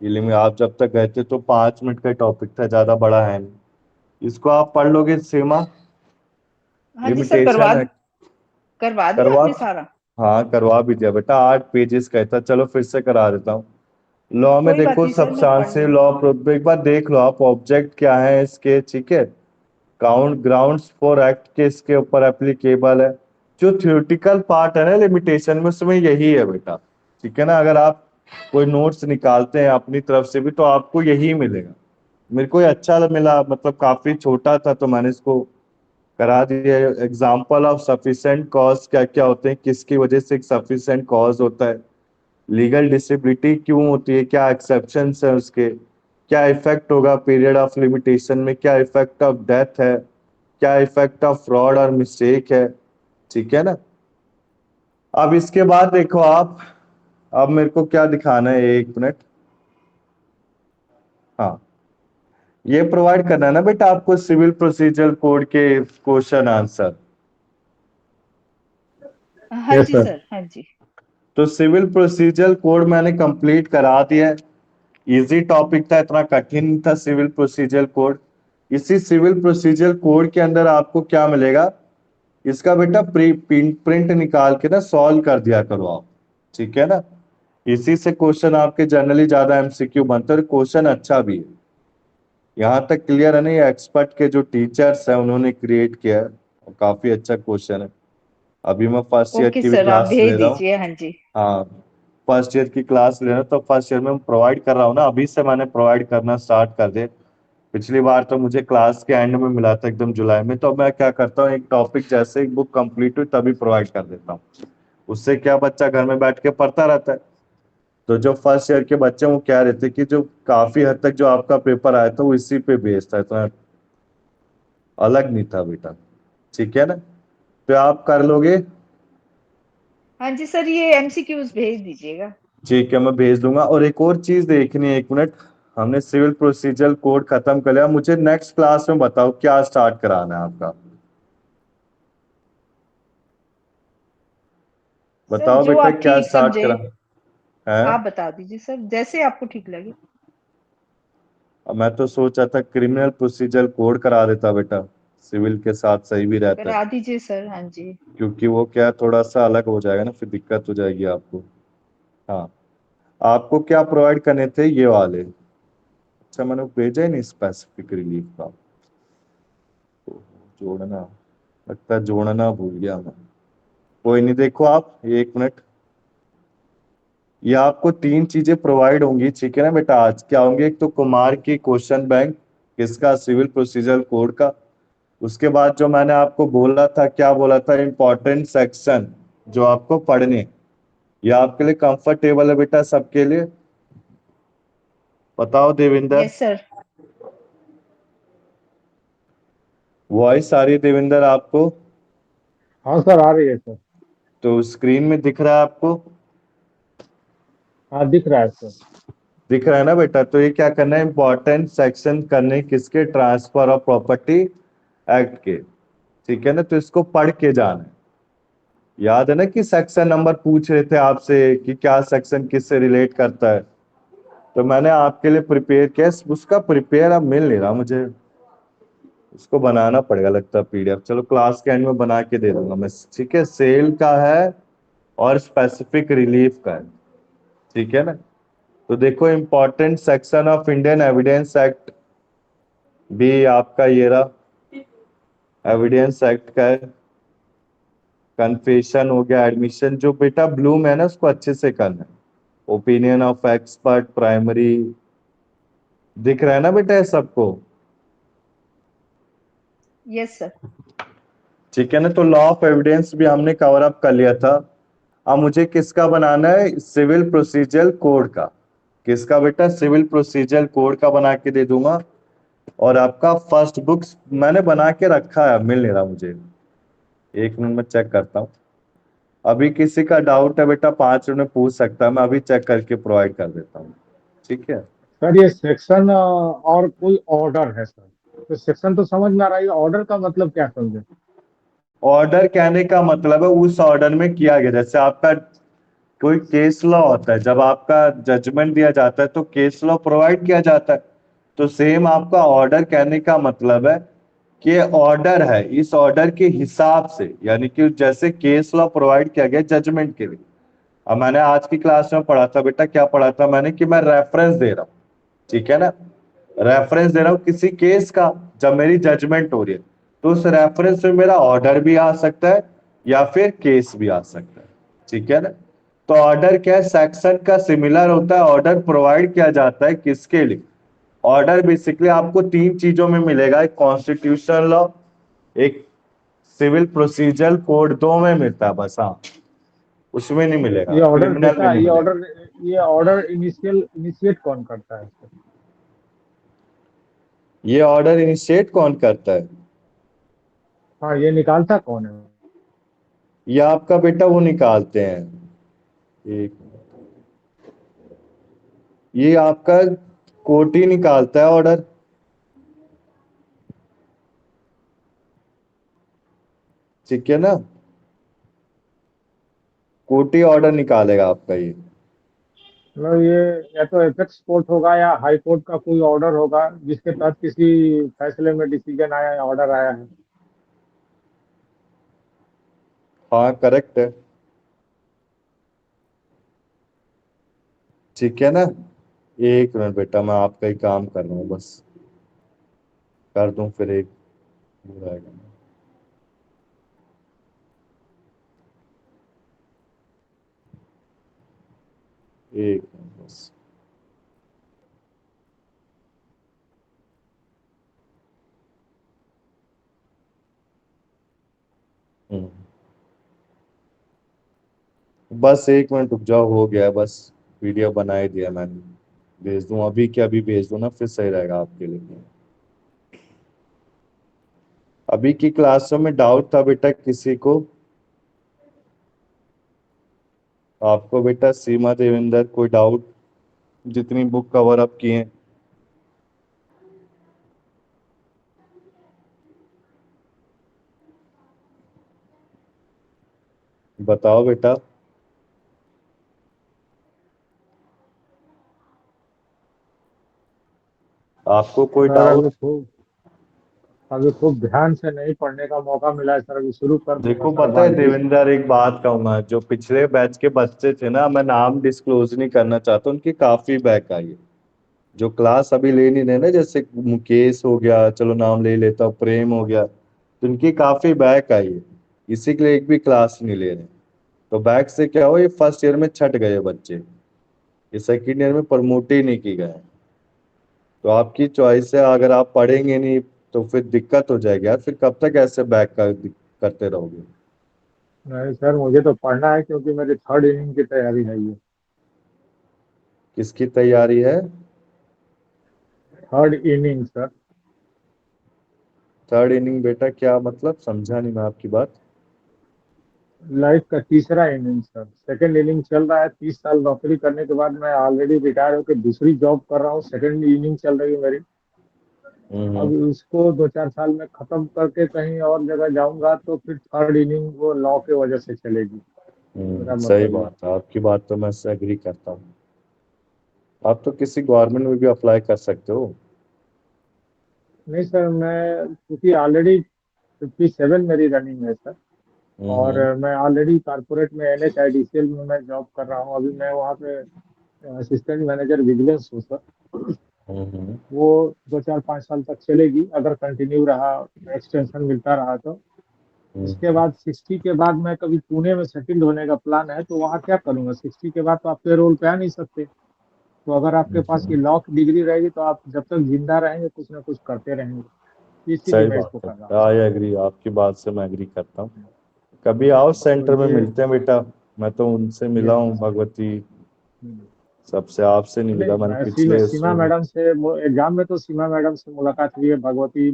ये लिमिट आप जब तक गए थे तो 5 मिनट का टॉपिक था, ज्यादा बड़ा है नहीं। इसको आप पढ़ लोगे सीमा, हाँ जी सर, लिमिटेशन है। करवा दिया करवा, आपने सारा? हाँ करवा भी दिया बेटा, 8 पेजेस का था। चलो फिर से करा देता हूँ। लॉ में कोई बात देखो नहीं सर, मैं पढ़ सब्सटेंशियल लूंगी। लॉ, एक बार देख लो आप ऑब्जेक्ट क्या है इसके। ठीक है? काउंट ग्राउंड्स फॉर एक्ट के इसके ऊपर एप्लीकेबल है। जो थ्योरेटिकल पार्ट है ना लिमिटेशन में, उसमें यही है बेटा। ठीक है ना? अगर आप कोई नोट्स निकालते हैं अपनी तरफ से भी तो आपको यही मिलेगा। मेरे को ये अच्छा मिला, मतलब काफी छोटा था तो मैंने इसको करा दिया। एग्जाम्पल ऑफ सफिशिएंट कॉज क्या क्या होते हैं, किसकी वजह से एक सफिशिएंट कॉज होता है, लीगल डिसेबिलिटी क्यों होती है, क्या एक्सेप्शंस है उसके, क्या इफेक्ट होगा पीरियड ऑफ लिमिटेशन में, क्या इफेक्ट ऑफ डेथ है, क्या इफेक्ट ऑफ फ्रॉड और मिस्टेक है। ठीक है ना? अब इसके बाद देखो आप, अब मेरे को क्या दिखाना है, एक मिनट। हाँ, ये प्रोवाइड करना है ना बेटा आपको, सिविल प्रोसीजर कोड के क्वेश्चन आंसर। हाँ यस जी सर। सर, हाँ जी। तो सिविल प्रोसीजर कोड मैंने कंप्लीट करा दिया है। इजी टॉपिक था, इतना कठिन नहीं था सिविल प्रोसीजर कोड। इसी सिविल प्रोसीजर कोड के अंदर आपको क्या मिलेगा, इसका बेटा प्रिंट निकाल के ना सॉल्व कर दिया करो आप। ठीक है ना? इसी से क्वेश्चन आपके जनरली ज्यादा एमसीक्यू बनते हैं और क्वेश्चन अच्छा भी है। यहाँ तक क्लियर है ना? ये एक्सपर्ट के जो टीचर्स हैं उन्होंने क्रिएट किया है और काफी अच्छा क्वेश्चन है। अभी मैं फर्स्ट ईयर ओके की भी सर, आप क्लास ले भेज रहा हूँ। दीजिए, हाँ जी। हाँ, फर्स्ट ईयर की क्लास ले रहा हूँ, तो फर्स्ट ईयर में प्रोवाइड कर रहा हूँ ना, अभी से मैंने प्रोवाइड करना स्टार्ट कर दे। पिछली बार तो मुझे क्लास के एंड में मिला था एकदम जुलाई में, तो मैं क्या करता हूँ, एक टॉपिक जैसे एक बुक कंप्लीट हुई तभी प्रोवाइड कर देता हूँ। उससे क्या, बच्चा घर में बैठ के पढ़ता रहता है। तो जो फर्स्ट ईयर के बच्चे वो कह रहे थे कि जो काफी हद तक जो आपका पेपर आया था वो इसी पे बेस्ड था, तो अलग नहीं था बेटा। ठीक है ना? तो आप कर लोगे? हाँ जी सर, ये एमसीक्यूज भेज दीजिएगा। ठीक है, मैं भेज दूंगा। और एक और चीज देखनी है, एक मिनट। हमने सिविल प्रोसीजर कोड खत्म कर लिया, मुझे नेक्स्ट क्लास में बताओ क्या स्टार्ट कराना है आपका। सर बताओ जो बेटा आप क्या ठीक स्टार्ट समझे, करा है। आप बता दीजिए सर, जैसे आपको ठीक लगे। अब मैं तो सोचा था क्रिमिनल प्रोसीजर कोड करा देता बेटा, सिविल के साथ सही भी रहता है। करा दीजिए सर, हाँ जी। क्योंकि वो क्या थोड़ा सा अलग हो जाएगा ना, फिर दिक्कत हो जाएगी आपको। हाँ, आपको क्या प्रोवाइड करने थे, ये वाले। अच्छा, मैंने भेजा ही नहीं स्पेसिफिक रिलीफ का, जोड़ना, लगता है जोड़ना भूल गया मैं। कोई नहीं, देखो आप एक मिनट। ये आपको 3 चीजें प्रोवाइड होंगी। ठीक है ना बेटा? आज क्या होंगे, एक तो कुमार की क्वेश्चन बैंक, किसका, सिविल प्रोसीजर कोड का। उसके बाद जो मैंने आपको बोला था, क्या बोला था, इंपॉर्टेंट सेक्शन जो आपको पढ़ने। ये आपके लिए कंफर्टेबल है बेटा सबके लिए? बताओ देविंदर। Yes sir. वॉइस आ रही है देविंदर आपको? हाँ सर, आ रही है सर। तो स्क्रीन में दिख रहा है आपको? हाँ दिख रहा है सर। दिख रहा है ना बेटा? तो ये क्या करना है, इंपॉर्टेंट सेक्शन करने किसके, ट्रांसफर ऑफ प्रॉपर्टी एक्ट के, ठीक है ना। तो इसको पढ़ के जाना है। याद है ना कि सेक्शन नंबर पूछ रहे थे आपसे कि क्या सेक्शन किससे रिलेट करता है, तो मैंने आपके लिए प्रिपेयर किया। उसका प्रिपेयर अब मिल नहीं रहा मुझे, उसको बनाना पड़ेगा लगता है पीडीएफ। चलो क्लास के एंड में बना के दे दूंगा मैं, ठीक है। सेल का है और स्पेसिफिक रिलीफ का है, ठीक है ना। तो देखो important section of Indian evidence act भी आपका ये रहा, एविडेंस एक्ट का है। कन्फेशन हो गया, एडमिशन, जो बेटा ब्लू में है ना उसको अच्छे से करना है। ओपिनियन ऑफ एक्सपर्ट, प्राइमरी, दिख रहा है ना बेटा ये सबको? Yes sir. ठीक है ना। तो लॉ ऑफ एविडेंस भी हमने कवर अप कर लिया था। अब मुझे किसका बनाना है? सिविल प्रोसीजर कोड का। किसका बेटा? सिविल प्रोसीजर कोड का बना के दे दूंगा। और आपका फर्स्ट बुक्स मैंने बना के रखा है, मिल नहीं रहा मुझे, एक मिनट में चेक करता हूँ। अभी किसी का डाउट है बेटा 5 मिनट में पूछ सकता है, मैं अभी चेक करके प्रोवाइड कर देता हूँ, ठीक है। सर ये सेक्शन और कोई ऑर्डर है सर? तो सेक्शन तो समझ में आ रहा है, ऑर्डर का मतलब क्या समझे? ऑर्डर कहने का मतलब है उस ऑर्डर में किया गया, जैसे आपका कोई केस लॉ होता है, जब आपका जजमेंट दिया जाता है तो केस लॉ प्रोवाइड किया जाता है। तो सेम आपका ऑर्डर कहने का मतलब है कि ऑर्डर है, इस ऑर्डर के हिसाब से, यानी कि जैसे केस लॉ प्रोवाइड किया गया जजमेंट के लिए। अब मैंने आज की क्लास में पढ़ा था बेटा, क्या पढ़ा था मैंने, कि मैं रेफरेंस दे रहा हूँ, ठीक है ना। रेफरेंस दे रहा हूँ किसी केस का, जब मेरी जजमेंट हो रही है, तो उस रेफरेंस में मेरा ऑर्डर भी आ सकता है या फिर केस भी आ सकता है, ठीक है ना। तो ऑर्डर क्या है? सेक्शन का सिमिलर होता है। ऑर्डर प्रोवाइड किया जाता है किसके लिए? ऑर्डर बेसिकली आपको 3 चीजों में मिलेगा, एक कॉन्स्टिट्यूशनल लॉ, एक सिविल प्रोसीजर कोड, 2 में मिलता है बस, हाँ उसमें नहीं मिलेगा, ये ऑर्डर क्रिमिनल में बेटा, नहीं मिलेगा। ये ऑर्डर इनिशिएट कौन करता है सर? ये ऑर्डर इनिशिएट कौन करता है? हाँ, ये निकालता कौन है? ये आपका बेटा वो निकालते हैं, एक, ये आपका कोर्ट ही निकालता है ऑर्डर, ठीक है ना। कोर्ट ही ऑर्डर निकालेगा आपका ये। मतलब ये या तो एपेक्स कोर्ट होगा या हाई कोर्ट का कोई ऑर्डर होगा जिसके तहत किसी फैसले में डिसीजन आया है, ऑर्डर आया है। हाँ करेक्ट है, ठीक है ना। एक मिनट बेटा, मैं आपका ही काम कर रहा हूँ बस, कर दूं फिर एक हो जाएगा। एक मिनट बस। बस एक मिनट रुक जाओ, हो गया है बस, वीडियो बना ही दिया मैंने। भेज दूं अभी क्या? अभी भेज दूं ना, फिर सही रहेगा आपके लिए। अभी की क्लासों में डाउट था बेटा किसी को? आपको बेटा सीमा देविंदर कोई डाउट? जितनी बुक कवर अप किए, बताओ बेटा। आपको कोई सर डाउट? अभी खूब ध्यान से नहीं पढ़ने का मौका मिला है सर, अभी शुरू कर दूंगा देखो सर पता है बारीकी से। देवेंद्र, एक बात कहूंगा, जो पिछले बैच के बच्चे थे ना, मैं नाम डिस्क्लोज नहीं करना चाहता, उनकी काफी बैक आई है। जो क्लास अभी ले नहीं रहे ना, जैसे मुकेश हो गया, चलो नाम ले लेता हूँ, प्रेम हो गया, तो उनकी काफी बैक आई है, इसी के लिए एक भी क्लास नहीं ले रहे। तो बैक से क्या हो, ये फर्स्ट ईयर में छट गए बच्चे, ये सेकेंड ईयर में प्रमोट ही नहीं की गए। तो आपकी चॉइस है, अगर आप पढ़ेंगे नहीं तो फिर दिक्कत हो जाएगी यार, फिर कब तक ऐसे करते रहोगे। नहीं सर, मुझे तो पढ़ना है क्योंकि मेरी थर्ड इनिंग की तैयारी है ये। किसकी तैयारी है? Third inning sir. Third inning बेटा क्या मतलब, समझा नहीं मैं आपकी बात। लाइफ का तीसरा इनिंग सर, सेकंड इनिंग चल रहा है। 30 साल नौकरी करने के बाद मैं ऑलरेडी रिटायर होकर दूसरी जॉब कर रहा हूँ, सेकंड इनिंग चल रही है मेरी। अब उसको 2-4 साल में खत्म करके कहीं और जगह जाऊंगा तो फिर थर्ड इनिंग वो लॉ के वजह से चलेगी। मेरा सही मतलब ये बात है, आपकी बात तो मैं से एग्री करता हूँ। आप तो किसी गवर्नमेंट में भी अप्लाई कर सकते हो। नहीं सर, मैं क्योंकि ऑलरेडी 57 मेरी रनिंग है सर। और हम्म मैं ऑलरेडी कारपोरेट में NHIDCL में मैं जॉब कर रहा हूँ। अभी मैं वहाँ पे असिस्टेंट मैनेजर विजिलेंस हूँ सर। हम्म वो 2-4-5 साल तक चलेगी अगर कंटिन्यू रहा, एक्सटेंशन मिलता रहा तो। उसके हम्म, बाद 60 के बाद मैं कभी पुणे में सेटल्ड होने का प्लान है, तो वहाँ क्या करूँगा? 60 के बाद तो आप पेरोल पे आ नहीं सकते। तो अगर आपके पास ये हम्म। लॉ की डिग्री रहेगी तो आप जब तक जिंदा रहेंगे कुछ ना कुछ करते रहेंगे। इसीलिए सही मैं बात इसको है, कर रहा हूँ। आई एग्री, आपकी बात से मैं एग्री करता हूँ। कभी आओ तो सेंटर में ये मिलते हैं बेटा। मैं तो उनसे मिला हूँ, भगवती हम्म। सबसे, आपसे नहीं मिला नहीं, मैंने मैं पिछले सीमा उसमें। मैडम से एग्जाम में तो सीमा मैडम से मुलाकात हुई है, भगवती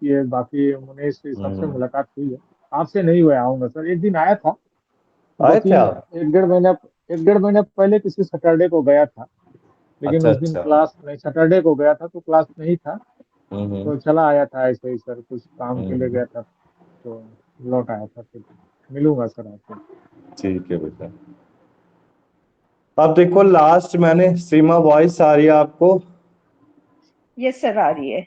ये बाकी मुनेश ये सबसे हम्म, मुलाकात हुई है। आपसे नहीं हुआ, आऊंगा सर। एक दिन आया था, दो आए थे तीन आप? एक डेढ़ महीने पहले किसी सैटरडे को गया था। लेकिन अच्छा उस दिन अच्छा। क्लास नहीं, सैटरडे को गया था तो क्लास नहीं था। हम्म तो चला आया था ऐसे ही सर, कुछ काम के लिए हम्म, गया था तो लौट आया था। फिर मिलूंगा सर आपसे। ठीक है बेटा। अब देखो लास्ट मैंने, सीमा वॉइस आ रही है आपको? यस सर, आ रही है।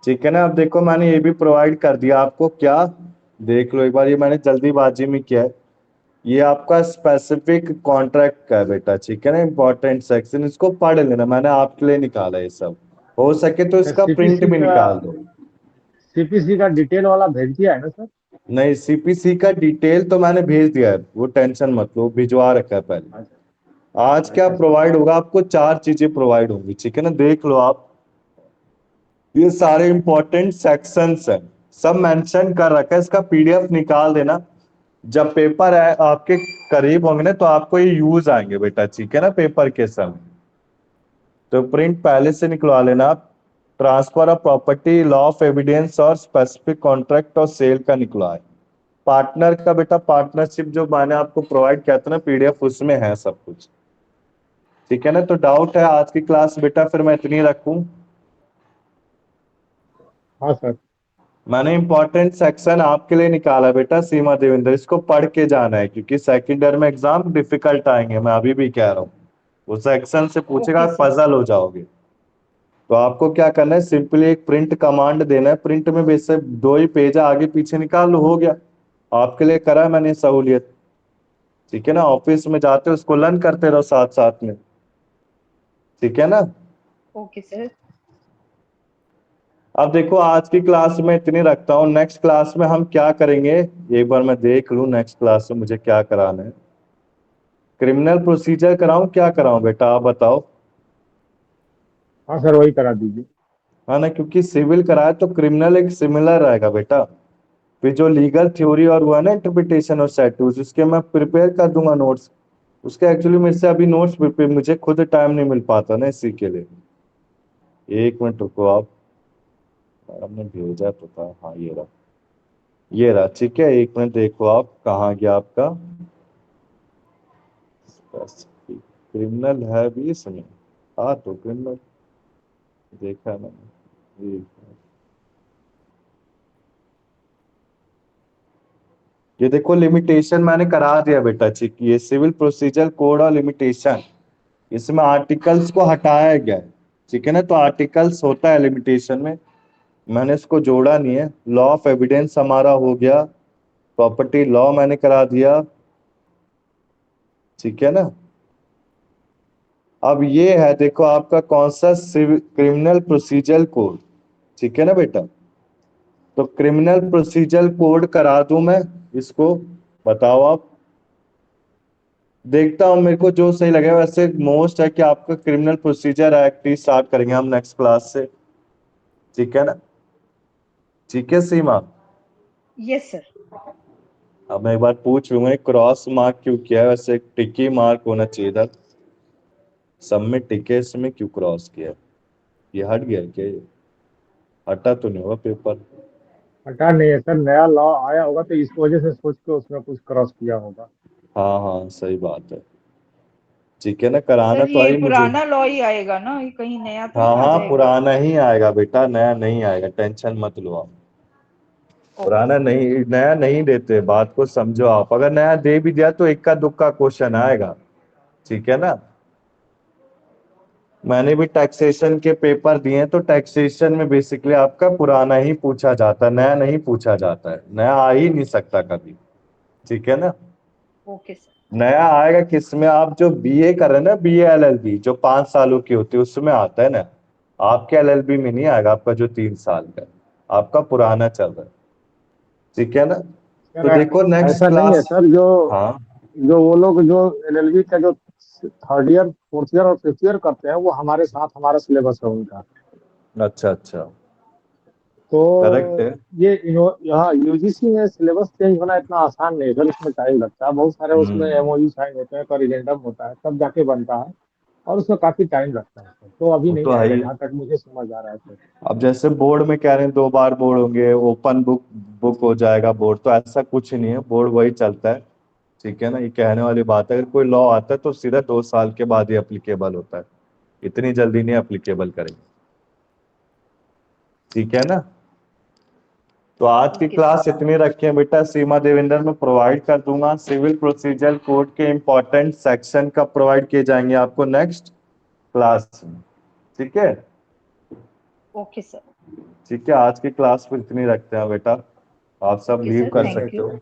ठीक है ना? अब देखो मैंने ये भी प्रोवाइड कर दिया आपको, क्या देख लो एक बार, ये मैंने जल्दीबाजी में किया है। ये आपका स्पेसिफिक कॉन्ट्रैक्ट का है बेटा, ठीक है ना? इंपॉर्टेंट सेक्शन, इसको पढ़ लेना, मैंने आपके लिए निकाला है ये सब। हो सके तो इसका प्रिंट सीपीसी भी का निकाल दो। सीपीसी का डिटेल वाला भेज दिया है ना सर? नहीं, सीपीसी का डिटेल तो मैंने भेज दिया है, वो टेंशन मत लो, भिजवा रखा है पहले। अच्छा आज क्या अच्छा सर। प्रोवाइड होगा आपको? 4 चीजें प्रोवाइड होंगी, ठीक है ना? देख लो आप, ये सारे इंपॉर्टेंट सेक्शंस हैं, सब मेंशन कर रखा है, इसका पीडीएफ निकाल देना। जब पेपर है आपके करीब होंगे ना तो आपको ये यूज आएंगे बेटा, ठीक है ना? पेपर के समय तो प्रिंट पहले से निकलवा लेना आप। Transfer of property, law of evidence और स्पेसिफिक कॉन्ट्रैक्ट और सेल का निकलवाए। पार्टनर का बेटा, पार्टनरशिप जो मैंने आपको प्रोवाइड किया था ना पीडीएफ, उसमें है सब कुछ, ठीक है ना? तो डाउट है आज की क्लास बेटा फिर मैं इतनी रखूं? हाँ सर। मैंने इंपॉर्टेंट सेक्शन आपके लिए निकाला बेटा सीमा देवेंद्र, इसको पढ़ के जाना है क्योंकि सेकेंड ईयर में एग्जाम डिफिकल्ट आएंगे, मैं अभी भी कह रहा हूँ। वो सेक्शन से पूछेगा, ओके सर। पजल हो जाओगे। तो आपको क्या करना है, सिंपली एक प्रिंट कमांड देना है, प्रिंट में बस से 2 ही पेज आगे पीछे निकाल लो, हो गया। आपके लिए करा है मैंने सहूलियत, ठीक है ना? ऑफिस में जाते हो उसको लर्न करते रहो साथ साथ में, ठीक है ना? Okay sir. अब देखो आज की क्लास में इतनी रखता हूँ, नेक्स्ट क्लास में हम क्या करेंगे एक बार मैं देख लूं, नेक्स्ट क्लास में मुझे क्या कराना है। क्रिमिनल प्रोसीजर कराऊं, क्या कराऊं बेटा आप बताओ? हाँ सर, वही करा दीजिए। हाँ ना, क्योंकि सिविल कराया तो क्रिमिनल एक सिमिलर रहेगा बेटा। फिर जो लीगल थ्योरी और हुआ ना इंटरप्रिटेशन और स्टैट्यूट, उसके मैं प्रिपेयर कर दूंगा नोट्स। उसके एक्चुअली मेरे से अभी नोट्स प्रिपेयर, मुझे खुद टाइम नहीं मिल पाता ना इसी के लिए। एक मिनट रुको आप, मैंने भेजा तो था, हाँ ये रहा, ठीक है? एक मिनट देखो आप, कहाँ गया आपका क्रिमिनल? है भी इसमें? हाँ तो क्रिमिनल देखा मैंने, ये देखो लिमिटेशन मैंने करा दिया बेटा, ठीक? ये सिविल प्रोसीजर कोड और लिमिटेशन, इसमें आर्टिकल्स को हटाया गया है, ठीक है ना? तो आर्टिकल्स होता है लिमिटेशन में, मैंने इसको जोड़ा नहीं है। लॉ ऑफ एविडेंस हमारा हो गया, प्रॉपर्टी लॉ मैंने करा दिया, ठीक है ना? अब ये है देखो आपका कौन सा, सिविल क्रिमिनल प्रोसीजर कोड, ठीक है ना बेटा? तो क्रिमिनल प्रोसीजर कोड करा दूं मैं इसको, बताओ आप? देखता हूँ मेरे को जो सही लगे, वैसे मोस्ट है कि आपका क्रिमिनल प्रोसीजर एक्ट ही स्टार्ट करेंगे हम नेक्स्ट क्लास से, ठीक है ना? ठीक है सीमा? Yes sir. अब मैं एक बार पूछ लूंगा क्रॉस मार्क क्यों किया है, वैसे टिकी मार्क होना चाहिए था, सब में टिके, इसमें क्यों क्रॉस किया है? ये हट गया है क्या? ये हटा तो नहीं होगा पेपर? हटा नहीं है सर, नया लॉ आया होगा तो इस वजह से सोच के उसमें कुछ क्रॉस किया होगा। हाँ हाँ सही बात है। ठीक है ना, कराना सर तो ये आई मुझे। पुराना लॉ ही आएगा ना, ये कहीं नया तो हाँ नहीं आ हाँ, जाएगा? पुराना ही आएगा बेटा, नया नहीं आएगा, टेंशन मत लो आप। ओके पुराना सर। नहीं, नया नहीं देते, बात को समझो आप। अगर नया दे भी दिया तो इक्का दुक्का क्वेश्चन आएगा, ठीक है ना। मैंने भी टैक्सेशन के पेपर दिए हैं, तो टैक्सेशन में बेसिकली आपका पुराना ही पूछा जाता है, नया नहीं पूछा जाता है, नया आ ही नहीं सकता कभी, ठीक है ना। Okay sir. नया आएगा किसमें, आप जो बीए कर रहे हैं ना, बीए एलएलबी जो 5 सालों की होती है उसमें आता है ना। आपके एलएलबी में नहीं आएगा, आपका जो 3 साल का है, आपका पुराना चल रहा है, ठीक है ना। तो सर देखो नेक्स्ट ऐसा नहीं है क्लास। सर, जो हाँ जो वो लोग जो एलएलबी का जो थर्ड ईयर, फोर्थ ईयर और फिफ्थ ईयर करते हैं, वो हमारे साथ हमारा सिलेबस है उनका। अच्छा अच्छा, करेक्ट तो है। ये यहाँ यूजीसी में सिलेबस चेंज होना इतना आसान नहीं है सर, इसमें टाइम लगता है बहुत सारे, उसमें हम्म। एमओयू साइन होते हैं, कॉरिजेंडम होता है, तब जाके बनता है, और उसमें काफी टाइम लगता है सर। तो अभी वो नहीं तो है आएगा ही। जहाँ तक मुझे समझ आ रहा है सर। अब जैसे बोर्ड में कह रहे हैं 2 बार बोर्ड होंगे, ओपन बुक बुक हो जाएगा बोर्ड, तो ऐसा कुछ नहीं है, बोर्ड वही चलता है, ठीक है ना। ये कहने वाली बात है, अगर कोई लॉ आता है तो सीधा 2 साल के बाद ही अप्लीकेबल होता है, इतनी जल्दी नहीं अप्लीकेबल करेंगे, ठीक है ना। तो आज की ओके सर। क्लास इतनी रखी है बेटा, सीमा देवेंद्र में प्रोवाइड कर दूंगा, सिविल प्रोसीजर कोड के इंपॉर्टेंट सेक्शन का प्रोवाइड किए जाएंगे आपको नेक्स्ट क्लास में, ठीक है। Okay sir. ठीक है, आज की क्लास में इतनी रखते हैं बेटा, आप सब ओके लीव सर, कर थैंक सकते यू। हो।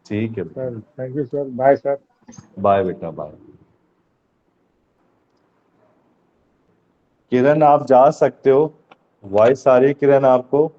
ठीक है सर बेटा, thank you sir, bye sir. Bye बेटा बाय। किरण आप जा सकते हो, वॉइस आ रही है किरण आपको?